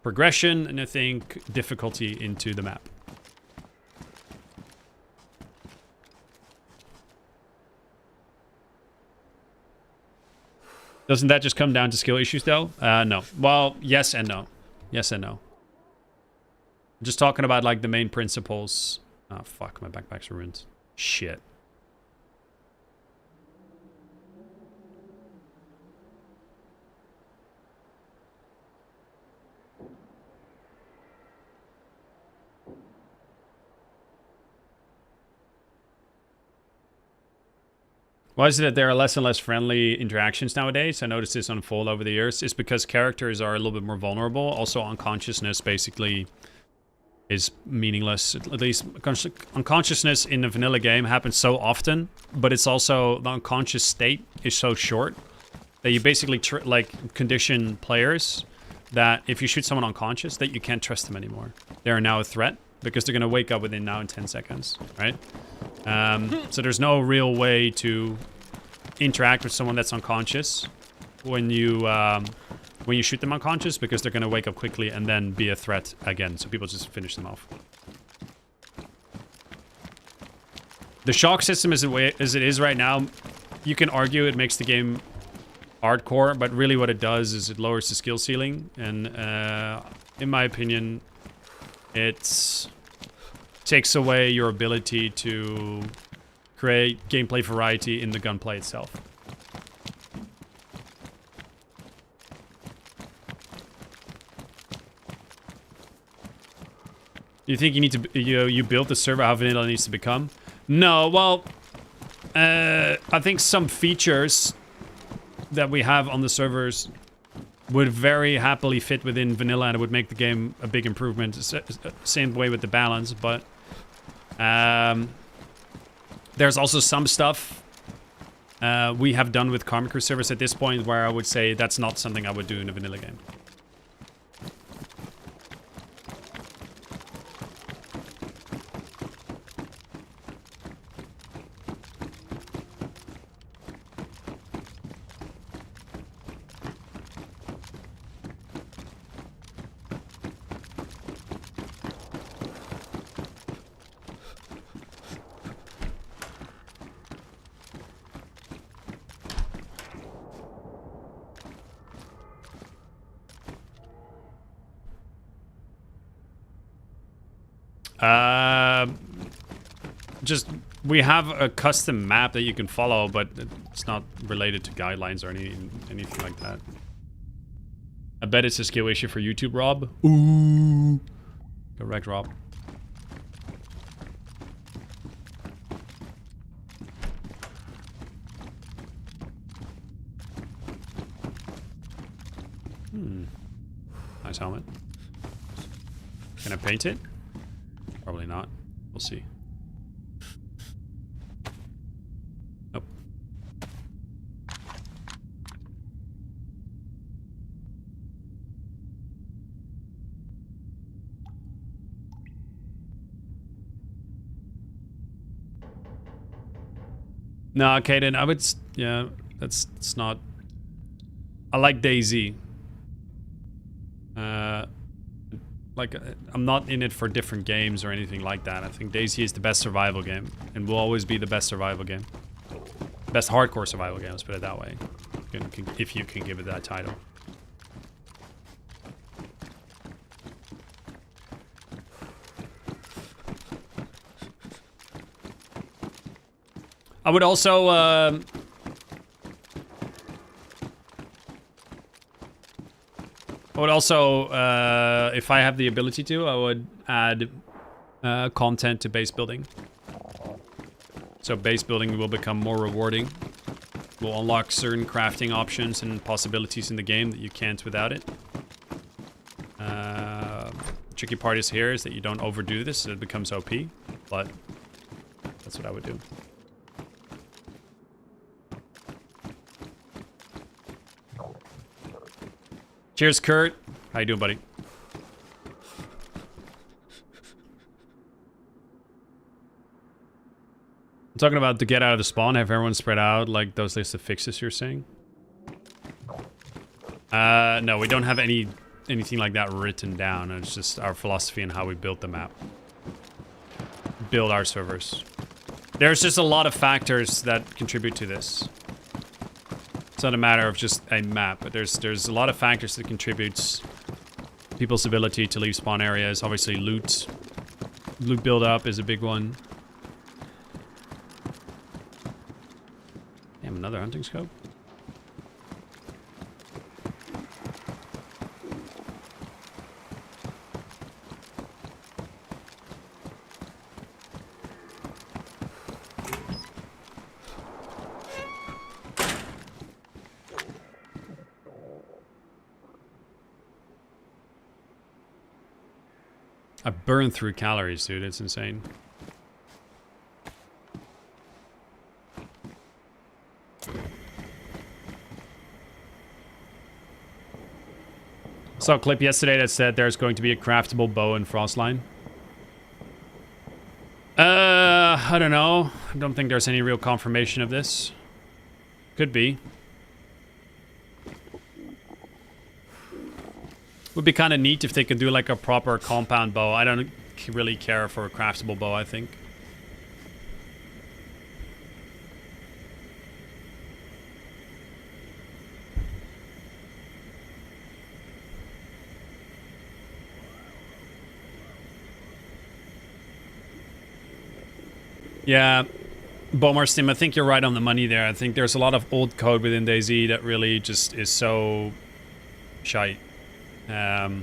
progression and I think difficulty into the map. Doesn't that just come down to skill issues though? No. Well, yes and no. Yes and no. I'm just talking about like the main principles. Oh fuck, my backpack's ruined. Shit. Why is it that there are less and less friendly interactions nowadays? I noticed this unfold over the years. It's because characters are a little bit more vulnerable. Also, unconsciousness basically is meaningless. At least unconsciousness in a vanilla game happens so often, but it's also the unconscious state is so short that you basically condition players that if you shoot someone unconscious, that you can't trust them anymore. They are now a threat because they're gonna wake up within now and 10 seconds, right? So there's no real way to interact with someone that's unconscious when you shoot them unconscious, because they're gonna wake up quickly and then be a threat again. So people just finish them off. The shock system as it is right now, you can argue it makes the game hardcore, but really what it does is it lowers the skill ceiling, and in my opinion, it takes away your ability to create gameplay variety in the gunplay itself. You think you need to you build the server how vanilla needs to become? No, well, I think some features that we have on the servers would very happily fit within vanilla, and it would make the game a big improvement. Same way with the balance, but there's also some stuff we have done with Common Crew servers at this point where I would say that's not something I would do in a vanilla game. Just, we have a custom map that you can follow, but it's not related to guidelines or anything like that. I bet it's a skill issue for YouTube, Rob. Ooh. Correct, Rob. Nice helmet. Can I paint it? Probably not. We'll see. Nope. No, okay, then I would... Yeah, it's not... I like DayZ. Like, I'm not in it for different games or anything like that. I think DayZ is the best survival game, and will always be the best survival game. Best hardcore survival game, let's put it that way. If you can give it that title. I would also, if I have the ability to, I would add content to base building. So base building will become more rewarding. We'll unlock certain crafting options and possibilities in the game that you can't without it. Tricky part is here is that you don't overdo this, so it becomes OP, but that's what I would do. Cheers, Kurt. How you doing, buddy? I'm talking about to get out of the spawn, have everyone spread out, like those lists of fixes you're saying? No, we don't have anything like that written down. It's just our philosophy and how we built the map. Build our servers. There's just a lot of factors that contribute to this. It's not a matter of just a map, but there's a lot of factors that contributes people's ability to leave spawn areas. Obviously, loot build up is a big one. Damn, another hunting scope. I burn through calories, dude. It's insane. Saw a clip yesterday that said there's going to be a craftable bow in Frostline. I don't know. I don't think there's any real confirmation of this. Could be. Would be kind of neat if they could do like a proper compound bow. I don't really care for a craftable bow, I think. Yeah, Bomarstim, I think you're right on the money there. I think there's a lot of old code within DayZ that really just is so shite. It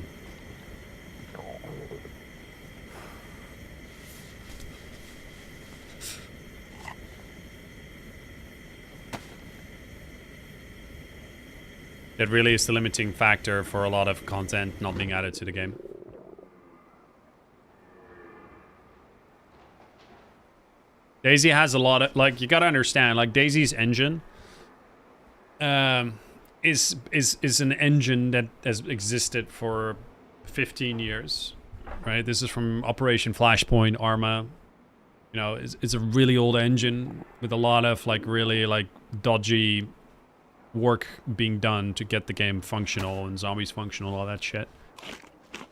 really is the limiting factor for a lot of content not being added to the game. DayZ has a lot of, like, you gotta understand, like, DayZ's engine is an engine that has existed for 15 years, right? This is from Operation Flashpoint, Arma. You know, it's a really old engine with a lot of, like, really, like, dodgy work being done to get the game functional and zombies functional, all that shit.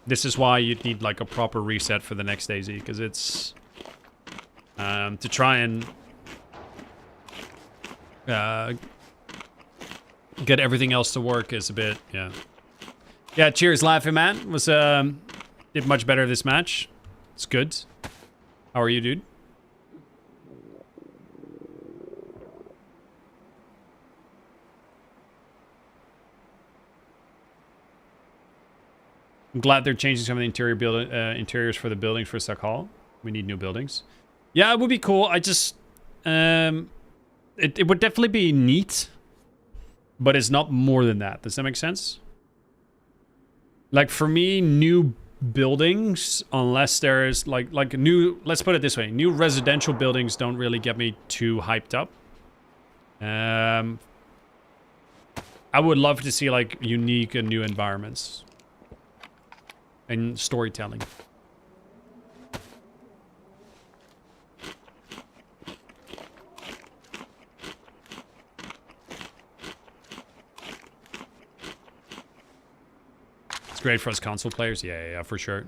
This is why you'd need, like, a proper reset for the next DayZ, because it's... to try and get everything else to work is a bit, yeah. Yeah, cheers, Laughing Man. Was did much better this match. It's good. How are you, dude? I'm glad they're changing some of the interiors for the buildings for Suck Hall. We need new buildings. Yeah, it would be cool. I just... it would definitely be neat. But it's not more than that. Does that make sense? Like, for me, new buildings, unless there's, like new... Let's put it this way. New residential buildings don't really get me too hyped up. I would love to see, like, unique and new environments. And storytelling. It's great for us console players. Yeah, for sure.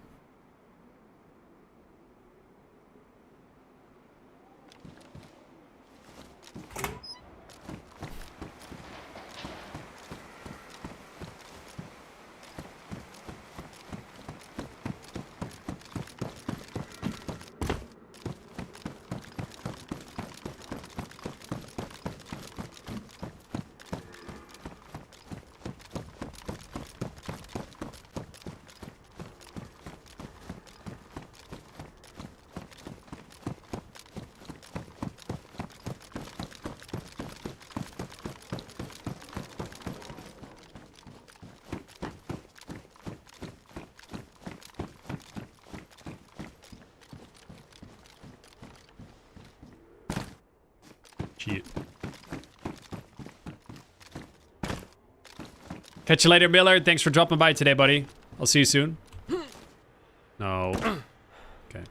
Catch you later, Miller. Thanks for dropping by today, buddy. I'll see you soon. No. Okay. Fine.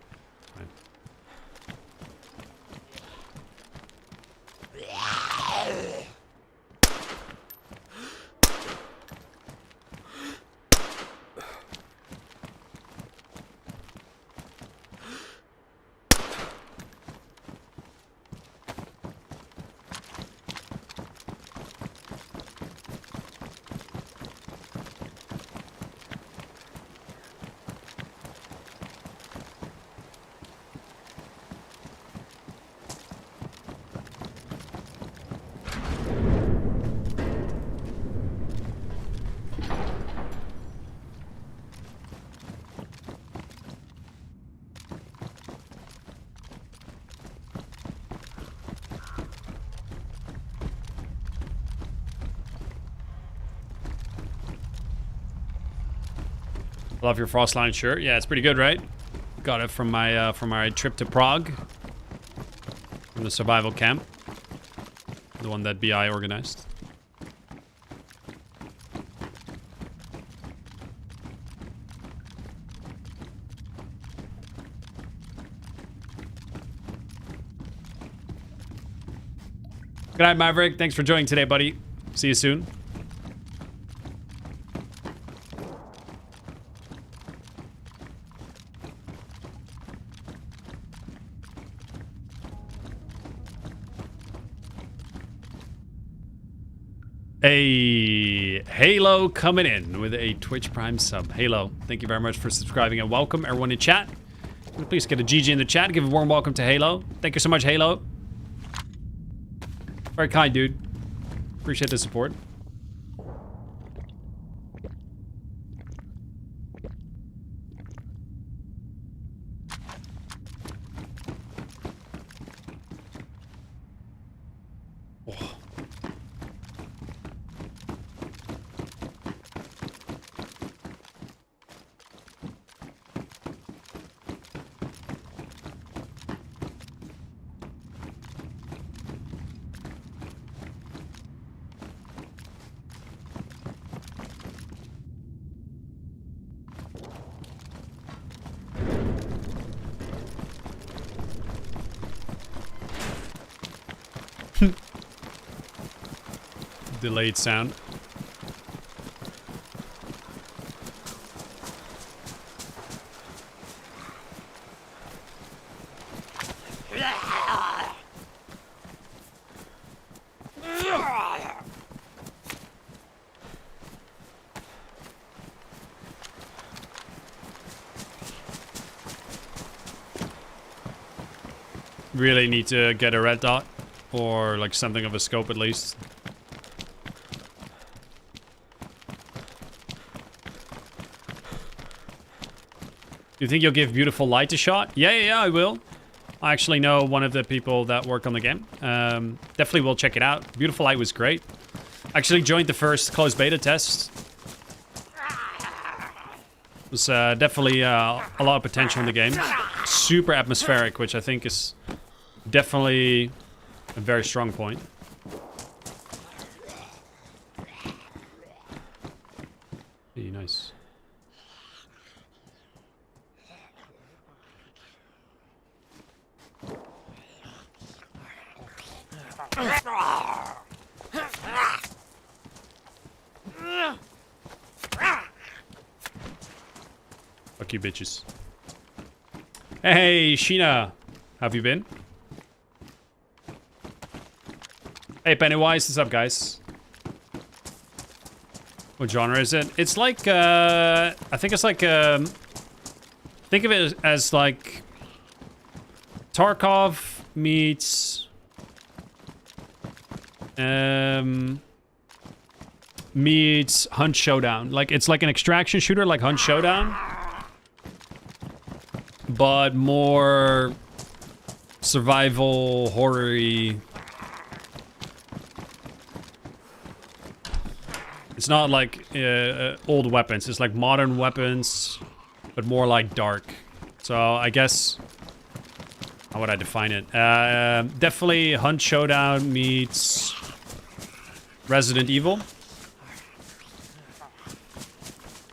Love your Frostline shirt. Yeah, it's pretty good, right? Got it from my trip to Prague. From the survival camp. The one that BI organized. Good night, Maverick. Thanks for joining today, buddy. See you soon. Hey, Halo coming in with a Twitch Prime sub. Halo, thank you very much for subscribing and welcome everyone in chat. Please get a GG in the chat. Give a warm welcome to Halo. Thank you so much, Halo. Very kind, dude. Appreciate the support. Oh. Delayed sound. Really need to get a red dot or like something of a scope at least. Do you think you'll give Beautiful Light a shot? Yeah, I will. I actually know one of the people that work on the game. Definitely will check it out. Beautiful Light was great. Actually joined the first closed beta test. It was definitely a lot of potential in the game. Super atmospheric, which I think is definitely a very strong point. Hey, nice. Fuck you, bitches. Hey, Sheena. Have you been? Hey, Pennywise. What's up, guys? What genre is it? It's like, I think it's like, think of it as like Tarkov meets, meets Hunt Showdown. Like, it's like an extraction shooter like Hunt Showdown, but more survival, horror-y. It's not like old weapons. It's like modern weapons, but more like dark. So I guess, how would I define it? Definitely Hunt Showdown meets Resident Evil.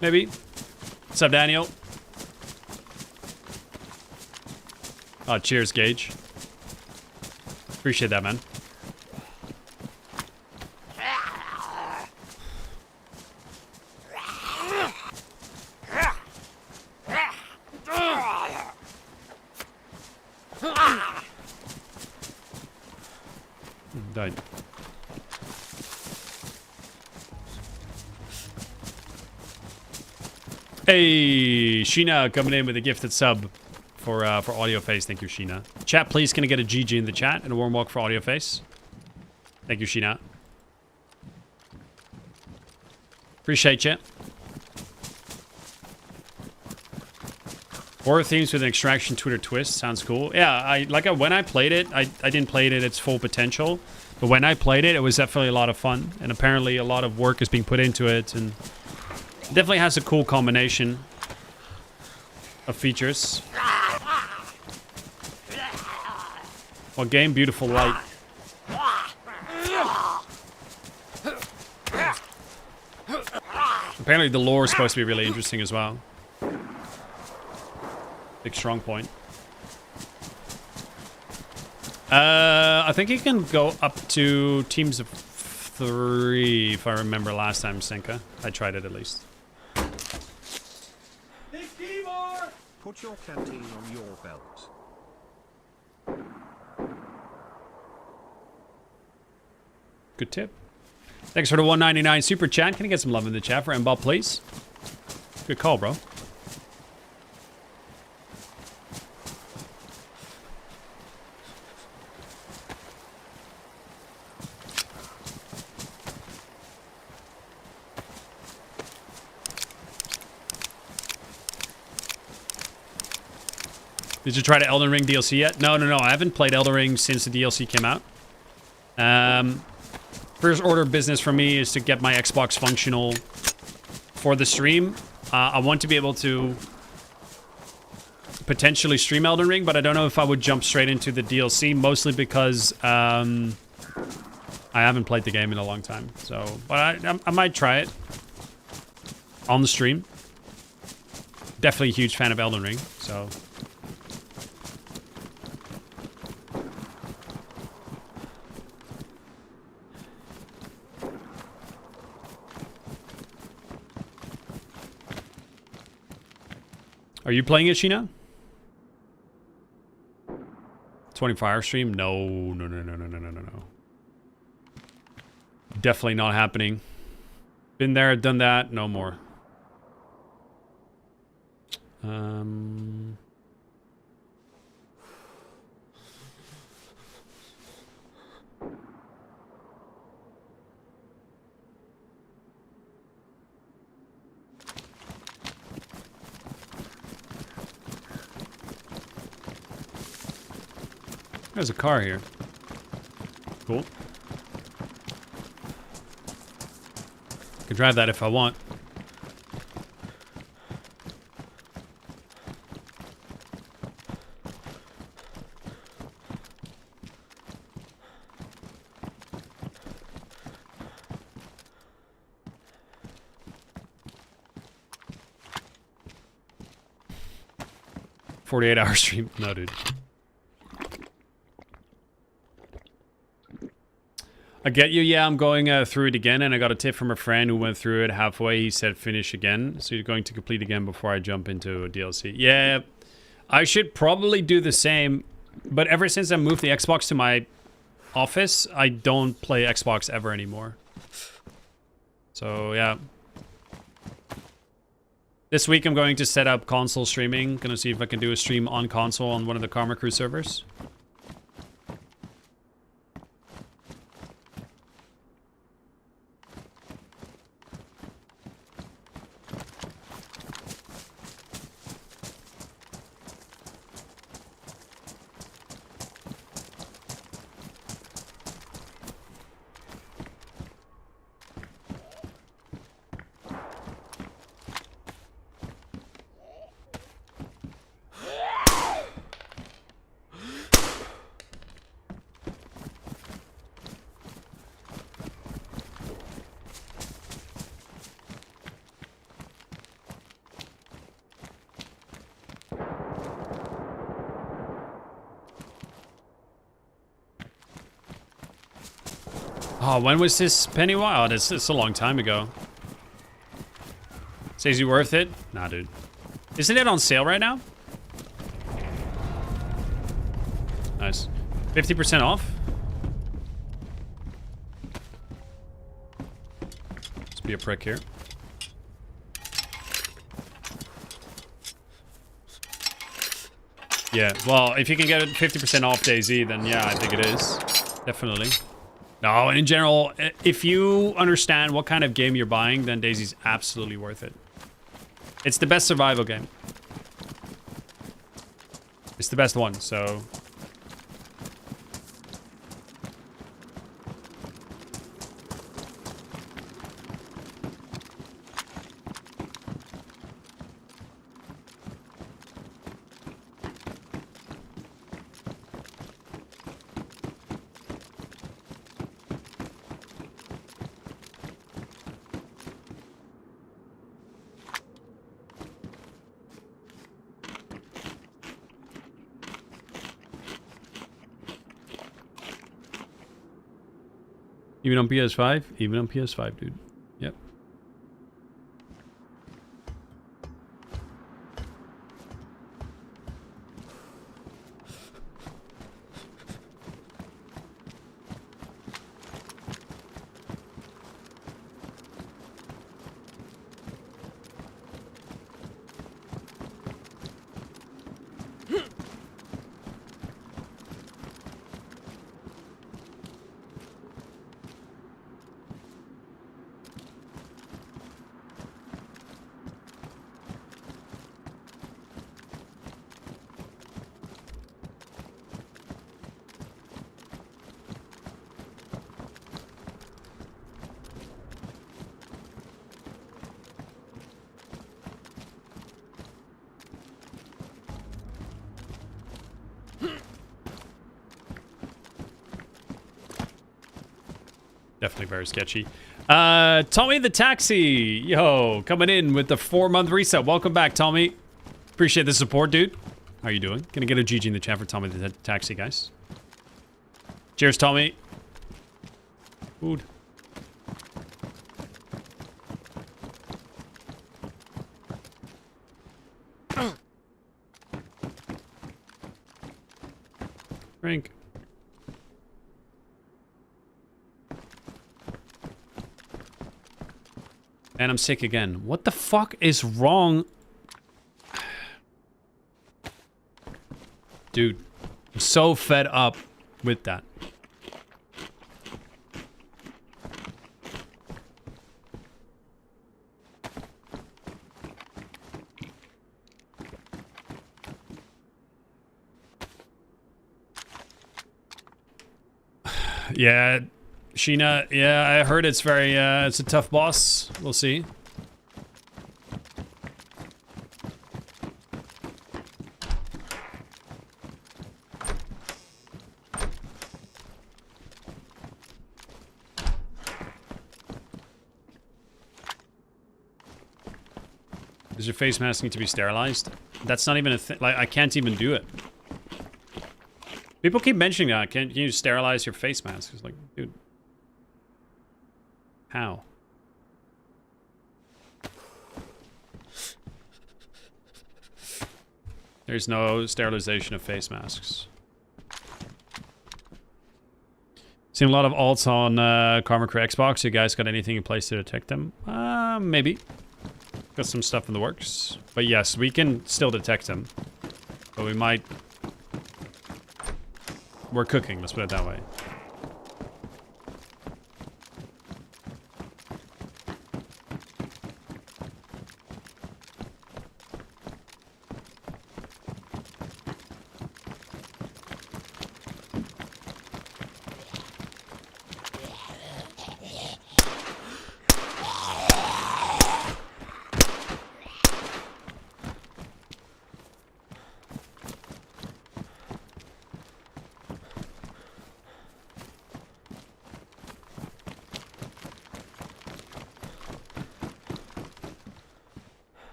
Maybe. What's up, Daniel? Oh, cheers, Gage. Appreciate that, man. Died. Hey, Sheena coming in with a gifted sub for Audio Face. Thank you, Sheena. Chat, please, can I get a GG in the chat and a warm welcome for Audio Face? Thank you, Sheena. Appreciate you. Horror themes with an extraction Twitter twist. Sounds cool. Yeah, when I played it, I didn't play it at its full potential. But when I played it, it was definitely a lot of fun. And apparently a lot of work is being put into it. And it definitely has a cool combination. of features. What game? Beautiful light. Apparently the lore is supposed to be really interesting as well. Big strong point. I think you can go up to teams of 3, if I remember last time, Senka. I tried it at least. Put your canteen on your belt. Good tip. Thanks for the 199 super chat. Can I get some love in the chat for Mball, please? Good call, bro. Did you try the Elden Ring DLC yet? No. I haven't played Elden Ring since the DLC came out. First order of business for me is to get my Xbox functional for the stream. I want to be able to potentially stream Elden Ring, but I don't know if I would jump straight into the DLC, mostly because I haven't played the game in a long time. So, but I might try it on the stream. Definitely a huge fan of Elden Ring, so... Are you playing it, Sheena? 24-hour stream? No. Definitely not happening. Been there, done that, no more. There's a car here. Cool. Can drive that if I want. $48-hour stream. No, dude. I get you. Yeah, I'm going through it again, and I got a tip from a friend who went through it halfway. He said finish again, so you're going to complete again before I jump into a DLC. Yeah, I should probably do the same, but ever since I moved the Xbox to my office, I don't play Xbox ever anymore. So yeah, this week I'm going to set up console streaming. Gonna see if I can do a stream on console on one of the Karma Crew servers. Oh, when was this Pennywise? Oh, it's a long time ago. Says you worth it? Nah, dude. Isn't it on sale right now? Nice. 50% off? Let's be a prick here. Yeah, well, if you can get it 50% off DayZ, then yeah, I think it is. Definitely. No, in general, if you understand what kind of game you're buying, then DayZ's absolutely worth it. It's the best survival game. It's the best one, so... Even on PS5? Even on PS5, dude. Yep. Definitely very sketchy. Tommy the Taxi. Yo, coming in with the 4-month reset. Welcome back, Tommy. Appreciate the support, dude. How you doing? Gonna get a GG in the chat for Tommy the Taxi, guys. Cheers, Tommy. Food. Drink. And I'm sick again. What the fuck is wrong? Dude, I'm so fed up with that. Yeah, Sheena, yeah, I heard it's very, it's a tough boss. We'll see. Does your face mask need to be sterilized? That's not even a thing. Like, I can't even do it. People keep mentioning that. Can you sterilize your face mask? It's like, dude. How? There's no sterilization of face masks. Seen a lot of alts on Karma Crew Xbox. You guys got anything in place to detect them? Maybe. Got some stuff in the works. But yes, we can still detect them. But we might... We're cooking, let's put it that way.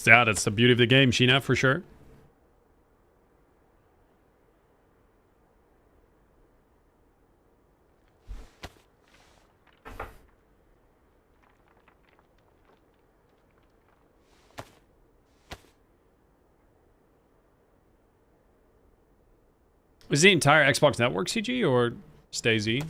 Yeah, that's the beauty of the game, Sheena, for sure. Is the entire Xbox network CG or just DayZ?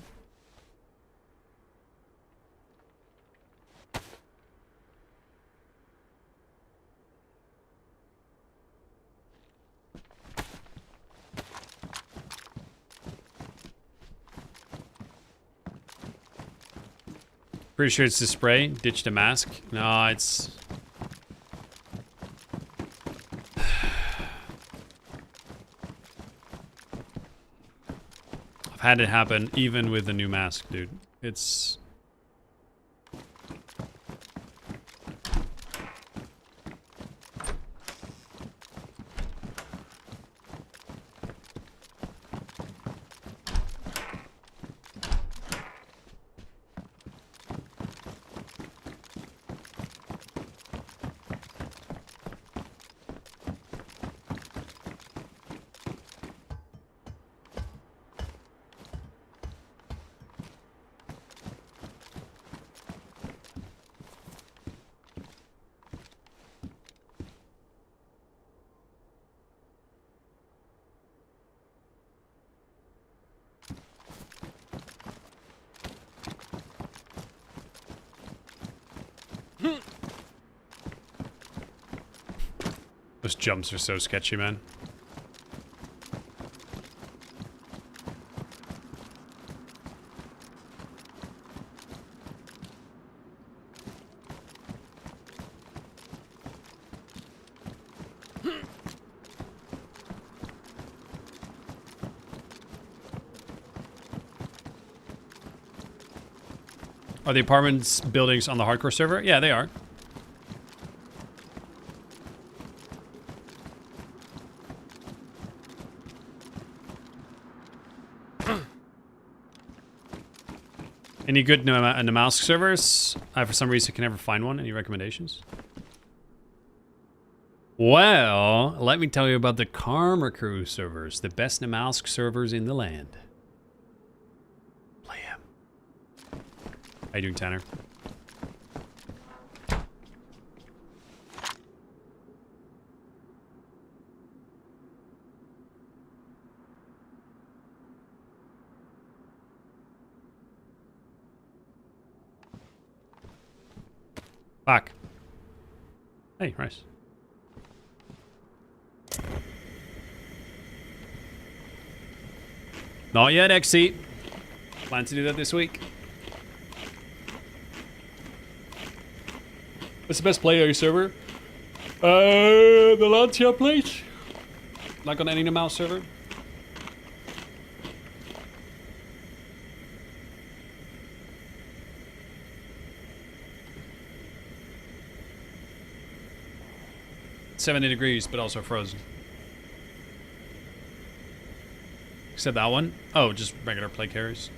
Pretty sure it's the spray. Ditch the mask. No, it's... I've had it happen even with the new mask, dude. It's... Those jumps are so sketchy, man. Are the apartments buildings on the hardcore server? Yeah, they are. Any good Namalsk servers? I, for some reason, can never find one. Any recommendations? Well, let me tell you about the Karma Crew servers, the best Namalsk servers in the land. Play 'em. How you doing, Tanner? Fuck. Hey, nice. Not yet, XC. Plan to do that this week. What's the best player server? The Lancia plate. Like on any Namalsk server. .70 degrees, but also frozen. Except that one. Oh, just regular plate carriers.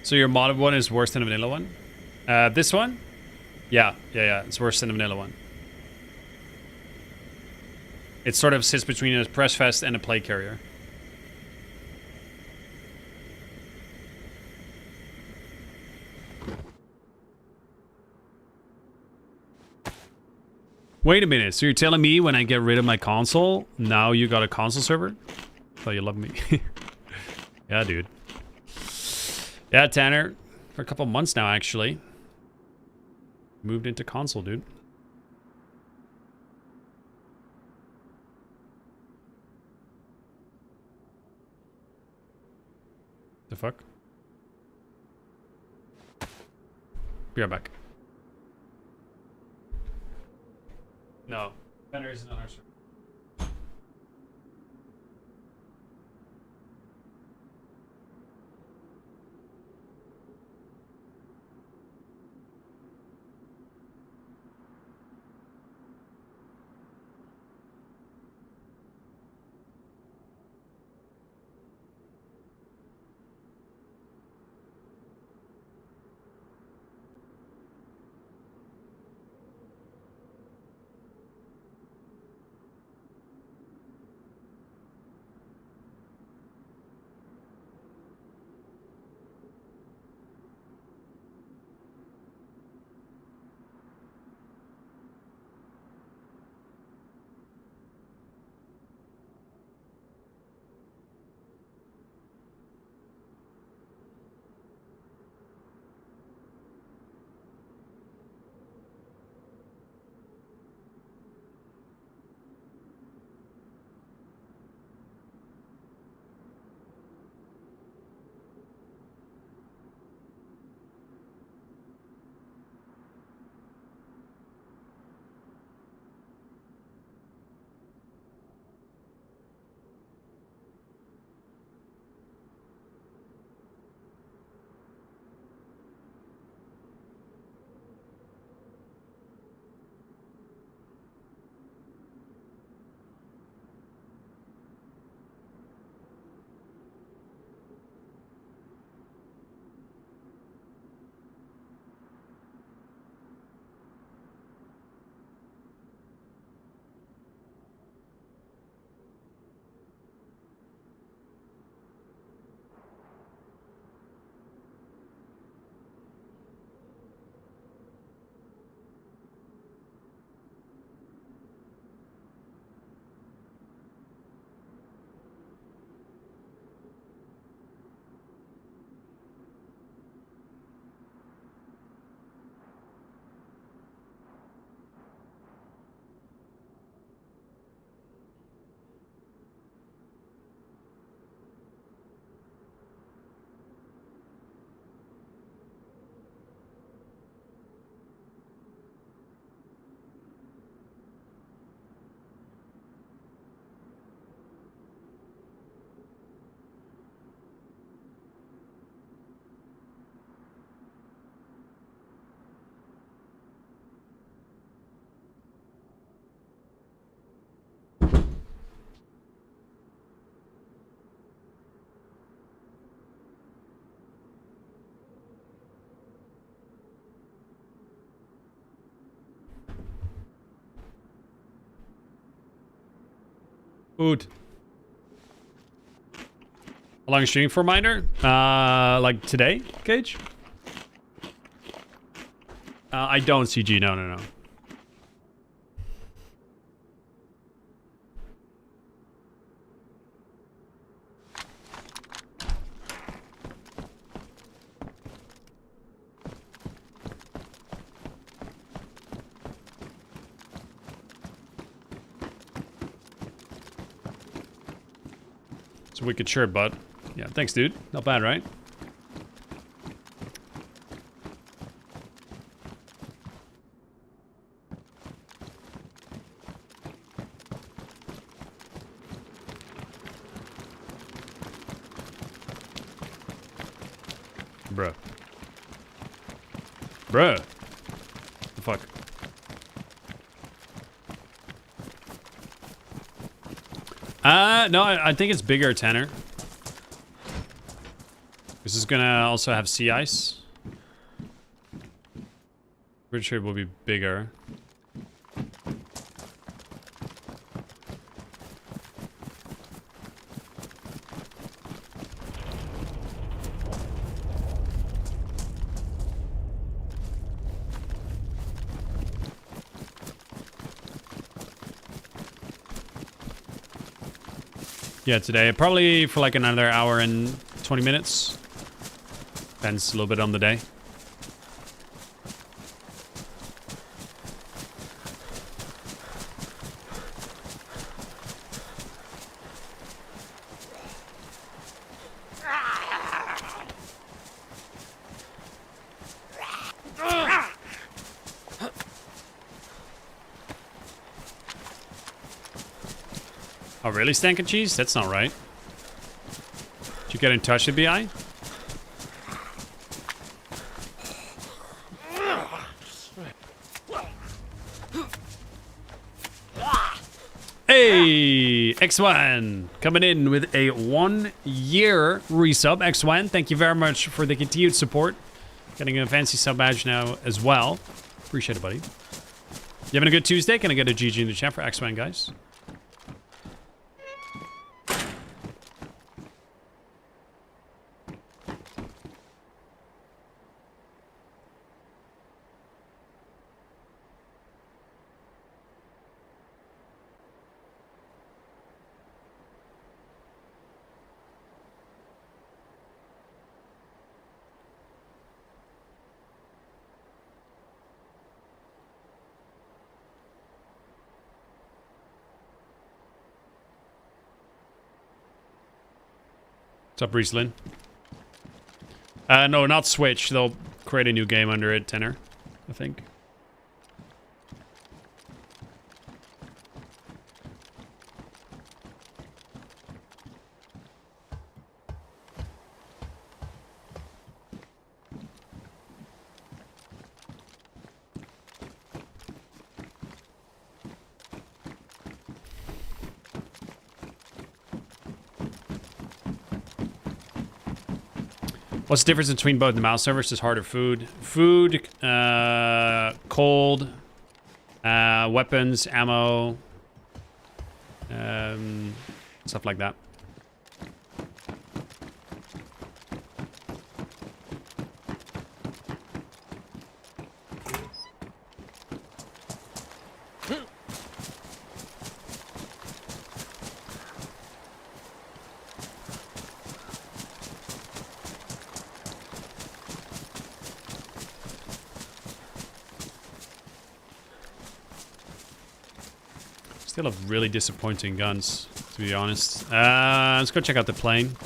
So your modded one is worse than a vanilla one? This one? Yeah. It's worse than a vanilla one. It sort of sits between a press vest and a plate carrier. Wait a minute, so you're telling me when I get rid of my console, now you got a console server? Thought you loved me. Yeah, dude. Yeah, Tanner. For a couple months now, actually. Moved into console, dude. The fuck? Be right back. No. Tanner isn't on our server. Food. How long is streaming for, Miner? Like today, Cage? I don't, CG. No, no, no. It's a wicked shirt, bud. Yeah, thanks, dude. Not bad, right? Bruh. Bruh. The fuck? No, I think it's bigger, Tanner. This is gonna also have sea ice. Pretty sure it will be bigger. Yeah, today. Probably for like another hour and 20 minutes. Depends a little bit on the day. Oh, really, Stank and Cheese? That's not right. Did you get in touch with BI? Hey, X1 coming in with a 1-year resub. X1, thank you very much for the continued support. Getting a fancy sub badge now as well. Appreciate it, buddy. You having a good Tuesday? Can I get a GG in the chat for X1, guys? What's up, Rieslin? No, not Switch. They'll create a new game under it, Tenor, I think. What's the difference between both the mouse servers? Is harder food? Food, cold, weapons, ammo, stuff like that. Still have really disappointing guns, to be honest. Let's go check out the plane.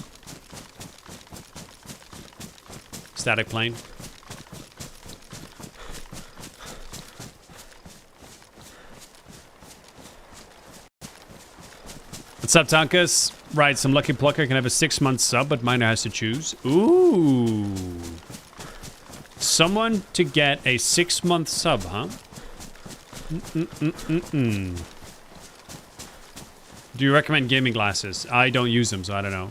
Static plane. What's up, Tonkus? Right, some lucky plucker can have a 6-month sub, but Miner has to choose. Ooh. Someone to get a 6-month sub, huh? Do you recommend gaming glasses? I don't use them, so I don't know.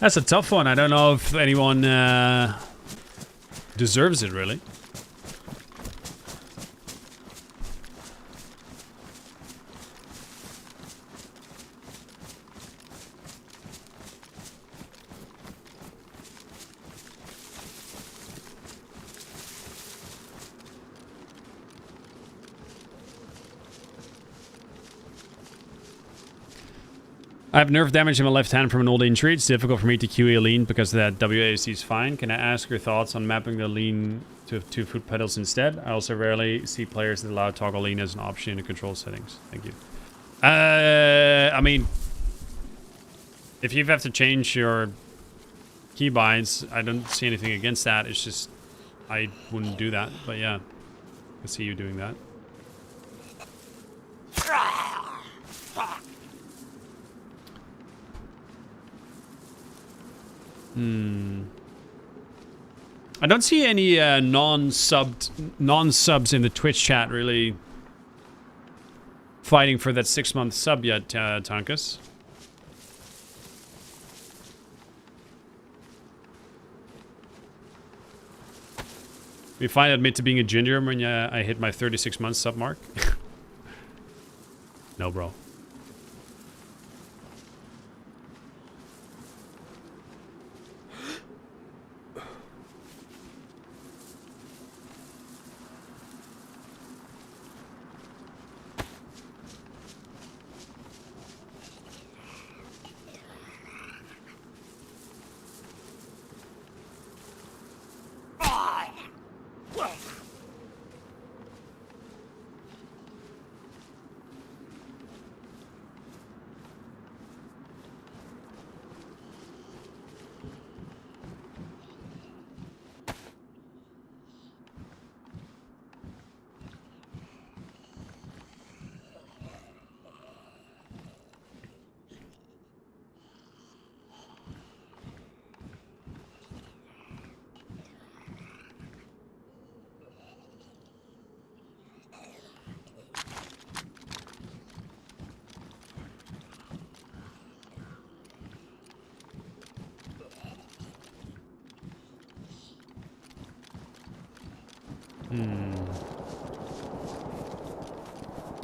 That's a tough one. I don't know if anyone deserves it, really. I have nerve damage in my left hand from an old injury. It's difficult for me to QE a lean because that WASD is fine. Can I ask your thoughts on mapping the lean to 2 foot pedals instead? I also rarely see players that allow toggle lean as an option in the control settings. Thank you. I mean, if you have to change your keybinds, I don't see anything against that. It's just, I wouldn't do that. But yeah, I see you doing that. I don't see any non-subs in the Twitch chat really fighting for that 6-month sub yet, Tonkus. We finally admit to being a ginger when I hit my 36-month sub mark. No, bro.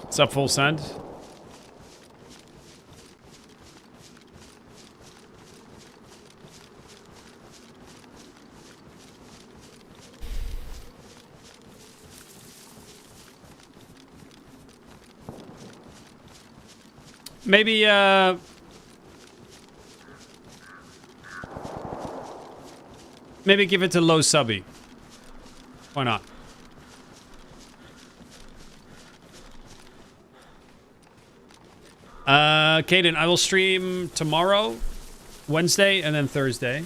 What's up, Full Send? Maybe, maybe give it to low subby. Why not? Caden, I will stream tomorrow, Wednesday, and then Thursday.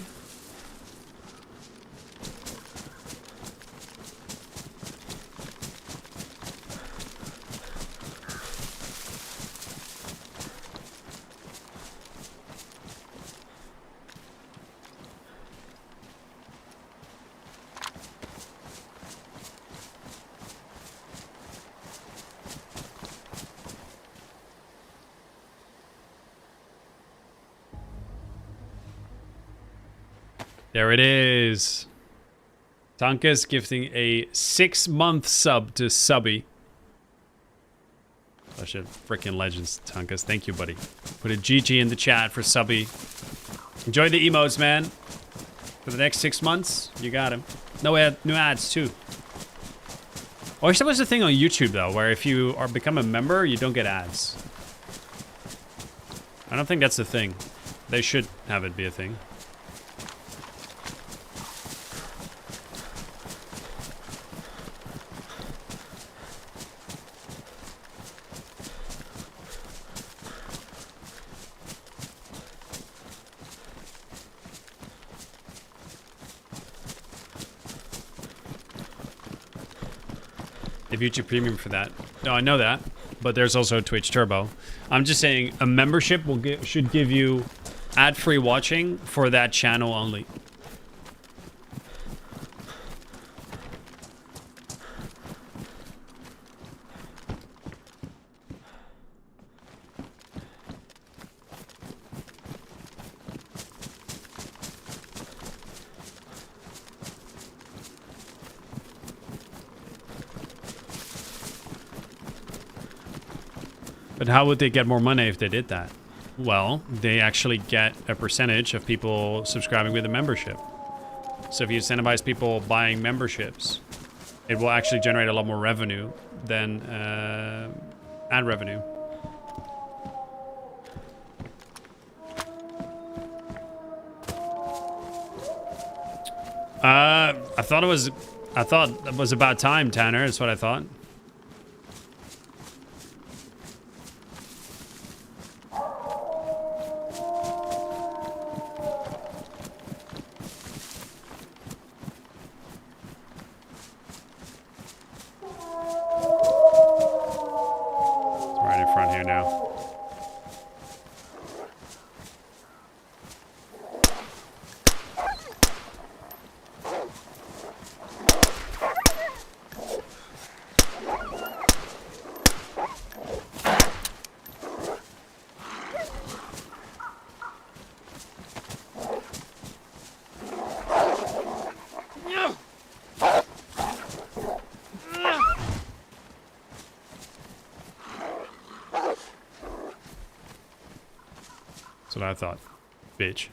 There it is. Tonkus gifting a 6-month sub to Subby. Such a freaking legend, Tonkus. Thank you, buddy. Put a GG in the chat for Subby. Enjoy the emotes, man. For the next 6 months, you got him. No ads, too. I wish that was a thing on YouTube, though, where if you become a member, you don't get ads. I don't think that's the thing. They should have it be a thing. YouTube Premium for that. No, I know that, but there's also Twitch Turbo. I'm just saying a membership should give you ad-free watching for that channel only. But how would they get more money if they did that? Well, they actually get a percentage of people subscribing with a membership. So if you incentivize people buying memberships, it will actually generate a lot more revenue than ad revenue. I thought it was about time, Tanner. That's what I thought. That's what I thought, bitch.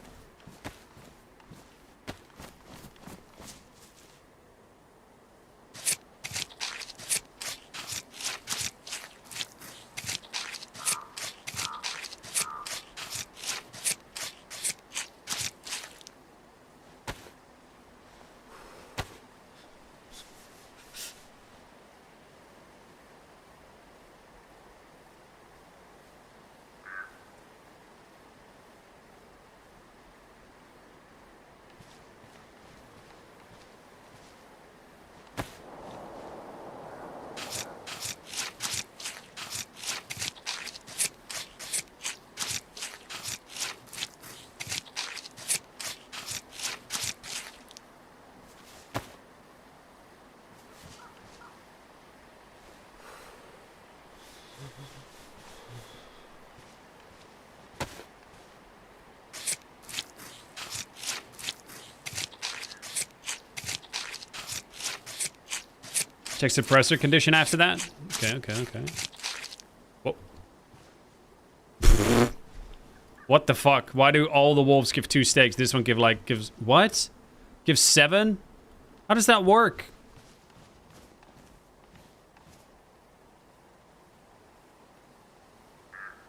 Check suppressor condition after that. Okay. Whoa. What the fuck? Why do all the wolves give 2 steaks? This one gives what? Gives 7? How does that work?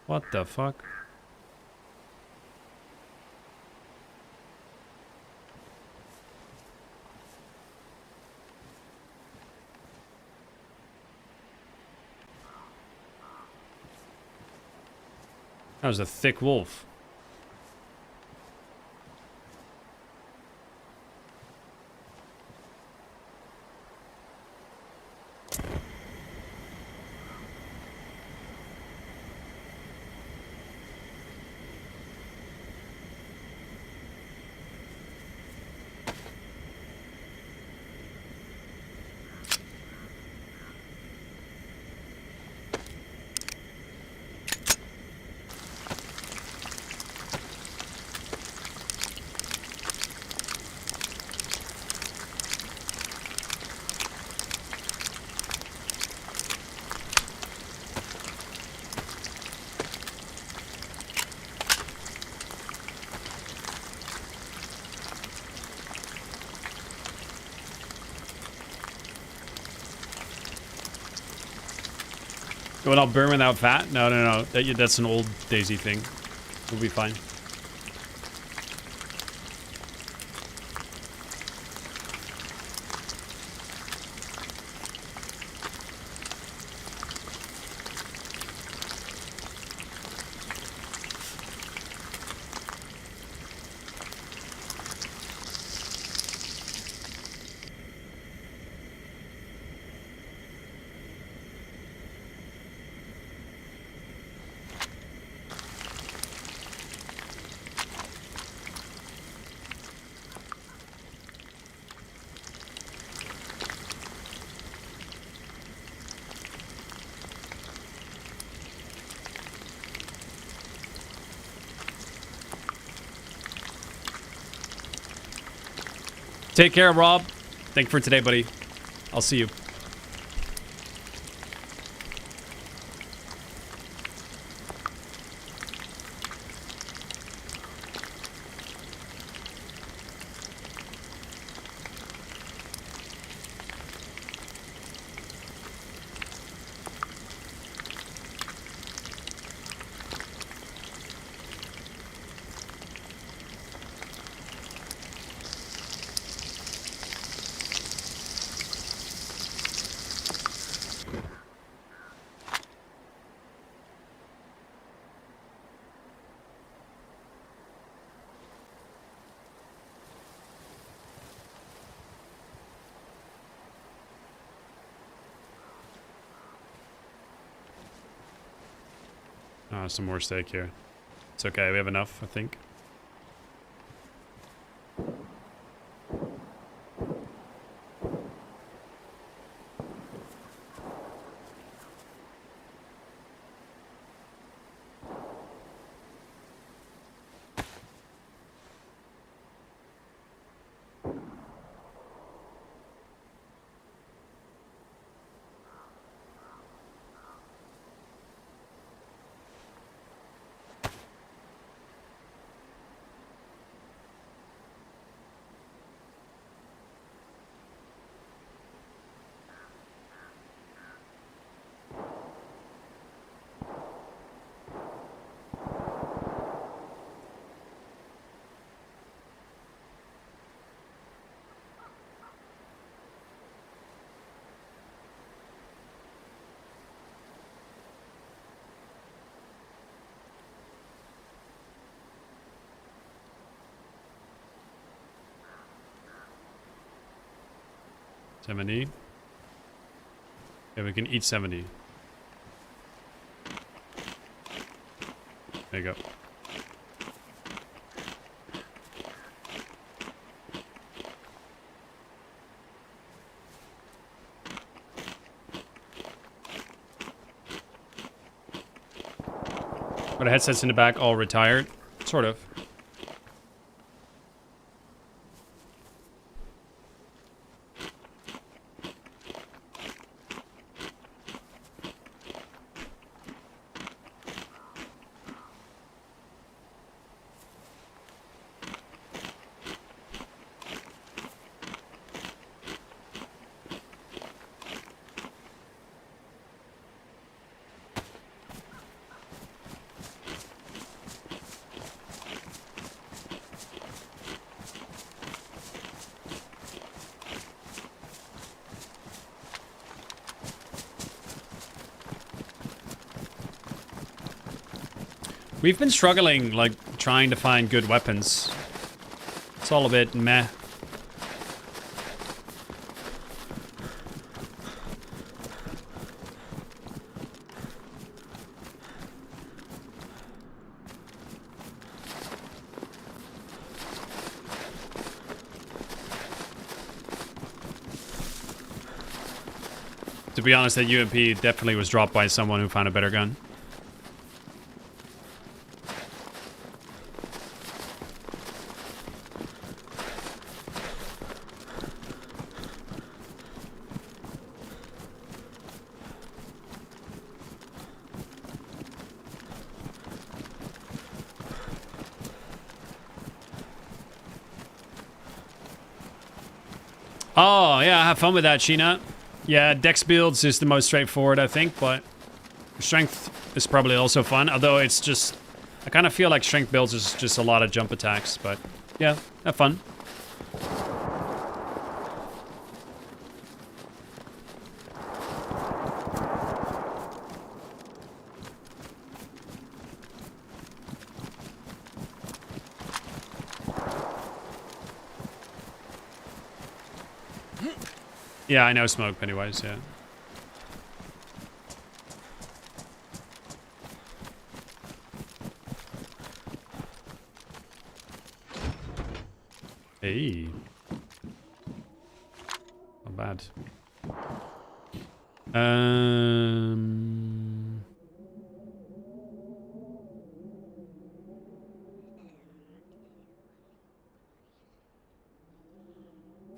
What the fuck? That was a thick wolf. Will not burn without fat? No. That's an old DayZ thing. We'll be fine. Take care, Rob. Thank you for today, buddy. I'll see you. Oh, some more steak here. It's okay, we have enough, I think. $70. Yeah, we can eat 70. There you go. But the headsets in the back all retired. Sort of. We've been struggling, like, trying to find good weapons. It's all a bit meh. To be honest, that UMP definitely was dropped by someone who found a better gun. Oh, yeah, have fun with that, Sheena. Yeah, Dex builds is the most straightforward, I think, but Strength is probably also fun, although it's just... I kind of feel like Strength builds is just a lot of jump attacks, but yeah, have fun. Yeah, I know smoke, Pennywise, yeah. Hey. Not bad.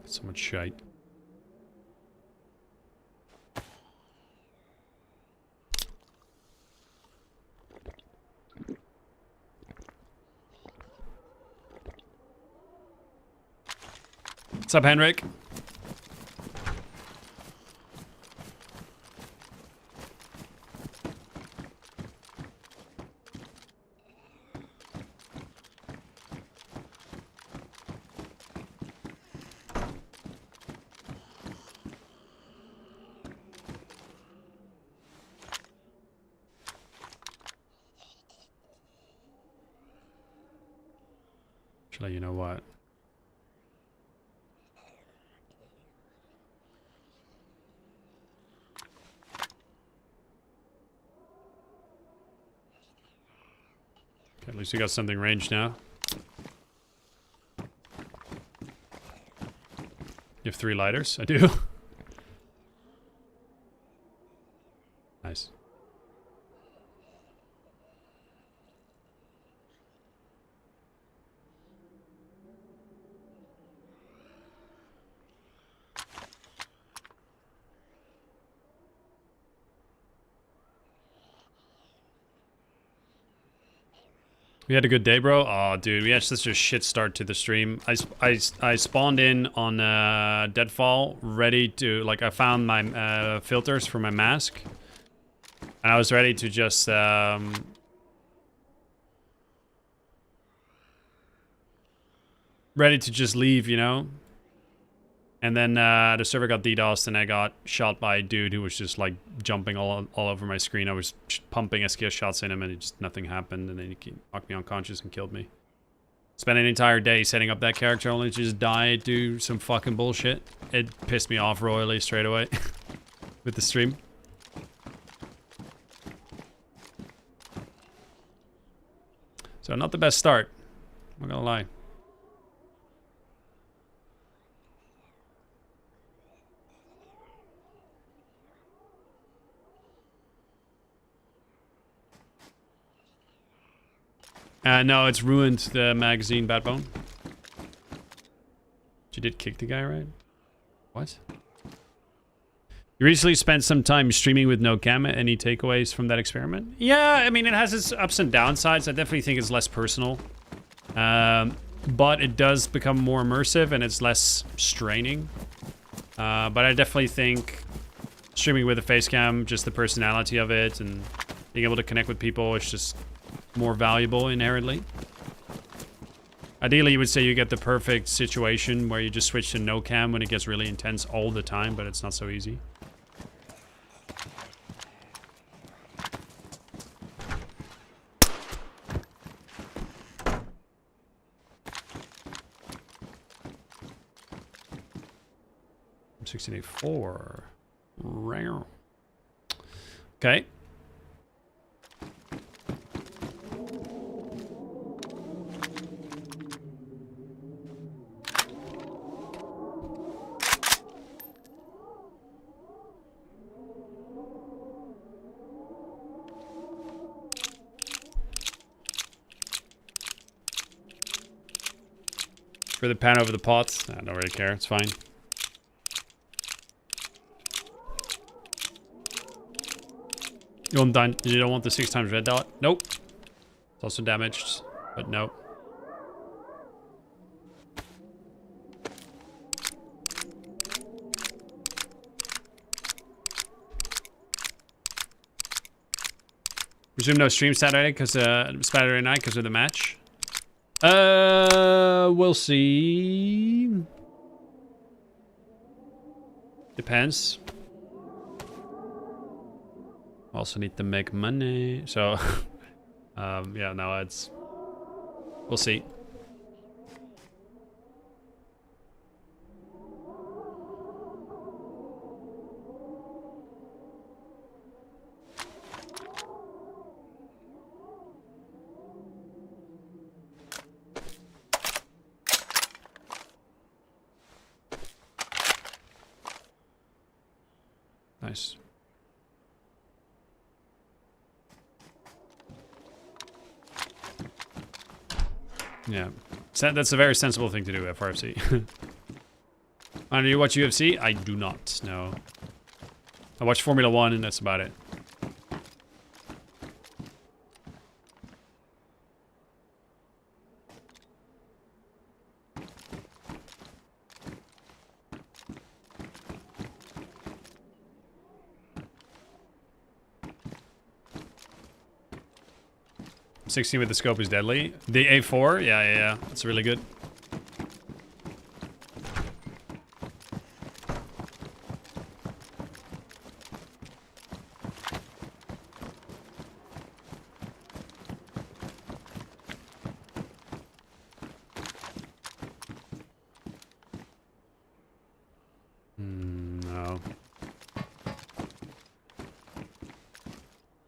So much shite. What's up, Henrik? Actually, you know what? Okay, at least we got something ranged now. You have 3 lighters? I do. Nice. We had a good day, bro. Oh, dude, we had such a shit start to the stream. I spawned in on Deadfall, ready to, like, I found my filters for my mask, and I was ready to just leave, you know. And then the server got DDoSed, and I got shot by a dude who was just like jumping all over my screen. I was pumping SKS shots in him, and nothing happened. And then he knocked me unconscious and killed me. Spent an entire day setting up that character, only to just die to some fucking bullshit. It pissed me off royally straight away with the stream. So not the best start. I'm not gonna lie. No, it's ruined the magazine, Badbone. You did kick the guy, right? What? You recently spent some time streaming with no cam. Any takeaways from that experiment? Yeah, I mean, it has its ups and downsides. I definitely think it's less personal. But it does become more immersive and it's less straining. But I definitely think streaming with a face cam, just the personality of it and being able to connect with people, is just more valuable inherently. Ideally, you would say you get the perfect situation where you just switch to no cam when it gets really intense all the time, but it's not so easy. I'm 1684. Okay. For the pan over the pots? I don't really care, it's fine. You don't want the 6 times red dot? Nope. It's also damaged, but nope. Resume no stream Saturday night because of the match. We'll see. Depends. Also need to make money, so yeah, no, we'll see. Nice. Yeah, that's a very sensible thing to do, FRFC. Do you watch UFC? I do not, no. I watch Formula 1 and that's about it. .16 with the scope is deadly. The A4? Yeah. That's really good. No.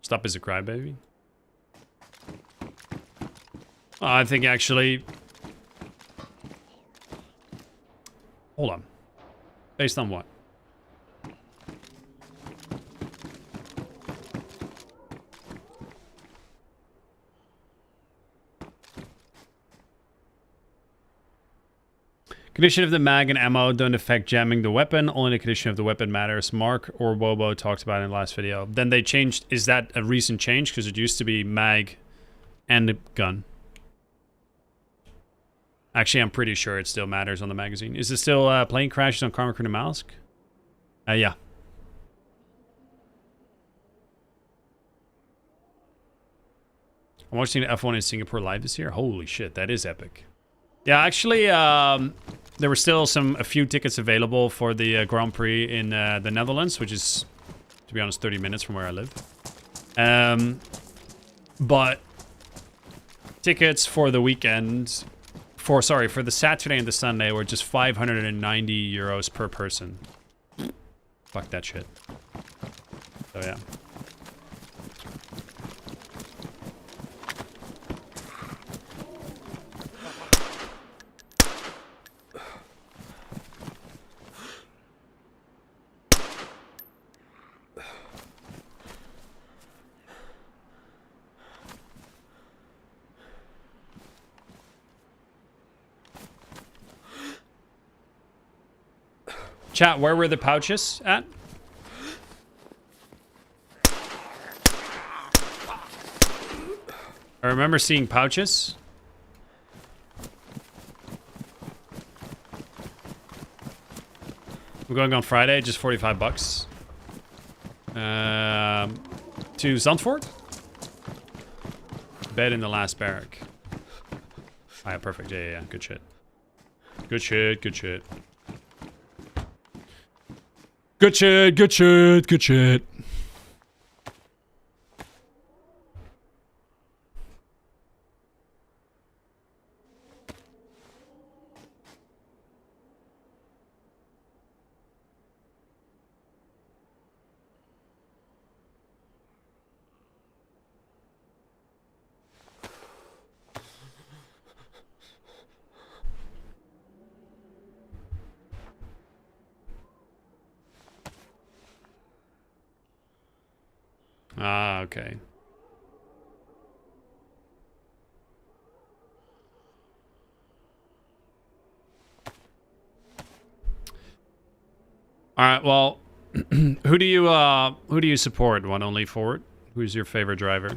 Stop is a crybaby. I think actually... Hold on. Based on what? Condition of the mag and ammo don't affect jamming the weapon. Only the condition of the weapon matters. Mark or Wobo talked about it in the last video. Then they changed. Is that a recent change? Because it used to be mag and the gun. Actually, I'm pretty sure it still matters on the magazine. Is it still plane crashes on Karma Crew Namalsk? Yeah. I'm watching the F1 in Singapore live this year. Holy shit, that is epic. Yeah, actually, there were still a few tickets available for the Grand Prix in the Netherlands, which is, to be honest, 30 minutes from where I live. But tickets for the weekend, for the Saturday and the Sunday were just 590 euros per person. Fuck that shit. So yeah. Chat, where were the pouches at? I remember seeing pouches. I'm going on Friday, just 45 bucks. To Zandvoort? Bed in the last barrack. Ah, yeah, perfect. Yeah. Good shit. Good shit. Good shit. Good shit, good shit, good shit. Ah, okay. All right, well, who do you support? One only forward? Who's your favorite driver?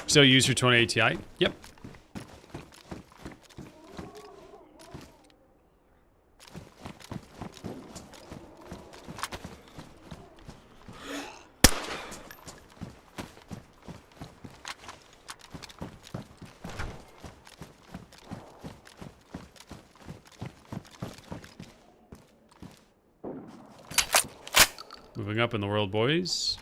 Still use your 2080 Ti? Yep. Moving up in the world, boys.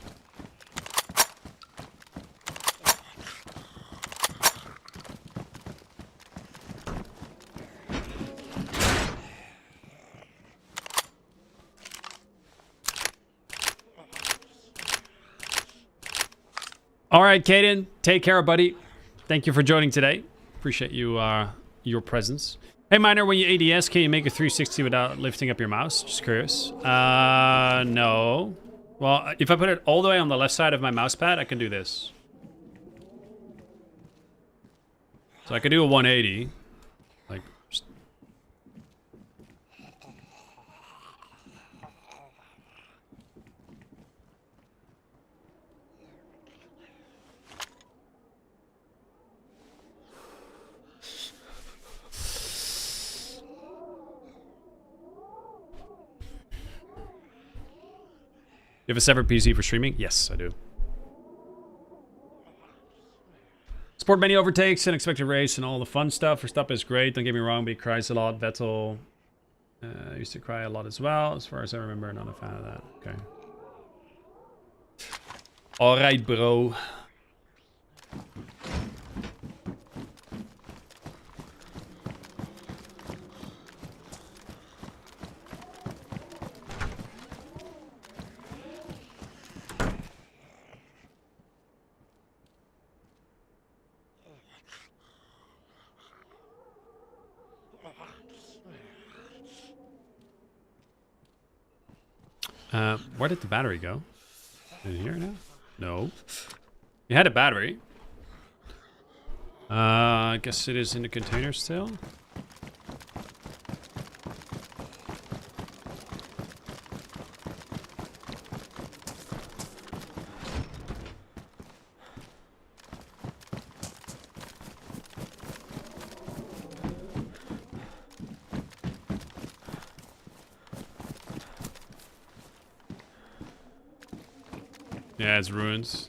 All right, Caden, take care, buddy. Thank you for joining today. Appreciate you, your presence. Hey, Miner, when you ADS, can you make a 360 without lifting up your mouse? Just curious. No. Well, if I put it all the way on the left side of my mouse pad, I can do this. So I could do a 180. Like... You have a separate PC for streaming? Yes, I do. Sport many overtakes, unexpected race, and all the fun stuff. Verstappen is great, don't get me wrong, but he cries a lot. Vettel used to cry a lot as well. As far as I remember, not a fan of that. Okay. All right, bro. Where did the battery go? In here now? No. You had a battery. I guess it is in the container still. Yeah, it's ruins.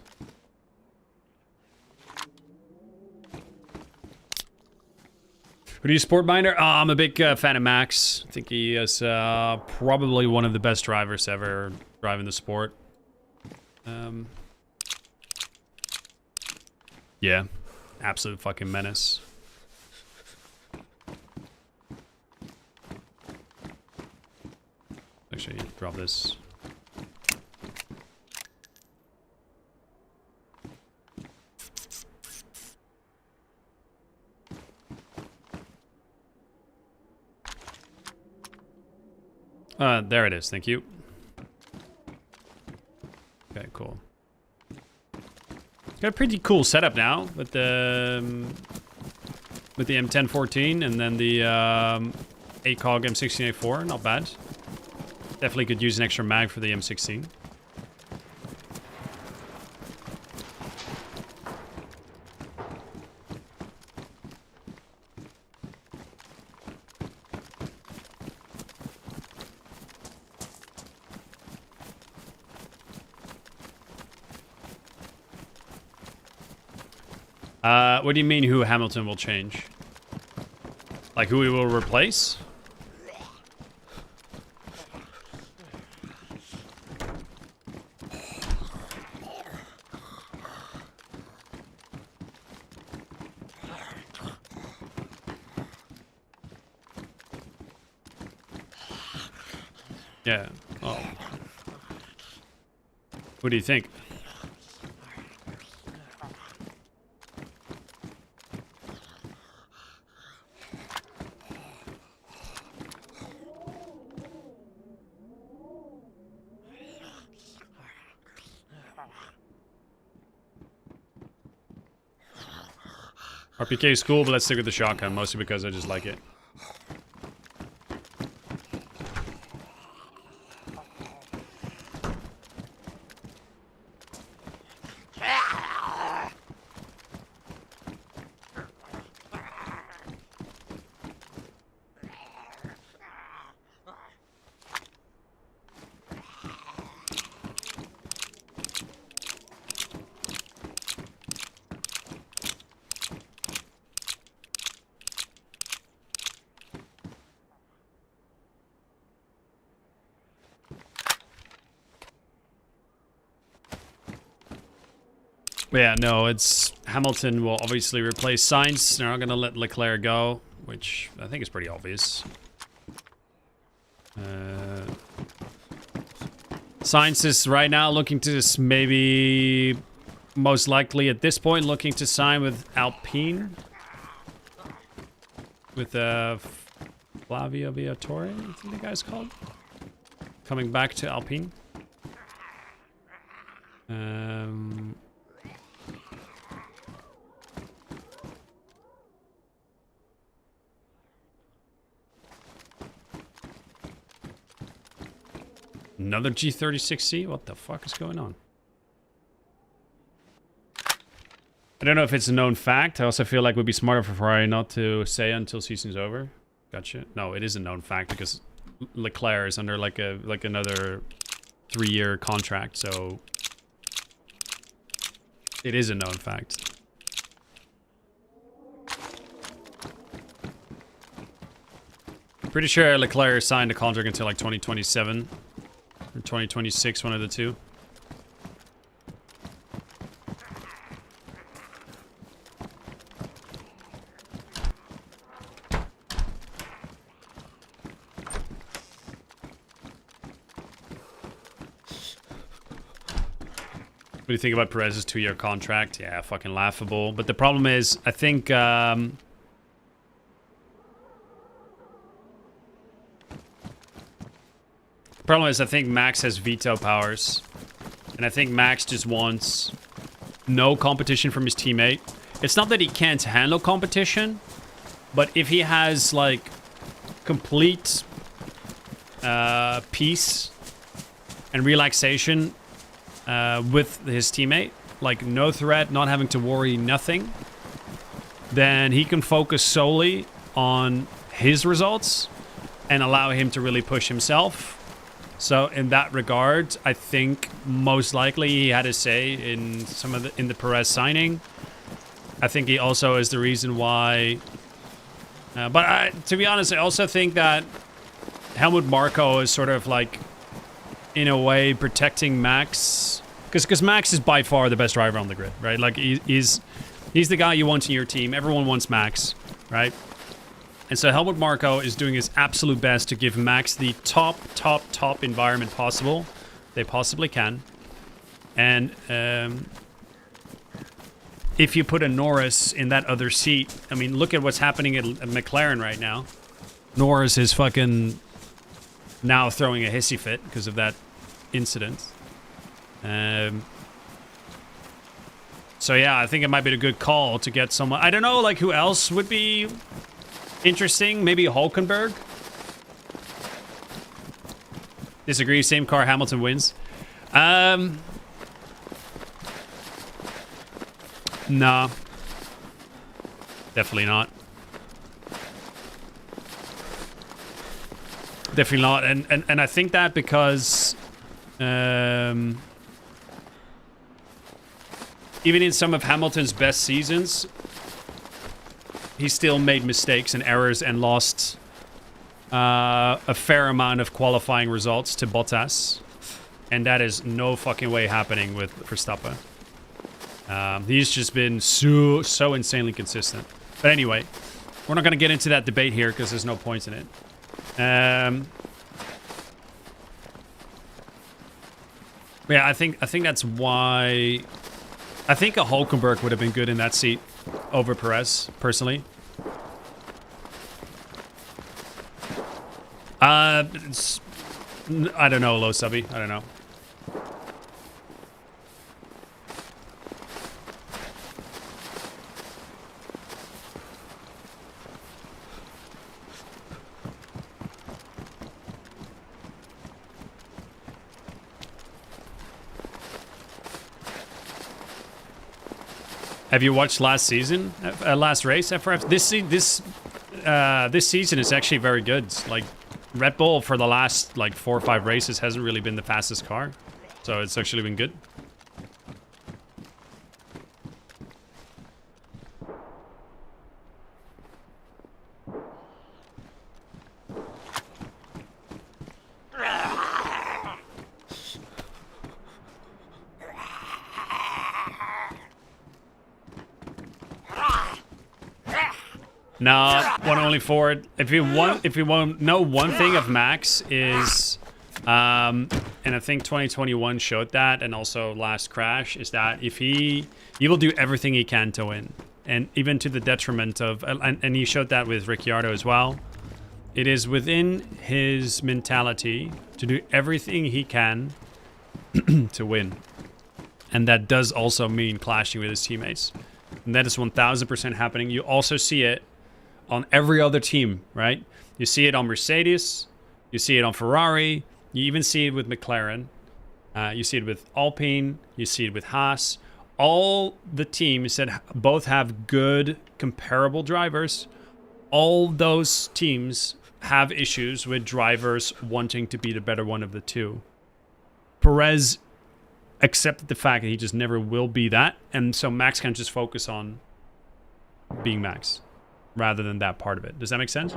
Who do you support, Binder? I'm a big fan of Max. I think he is probably one of the best drivers ever driving the sport. Yeah, absolute fucking menace. Actually, drop this. There it is. Thank you. Okay, cool. Got a pretty cool setup now with the M1014 and then the 8-cog M16A4. Not bad. Definitely could use an extra mag for the M16. What do you mean who Hamilton will change? Like who he will replace? Yeah. Oh. What do you think? RPK is cool, but let's stick with the shotgun, mostly because I just like it. Yeah, no, it's Hamilton will obviously replace Sainz. They're not going to let Leclerc go, which I think is pretty obvious. Sainz is right now looking to maybe, most likely at this point, looking to sign with Alpine. With Flavio Viatori, I think the guy's called. Coming back to Alpine. Another G36C? What the fuck is going on? I don't know if it's a known fact. I also feel like it would be smarter for Ferrari not to say until season's over. Gotcha. No, it is a known fact because Leclerc is under like another 3-year contract, so it is a known fact. Pretty sure Leclerc signed a contract until like 2027 or 2026, one of the two. What do you think about Perez's 2-year contract? Yeah, fucking laughable. But the problem is, I think... problem is, I think Max has veto powers. And I think Max just wants no competition from his teammate. It's not that he can't handle competition, but if he has, like, complete peace and relaxation with his teammate, like no threat, not having to worry, nothing, then he can focus solely on his results and allow him to really push himself. So in that regard, I think most likely he had a say in in the Perez signing. I think he also is the reason why. To be honest, I also think that Helmut Marko is sort of like, in a way, protecting Max, because Max is by far the best driver on the grid, right? Like he's the guy you want in your team. Everyone wants Max, right? And so Helmut Marko is doing his absolute best to give Max the top environment possible they possibly can. And if you put a Norris in that other seat, I mean, look at what's happening at McLaren right now. Norris is fucking now throwing a hissy fit because of that incident. So yeah, I think it might be a good call to get someone. I don't know, like, who else would be interesting? Maybe Hulkenberg? Disagree, same car, Hamilton wins. No. Definitely not. Definitely not. And I think that because even in some of Hamilton's best seasons, he still made mistakes and errors and lost a fair amount of qualifying results to Bottas. And that is no fucking way happening with Verstappen. He's just been so insanely consistent. But anyway, we're not going to get into that debate here because there's no point in it. Yeah, I think that's why. I think a Hulkenberg would have been good in that seat over Perez, personally. I don't know, low subby. I don't know. Have you watched last season, last race, FRF? This season is actually very good. Like, Red Bull for the last, like, 4 or 5 races hasn't really been the fastest car. So it's actually been good. No, one only forward. If you want know one thing of Max is, and I think 2021 showed that, and also last crash, is that if he will do everything he can to win, and even to the detriment of, and he showed that with Ricciardo as well. It is within his mentality to do everything he can to win, and that does also mean clashing with his teammates, and that is 1000% happening. You also see it on every other team, right? You see it on Mercedes, you see it on Ferrari, you even see it with McLaren, you see it with Alpine, you see it with Haas. All the teams that both have good comparable drivers, all those teams have issues with drivers wanting to be the better one of the two. Perez accepted the fact that he just never will be that, and so Max can just focus on being Max rather than that part of it. Does that make sense?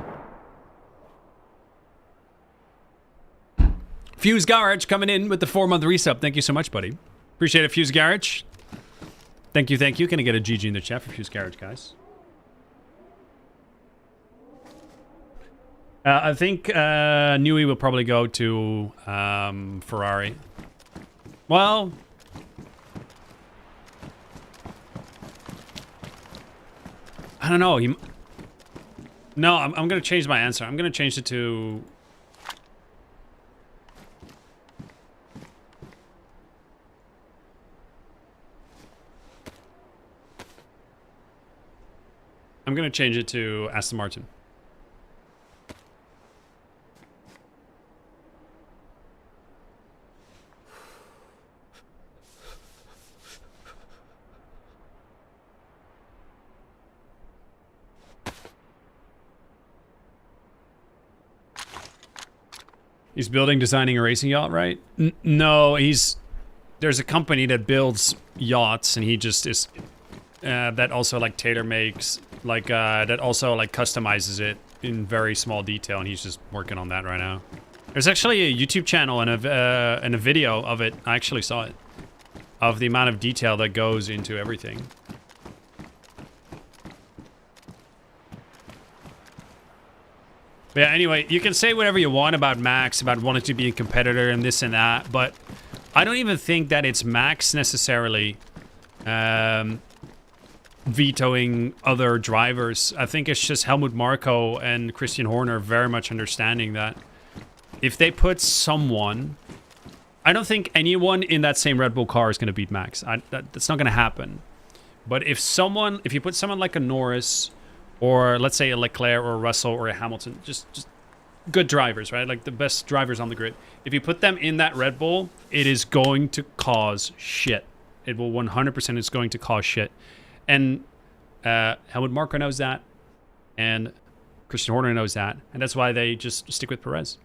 Fuse Garage coming in with the 4-month resub. Thank you so much, buddy. Appreciate it, Fuse Garage. Thank you, thank you. Can I get a GG in the chat for Fuse Garage, guys? I think Newey will probably go to Ferrari. Well, I don't know. No, I'm going to change my answer. I'm going to change it to... I'm going to change it to Aston Martin. He's building, designing a racing yacht, right? No, there's a company that builds yachts, and he just is that also like tailor makes, like that also like customizes it in very small detail, and he's just working on that right now. There's actually a YouTube channel and a video of it. I actually saw it, of the amount of detail that goes into everything. But yeah, anyway, you can say whatever you want about Max, about wanting to be a competitor and this and that, but I don't even think that it's Max necessarily vetoing other drivers. I think it's just Helmut Marko and Christian Horner very much understanding that if they put someone... I don't think anyone in that same Red Bull car is going to beat Max. That's not going to happen. But if you put someone like a Norris... or let's say a Leclerc or a Russell or a Hamilton, just good drivers, right? Like the best drivers on the grid. If you put them in that Red Bull, it is going to cause shit. It will 100% is going to cause shit. And Helmut Marko knows that, and Christian Horner knows that, and that's why they just stick with Perez.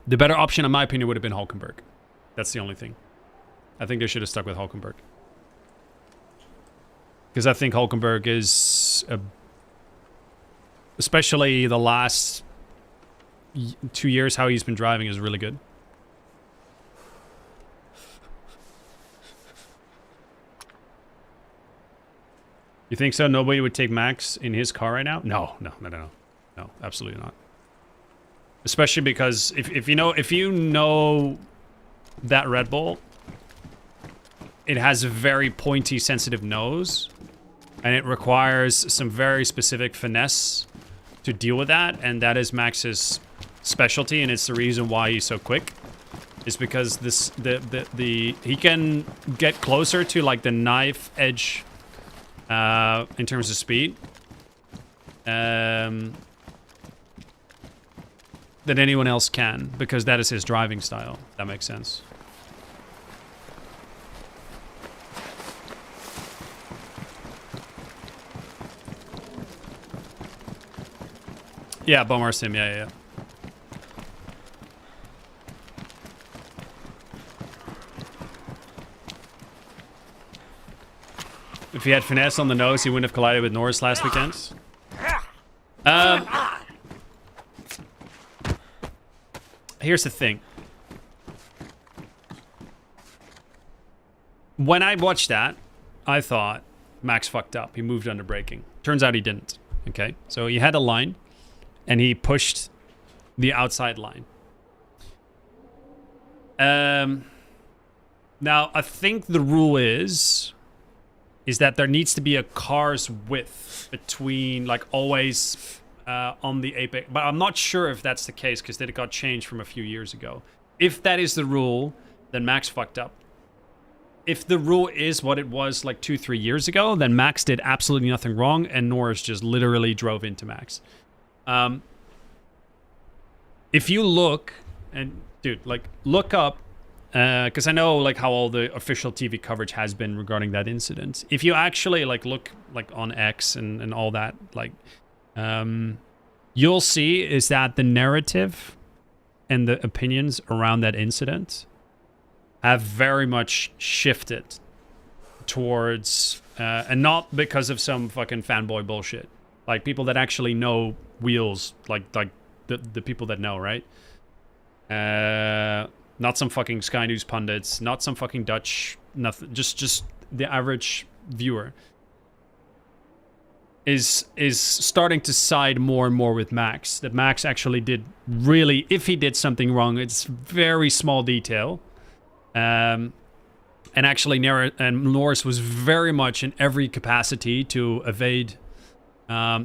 The better option, in my opinion, would have been Hulkenberg. That's the only thing. I think they should have stuck with Hulkenberg. Because I think Hulkenberg is, especially the last 2 years, how he's been driving is really good. You think so? Nobody would take Max in his car right now? No, absolutely not. Especially because if you know that Red Bull, it has a very pointy, sensitive nose, and it requires some very specific finesse to deal with that, and that is Max's specialty, and it's the reason why he's so quick. Is because he can get closer to like the knife edge in terms of speed than anyone else can, because that is his driving style. That makes sense. Yeah, Bomar Sim, yeah. If he had finesse on the nose, he wouldn't have collided with Norris last weekend. Here's the thing. When I watched that, I thought Max fucked up. He moved under braking. Turns out he didn't. Okay, so he had a line, and he pushed the outside line. Now, I think the rule is that there needs to be a car's width between, like, always on the apex. But I'm not sure if that's the case, because it got changed from a few years ago. If that is the rule, then Max fucked up. If the rule is what it was like 2-3 years ago, then Max did absolutely nothing wrong, and Norris just literally drove into Max. If you look, and dude, like, look up, because I know like how all the official TV coverage has been regarding that incident. If you actually like look like on X and all that, like, you'll see is that the narrative and the opinions around that incident have very much shifted towards, and not because of some fucking fanboy bullshit. Like, people that actually know wheels, like the people that know, right? Not some fucking Sky News pundits, not some fucking Dutch, nothing. Just the average viewer is starting to side more and more with Max. That Max actually did really, if he did something wrong, it's very small detail. And actually, Norris was very much in every capacity to evade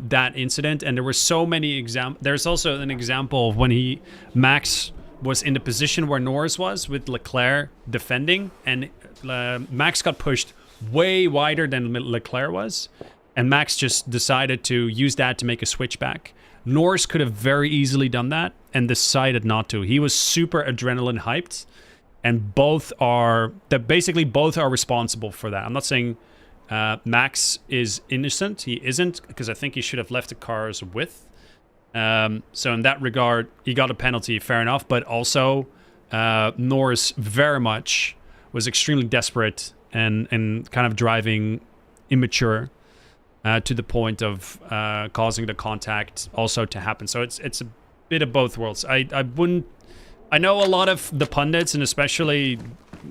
that incident, and there were so many examples. There's also an example of when Max was in the position where Norris was with Leclerc defending, and Max got pushed way wider than Leclerc was, and Max just decided to use that to make a switchback. Norris could have very easily done that and decided not to. He was super adrenaline hyped, and both are responsible for that. I'm not saying Max is innocent. He isn't, because I think he should have left the car's width. So in that regard, he got a penalty, fair enough. But also, Norris very much was extremely desperate and kind of driving immature to the point of causing the contact also to happen. So it's a bit of both worlds. I know a lot of the pundits, and especially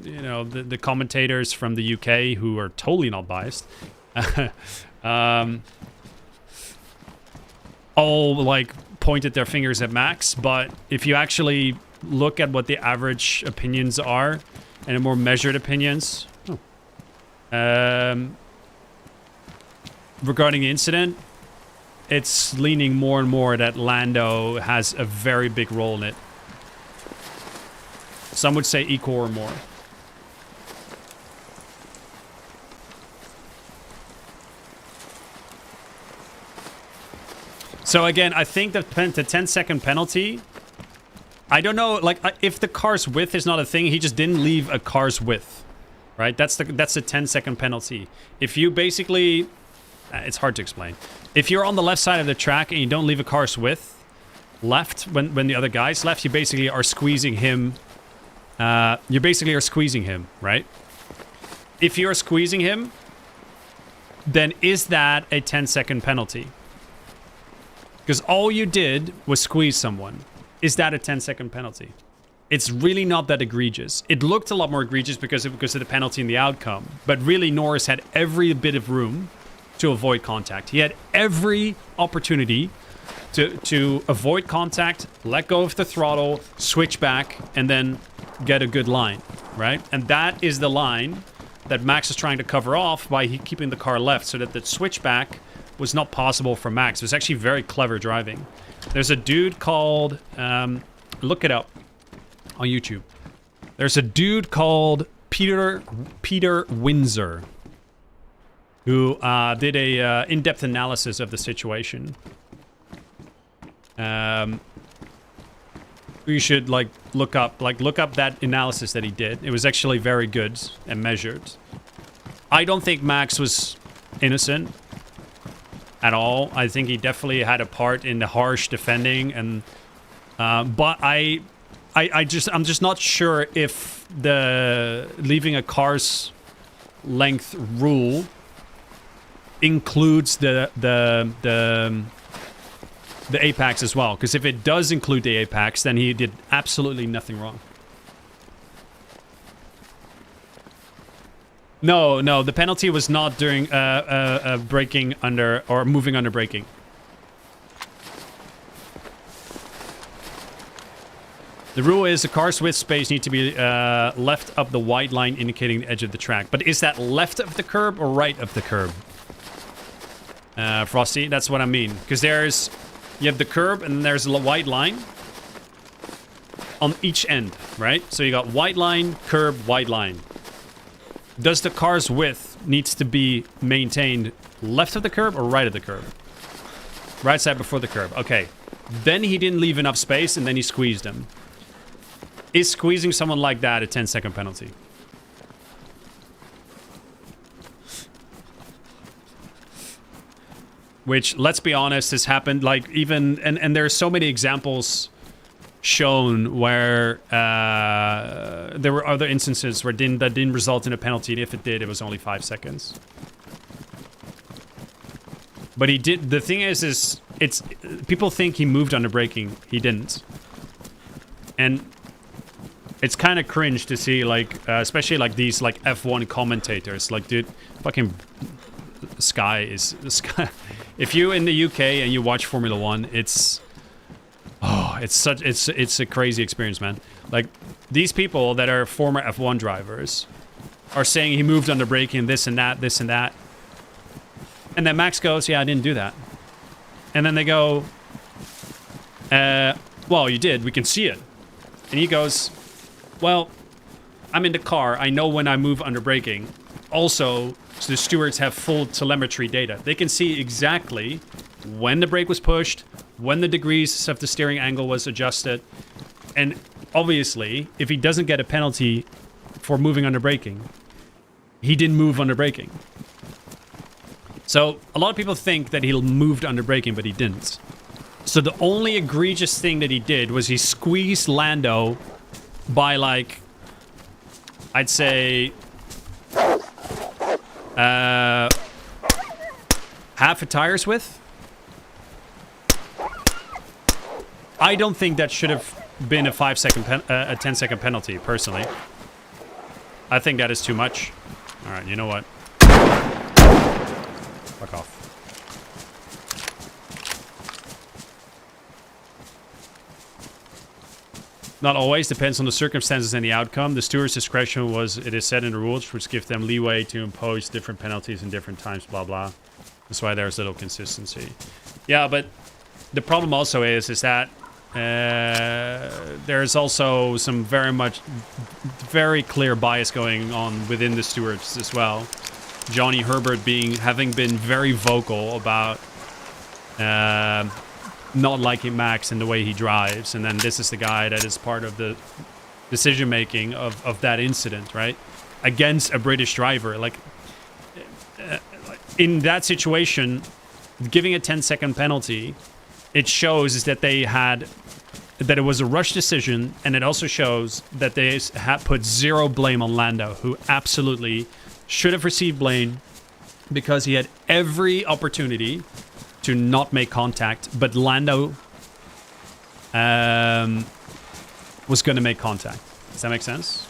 the commentators from the UK who are totally not biased, all like pointed their fingers at Max. But if you actually look at what the average opinions are and the more measured opinions regarding the incident, it's leaning more and more that Lando has a very big role in it. Some would say equal or more. So again, I think that the 10-second penalty, I don't know, like if the car's width is not a thing, he just didn't leave a car's width, right? That's a 10-second penalty. If you basically, it's hard to explain. If you're on the left side of the track and you don't leave a car's width left when the other guy's left, you basically are squeezing him. You basically are squeezing him, right? If you're squeezing him, then is that a 10-second penalty? Because all you did was squeeze someone. Is that a 10-second penalty? It's really not that egregious. It looked a lot more egregious because of the penalty and the outcome. But really, Norris had every bit of room to avoid contact. He had every opportunity to avoid contact, let go of the throttle, switch back, and then get a good line, right? And that is the line that Max is trying to cover off by keeping the car left, so that the switchback was not possible for Max. It was actually very clever driving. There's a dude called, look it up on YouTube. There's a dude called Peter Windsor who did a in-depth analysis of the situation. You should look up that analysis that he did. It was actually very good and measured. I don't think Max was innocent at all. I think he definitely had a part in the harsh defending, and but I'm just not sure if the leaving a car's length rule includes the apex as well. Because if it does include the apex, then he did absolutely nothing wrong. No, the penalty was not during braking under or moving under braking. The rule is the car's width space need to be left of the white line indicating the edge of the track. But is that left of the curb or right of the curb? Frosty, that's what I mean. Because you have the curb and there's a white line on each end, right? So you got white line, curb, white line. Does the car's width needs to be maintained left of the curb or right of the curb? Right side before the curb. Okay. Then he didn't leave enough space and then he squeezed him. Is squeezing someone like that a 10-second penalty? Which, let's be honest, has happened and there are so many examples shown where there were other instances where that didn't result in a penalty, and if it did, it was only 5 seconds. But he did. The thing is it's people think he moved under braking. He didn't, and it's kind of cringe to see especially these F1 commentators. Dude, fucking Sky is Sky. If you in the UK and you watch Formula One, it's a crazy experience, man. These people that are former F1 drivers are saying he moved under braking, this and that, and then Max goes, yeah, I didn't do that. And then they go, well, you did. We can see it. And he goes, well, I'm in the car. I know when I move under braking. Also, so the stewards have full telemetry data. They can see exactly when the brake was pushed, when the degrees of the steering angle was adjusted. And obviously, if he doesn't get a penalty for moving under braking, he didn't move under braking. So a lot of people think that he moved under braking, but he didn't. So the only egregious thing that he did was he squeezed Lando by, like, I'd say half a tire's width. I don't think that should have been a 10-second penalty, personally. I think that is too much. All right, you know what? Fuck off. Not always, depends on the circumstances and the outcome. The steward's discretion was, it is set in the rules, which give them leeway to impose different penalties in different times, blah, blah. That's why there's little consistency. Yeah, but the problem also is that there's also some very clear bias going on within the stewards as well. Johnny Herbert having been very vocal about not liking Max and the way he drives, and then this is the guy that is part of the decision making of that incident, right? Against a British driver. Like in that situation, giving a 10-second penalty, it shows is that that it was a rush decision, and it also shows that they had put zero blame on Lando, who absolutely should have received blame because he had every opportunity to not make contact, but Lando was going to make contact. Does that make sense?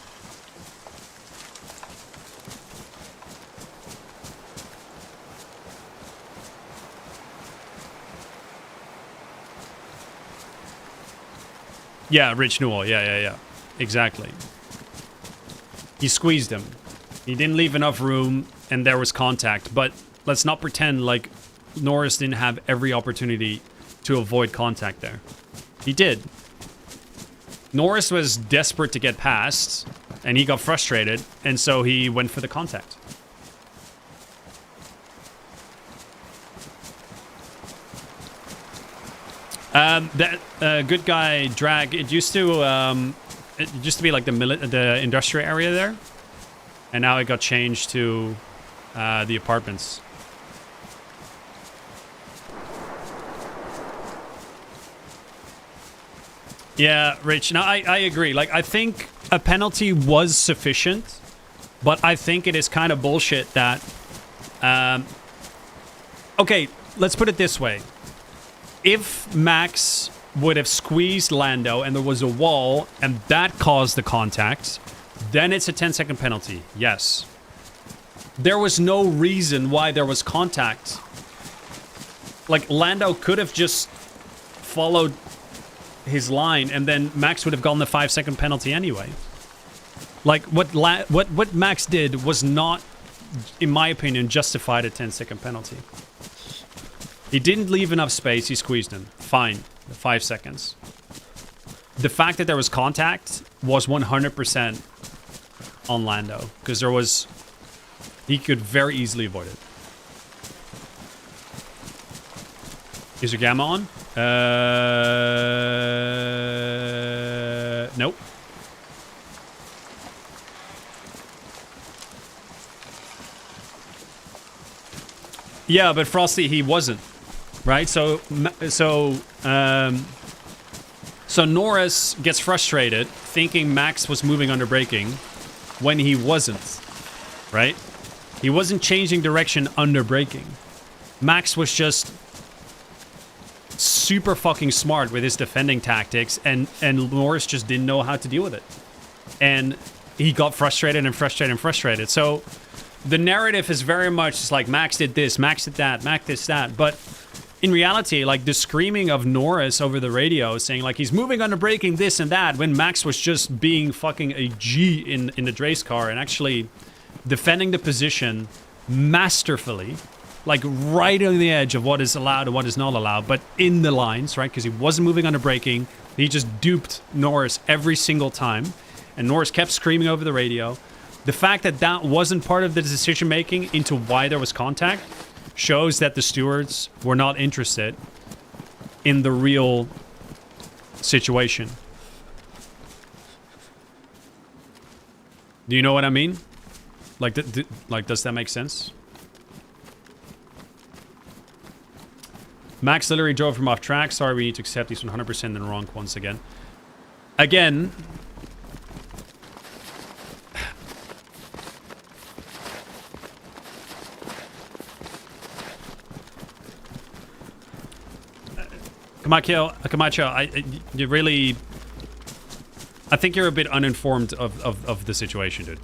Yeah, Rich Newell. Yeah. Exactly. He squeezed him. He didn't leave enough room, and there was contact. But let's not pretend like Norris didn't have every opportunity to avoid contact there. He did. Norris was desperate to get past, and he got frustrated, and so he went for the contact. That good guy drag. It used to be like the industrial area there, and now it got changed to the apartments. Yeah, Rich. Now I agree. Like, I think a penalty was sufficient, but I think it is kind of bullshit that. Okay, let's put it this way. If Max would have squeezed Lando and there was a wall and that caused the contact, then it's a 10-second penalty. Yes. There was no reason why there was contact. Like, Lando could have just followed his line and then Max would have gotten the 5-second penalty anyway. Like, what Max did was not, in my opinion, justified a 10-second penalty. He didn't leave enough space. He squeezed him. Fine. 5 seconds. The fact that there was contact was 100% on Lando. Because he could very easily avoid it. Is your gamma on? Nope. Yeah, but Frosty, he wasn't. Right? So Norris gets frustrated thinking Max was moving under braking when he wasn't. Right? He wasn't changing direction under braking. Max was just super fucking smart with his defending tactics, and Norris just didn't know how to deal with it. And he got frustrated and frustrated and frustrated. So the narrative is very much just like Max did this, Max did that, Max did that. But in reality, like, the screaming of Norris over the radio saying like he's moving under braking this and that, when Max was just being fucking a G in the Dre's car and actually defending the position masterfully like right on the edge of what is allowed and what is not allowed, but in the lines, right? Because he wasn't moving under braking. He just duped Norris every single time, and Norris kept screaming over the radio. The fact that that wasn't part of the decision making into why there was contact shows that the stewards were not interested in the real situation. Do you know what I mean? Like, does that make sense? Max literally drove him off track. Sorry, we need to accept he's 100% in the wrong once again. Again. Camacho, you really... I think you're a bit uninformed of the situation, dude.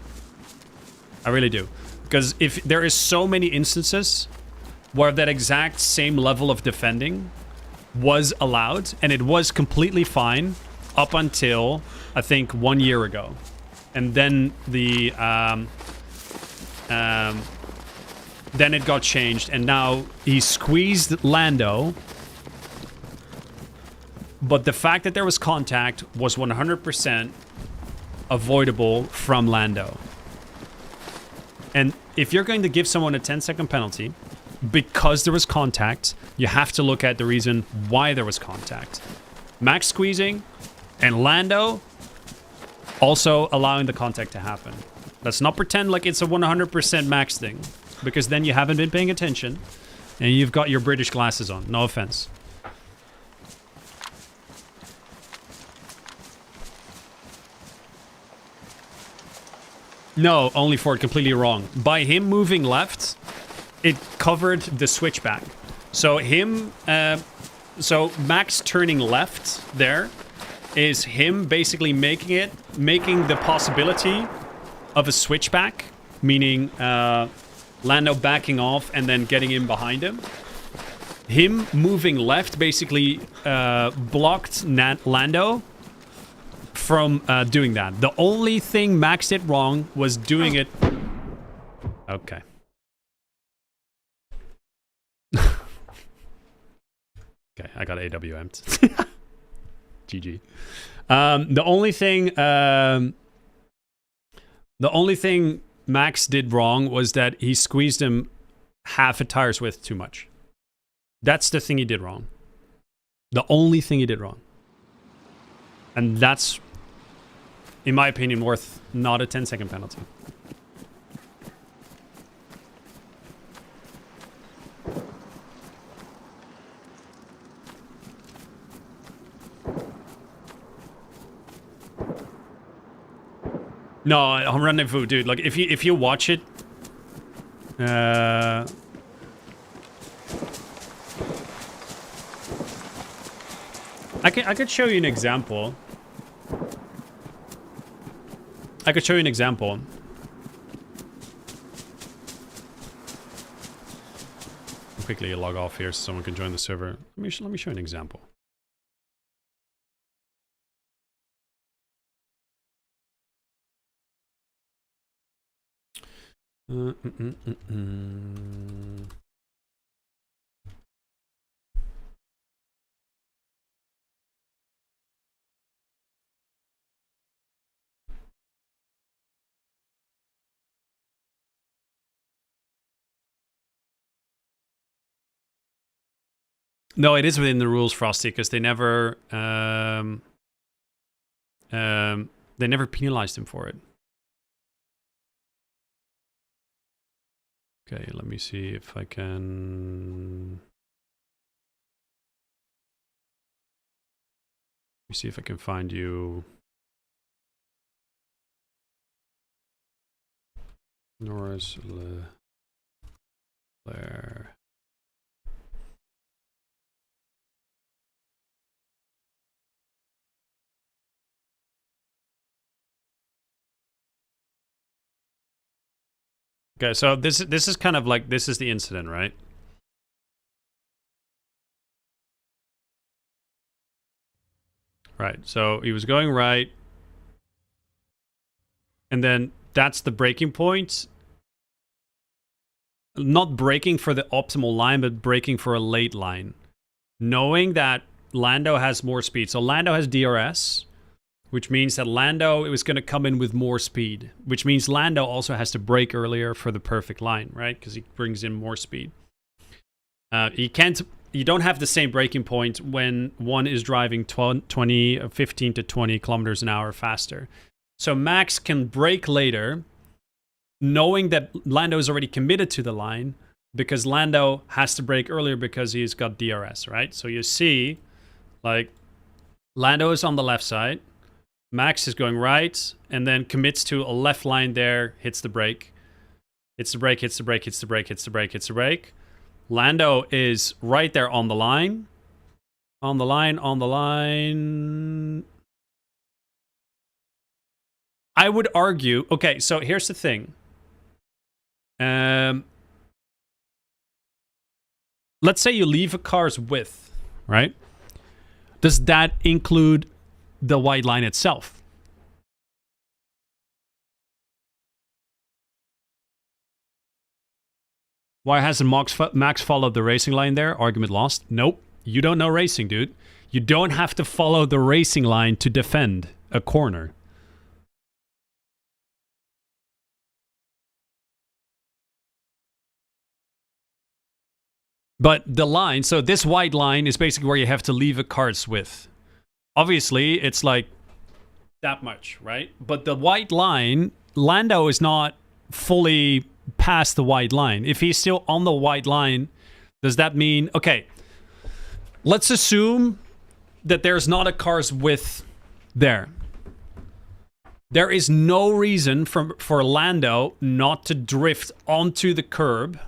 I really do. Because if there is so many instances where that exact same level of defending was allowed, and it was completely fine up until, I think, 1 year ago. And then the... then it got changed, and now he squeezed Lando... But the fact that there was contact was 100% avoidable from Lando. And if you're going to give someone a 10-second penalty because there was contact, you have to look at the reason why there was contact. Max squeezing and Lando also allowing the contact to happen. Let's not pretend like it's a 100% Max thing, because then you haven't been paying attention and you've got your British glasses on. No offense. No, only Ford, completely wrong. By him moving left, it covered the switchback. So so Max turning left there is him basically making the possibility of a switchback, meaning Lando backing off and then getting in behind him. Him moving left basically blocked Lando from doing that. The only thing Max did wrong was doing it... Okay. Okay, I got AWM'd. GG. The only thing Max did wrong was that he squeezed him half a tire's width too much. That's the thing he did wrong. The only thing he did wrong. And that's, in my opinion, worth not a 10-second penalty. No, I'm running food, dude. Like, if you watch it, I could show you an example. I could show you an example. I'll quickly log off here so someone can join the server. Let me show you an example. No, it is within the rules, Frosty, because they never penalized him for it. Okay, let me see if I can... Let me see if I can find you... Norris Leclerc. Okay, so this is kind of like, this is the incident, right? Right, so he was going right. And then that's the breaking point. not braking for the optimal line, but braking for a late line. Knowing that Lando has more speed. So Lando has DRS, which means that Lando is going to come in with more speed, which means Lando also has to brake earlier for the perfect line, right? Because he brings in more speed. You don't have the same braking point when one is driving 15 to 20 kilometers an hour faster. So Max can brake later, knowing that Lando is already committed to the line, because Lando has to brake earlier because he's got DRS, right? So you see, like, Lando is on the left side, Max is going right, and then commits to a left line there, hits the brake. Hits the brake, hits the brake, hits the brake, hits the brake, hits the brake. Lando is right there on the line. On the line, on the line. I would argue, okay, so here's the thing. Let's say you leave a car's width, right? Does that include the white line itself? Why hasn't Max followed the racing line there? Argument lost. Nope. You don't know racing, dude. You don't have to follow the racing line to defend a corner. But the line, so this white line is basically where you have to leave a car's width. Obviously, it's like that much, right? But the white line, Lando is not fully past the white line. If he's still on the white line, does that mean, okay, let's assume that there's not a car's width there. There is no reason for Lando not to drift onto the curb,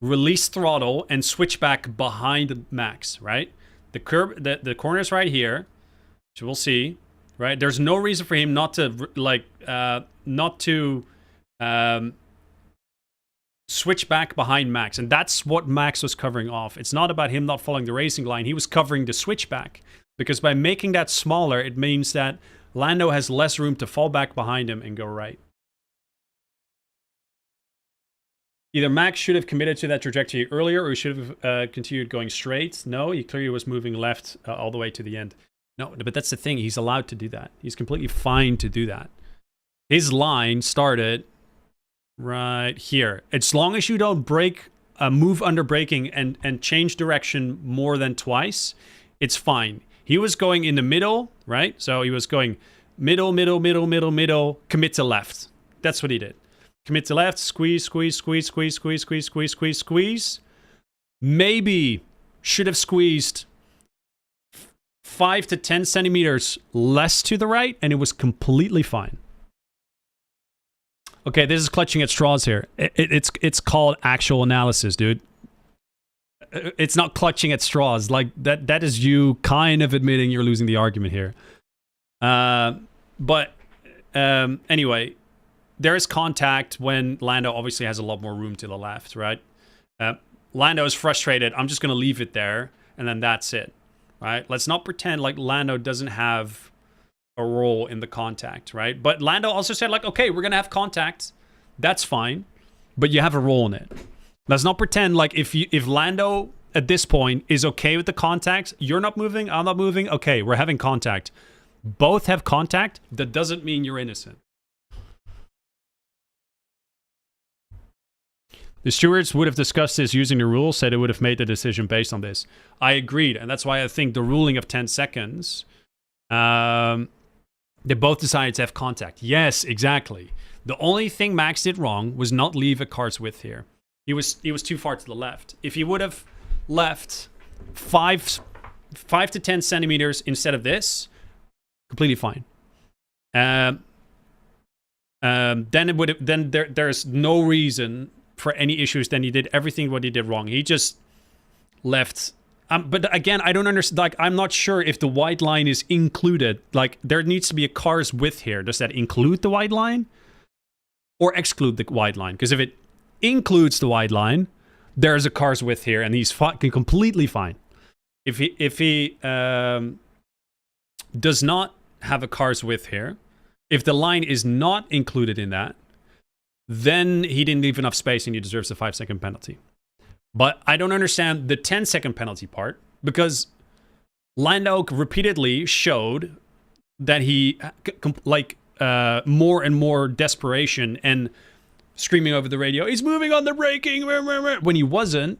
release throttle, and switch back behind Max, right? The curb, the corner's right here, which we'll see, right? There's no reason for him not to, like, switch back behind Max. And that's what Max was covering off. It's not about him not following the racing line. He was covering the switchback. Because by making that smaller, it means that Lando has less room to fall back behind him and go right. Either Max should have committed to that trajectory earlier, or he should have continued going straight. No, he clearly was moving left all the way to the end. No, but that's the thing. He's allowed to do that. He's completely fine to do that. His line started right here. As long as you don't move under braking and change direction more than twice, it's fine. He was going in the middle, right? So he was going middle, commit to left. That's what he did. Commit to left, squeeze. Maybe should have squeezed 5 to 10 centimeters less to the right, and it was completely fine. Okay, this is clutching at straws here. It's called actual analysis, dude. It's not clutching at straws. Like, that is you kind of admitting you're losing the argument here. But anyway, there is contact when Lando obviously has a lot more room to the left, right? Lando is frustrated. I'm just going to leave it there, and then that's it, right? Let's not pretend like Lando doesn't have a role in the contact, right? But Lando also said, like, okay, we're going to have contact. That's fine, but you have a role in it. Let's not pretend like if Lando at this point is okay with the contact, you're not moving, I'm not moving, okay, we're having contact. Both have contact. That doesn't mean you're innocent. The stewards would have discussed this using the rules, said it would have made the decision based on this. I agreed, and that's why I think the ruling of 10 seconds, they both decided to have contact. Yes, exactly. The only thing Max did wrong was not leave a car's width here. He was too far to the left. If he would have left 5 to 10 centimeters instead of this, completely fine. Then it would have, then there's no reason for any issues. Then he did everything what he did wrong. He just left. But again, I don't understand. Like, I'm not sure if the white line is included. Like, there needs to be a car's width here. Does that include the white line or exclude the white line? Because if it includes the white line, there's a car's width here, and he's completely fine. If he does not have a car's width here, if the line is not included in that, then he didn't leave enough space and he deserves a 5-second penalty. But I don't understand the 10-second penalty part, because Lando repeatedly showed that he, more and more desperation and screaming over the radio, he's moving on the braking, when he wasn't.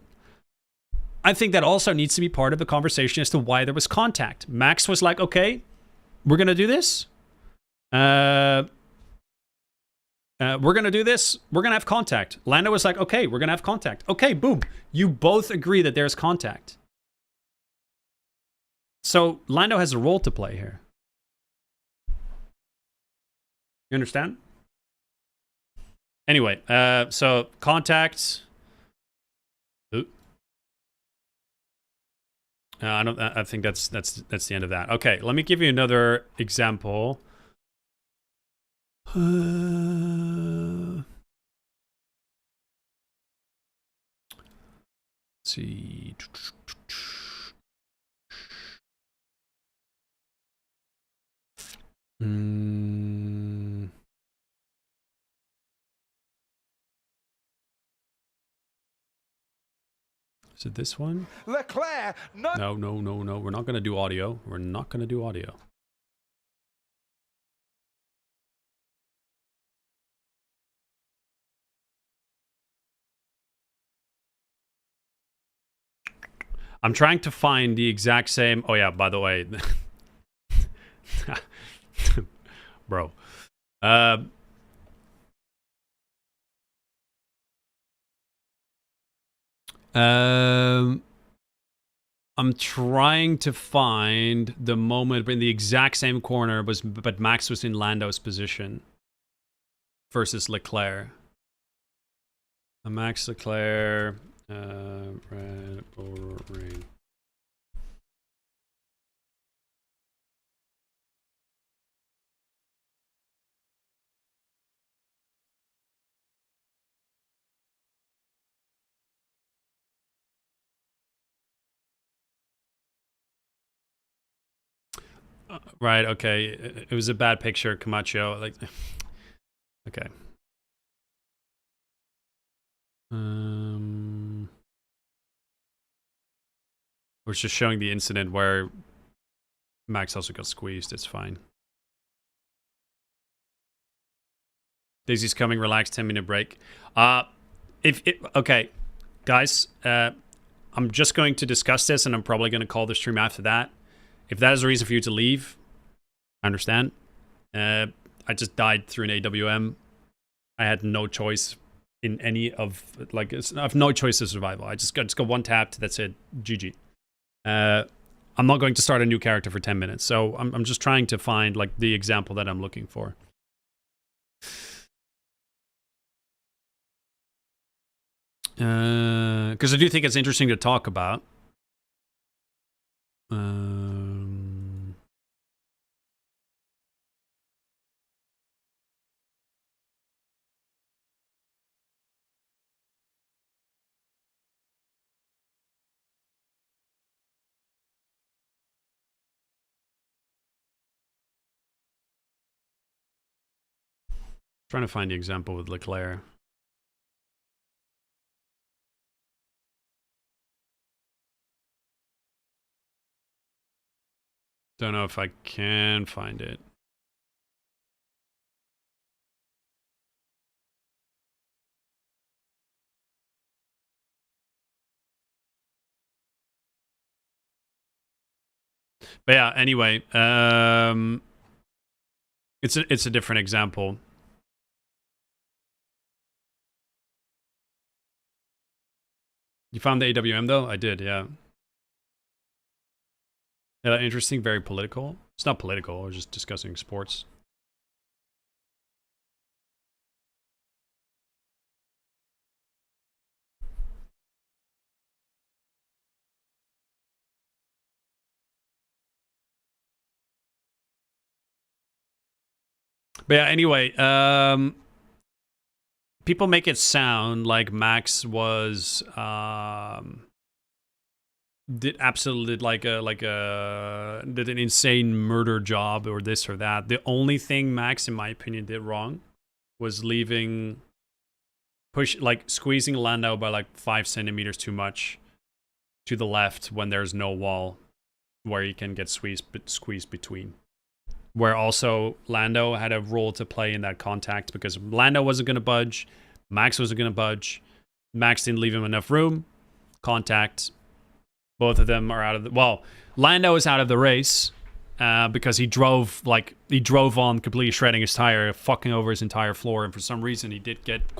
I think that also needs to be part of the conversation as to why there was contact. Max was like, okay, we're going to do this. We're going to do this. We're going to have contact. Lando was like, okay, we're going to have contact. Okay, boom. You both agree that there's contact. So Lando has a role to play here. You understand? Anyway, so contact. I think that's the end of that. Okay, let me give you another example. Let's see. Is it this one? Leclerc, No. We're not going to do audio. We're not going to do audio. I'm trying to find the exact same... Oh, yeah, by the way. Bro. I'm trying to find the moment in the exact same corner, but Max was in Lando's position versus Leclerc. Max Leclerc, Red Bull Ring. Right, okay. It was a bad picture, Camacho. Like, okay. We're just showing the incident where Max also got squeezed. It's fine. Daisy's coming. Relax. 10-minute break. Okay, guys. I'm just going to discuss this, and I'm probably going to call the stream after that. If that is a reason for you to leave, I understand. I just died through an AWM. I had no choice in any of, like, I have no choice of survival. I just got one tap. That's it. GG. I'm not going to start a new character for 10 minutes. So I'm just trying to find, like, the example that I'm looking for. Because I do think it's interesting to talk about. Trying to find the example with Leclerc. Don't know if I can find it. But yeah, anyway, it's a different example. You found the AWM though? I did, yeah. Yeah, interesting, very political. It's not political, we're just discussing sports. But yeah, anyway, people make it sound like Max was did an insane murder job or this or that. The only thing Max, in my opinion, did wrong was leaving squeezing Lando by like 5 centimeters too much to the left when there's no wall where he can get squeezed between. Where also Lando had a role to play in that contact because Lando wasn't going to budge, Max wasn't going to budge, Max didn't leave him enough room, contact. Both of them are out of the... Well, Lando is out of the race because he drove on completely shredding his tire, fucking over his entire floor, and for some reason he did get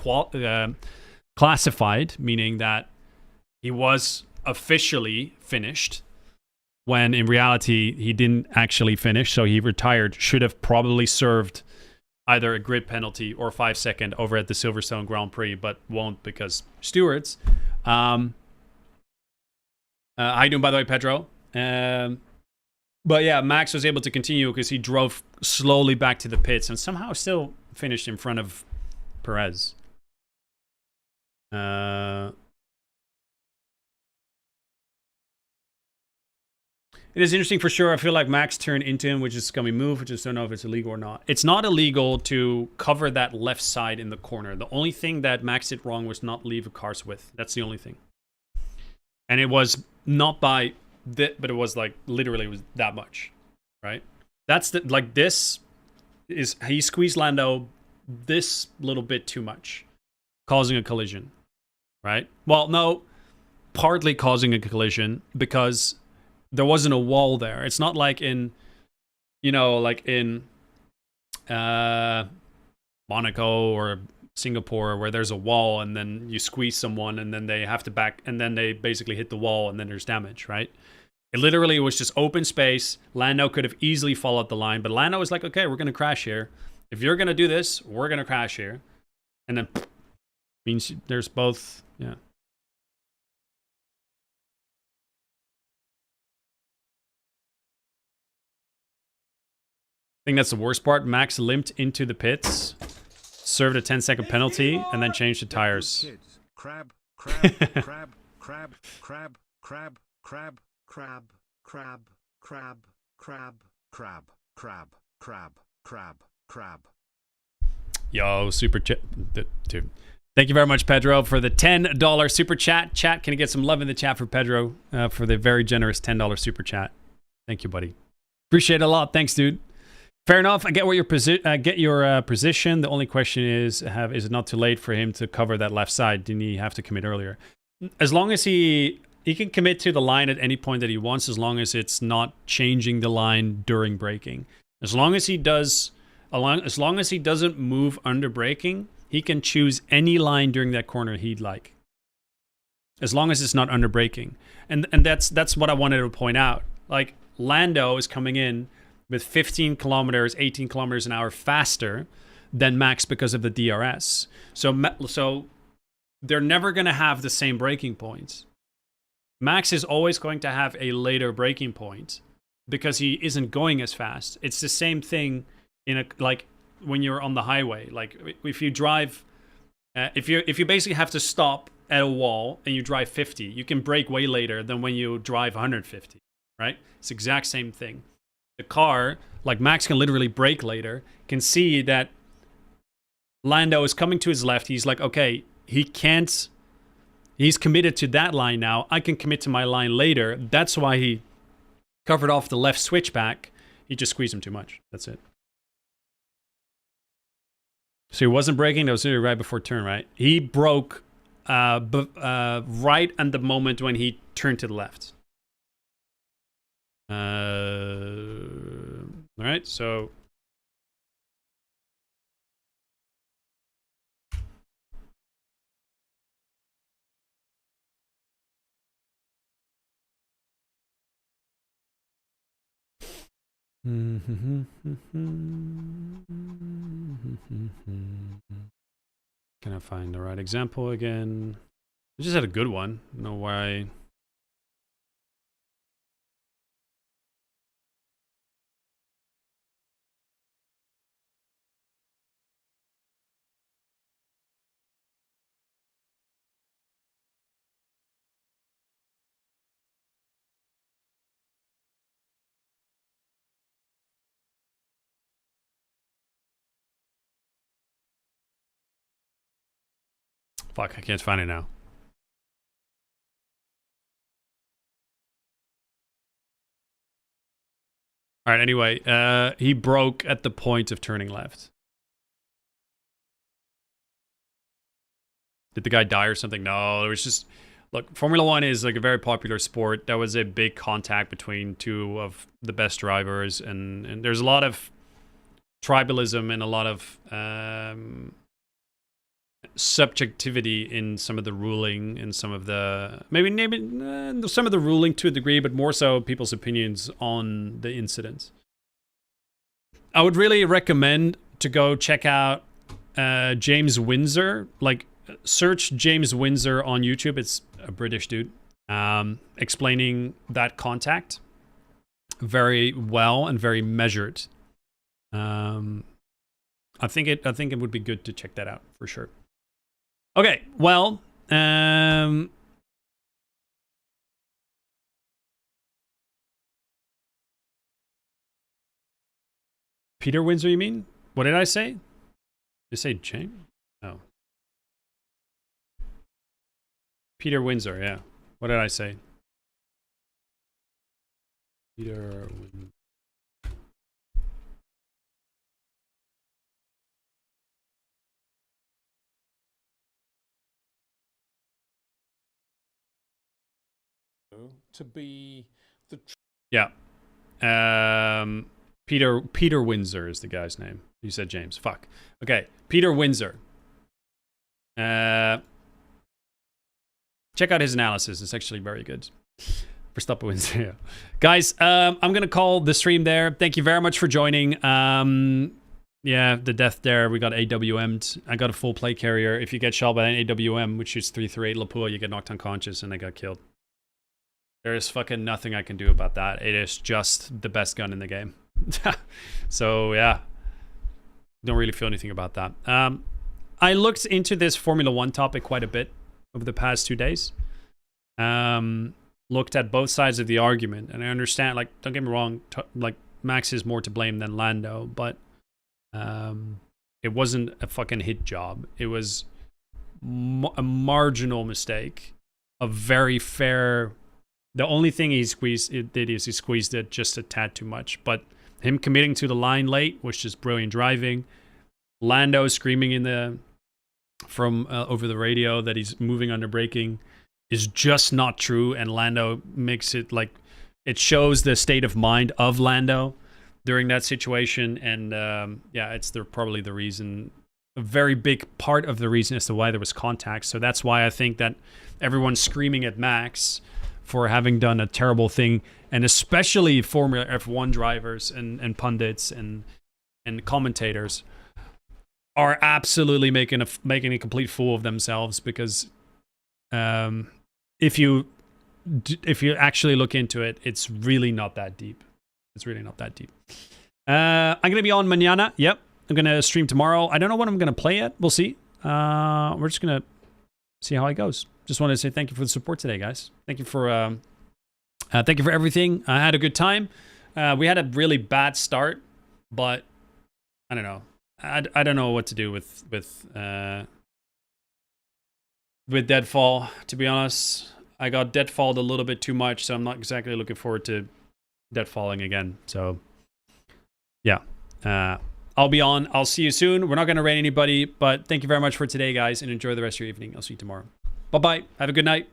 classified, meaning that he was officially finished, when in reality he didn't actually finish, so he retired. Should have probably served either a grid penalty or 5 second over at the Silverstone Grand Prix, but won't because stewards. How you doing, by the way, Pedro? But yeah, Max was able to continue because he drove slowly back to the pits and somehow still finished in front of Perez. It is interesting for sure. I feel like Max turned into him, which is a scummy move. I just don't know if it's illegal or not. It's not illegal to cover that left side in the corner. The only thing that Max did wrong was not leave a car's width. That's the only thing. And it was not by that, but it was like literally was that much, right? That's the like this is he squeezed Lando this little bit too much, causing a collision, right? Well, no, partly causing a collision because there wasn't a wall there. It's not like in, like in Monaco or Singapore where there's a wall and then you squeeze someone and then they have to back and then they basically hit the wall and then there's damage, right? It literally was just open space. Lando could have easily followed the line, but Lando was like, okay, we're going to crash here. If you're going to do this, we're going to crash here. And then means there's both, yeah. I think that's the worst part. Max limped into the pits, served a 10-second penalty, and then changed the tires. Crab, crab, crab, crab, crab, crab, crab, crab, crab, crab, crab, crab, crab, crab, crab, crab. Yo, super chat, dude. Thank you very much, Pedro, for the $10 super chat. Chat, can you get some love in the chat for Pedro for the very generous $10 super chat? Thank you, buddy. Appreciate it a lot. Thanks, dude. Fair enough. I get what your position. The only question is it not too late for him to cover that left side? Didn't he have to commit earlier? As long as he can commit to the line at any point that he wants, as long as it's not changing the line during braking. As long as he doesn't move under braking, he can choose any line during that corner he'd like. As long as it's not under braking. And that's what I wanted to point out. Like Lando is coming in with 15 kilometers, 18 kilometers an hour faster than Max because of the DRS. So they're never going to have the same braking points. Max is always going to have a later braking point because he isn't going as fast. It's the same thing like when you're on the highway. Like if you drive, if you basically have to stop at a wall and you drive 50, you can brake way later than when you drive 150, right? It's the exact same thing. The car, like Max can literally brake later, can see that Lando is coming to his left. He's like, okay, he's committed to that line now. I can commit to my line later. That's why he covered off the left switchback. He just squeezed him too much. That's it. So he wasn't braking. That was literally right before turn, right? He broke right at the moment when he turned to the left. All right, so can I find the right example again? I just had a good one. I don't know why. Fuck, I can't find it now. All right, anyway, he broke at the point of turning left. Did the guy die or something? No, it was just... Look, Formula 1 is like a very popular sport. There was a big contact between two of the best drivers, and there's a lot of tribalism and a lot of subjectivity in some of the ruling and some of the... Maybe some of the ruling to a degree, but more so people's opinions on the incidents. I would really recommend to go check out James Windsor. Like, search James Windsor on YouTube. It's a British dude explaining that contact very well and very measured. I think it would be good to check that out for sure. Okay, well, Peter Windsor, you mean? What did I say? Did I say James? Oh. Peter Windsor, yeah. What did I say? Peter Windsor. To be the... Yeah. Peter Windsor is the guy's name. You said James. Fuck. Okay. Peter Windsor. Check out his analysis. It's actually very good. Verstappen wins. Yeah. Guys, I'm going to call the stream there. Thank you very much for joining. Yeah, the death there. We got AWM'd. I got a full plate carrier. If you get shot by an AWM, which is 338 Lapua, you get knocked unconscious and I got killed. There is fucking nothing I can do about that. It is just the best gun in the game. So, yeah. Don't really feel anything about that. I looked into this Formula 1 topic quite a bit over the past 2 days. Looked at both sides of the argument, and I understand, like, don't get me wrong, like, Max is more to blame than Lando, but it wasn't a fucking hit job. It was a marginal mistake. A very fair... The only thing he squeezed it just a tad too much, but him committing to the line late was just brilliant driving. Lando screaming in the... from over the radio that he's moving under braking is just not true, and Lando makes it like it shows the state of mind of Lando during that situation, and yeah, it's probably the reason, a very big part of the reason as to why there was contact. So that's why I think that everyone's screaming at Max for having done a terrible thing, and especially Formula F1 drivers and pundits and commentators are absolutely making a complete fool of themselves, because if you actually look into it, it's really not that deep. It's really not that deep. I'm gonna be on mañana. Yep, I'm gonna stream tomorrow. I don't know what I'm gonna play yet. We'll see. We're just gonna see how it goes. Just wanted to say thank you for the support today, guys. Thank you for everything. I had a good time. We had a really bad start, but I don't know. I don't know what to do with Deadfall, to be honest. I got Deadfalled a little bit too much, so I'm not exactly looking forward to Deadfalling again. So, yeah. I'll be on. I'll see you soon. We're not going to raid anybody, but thank you very much for today, guys, and enjoy the rest of your evening. I'll see you tomorrow. Bye-bye. Have a good night.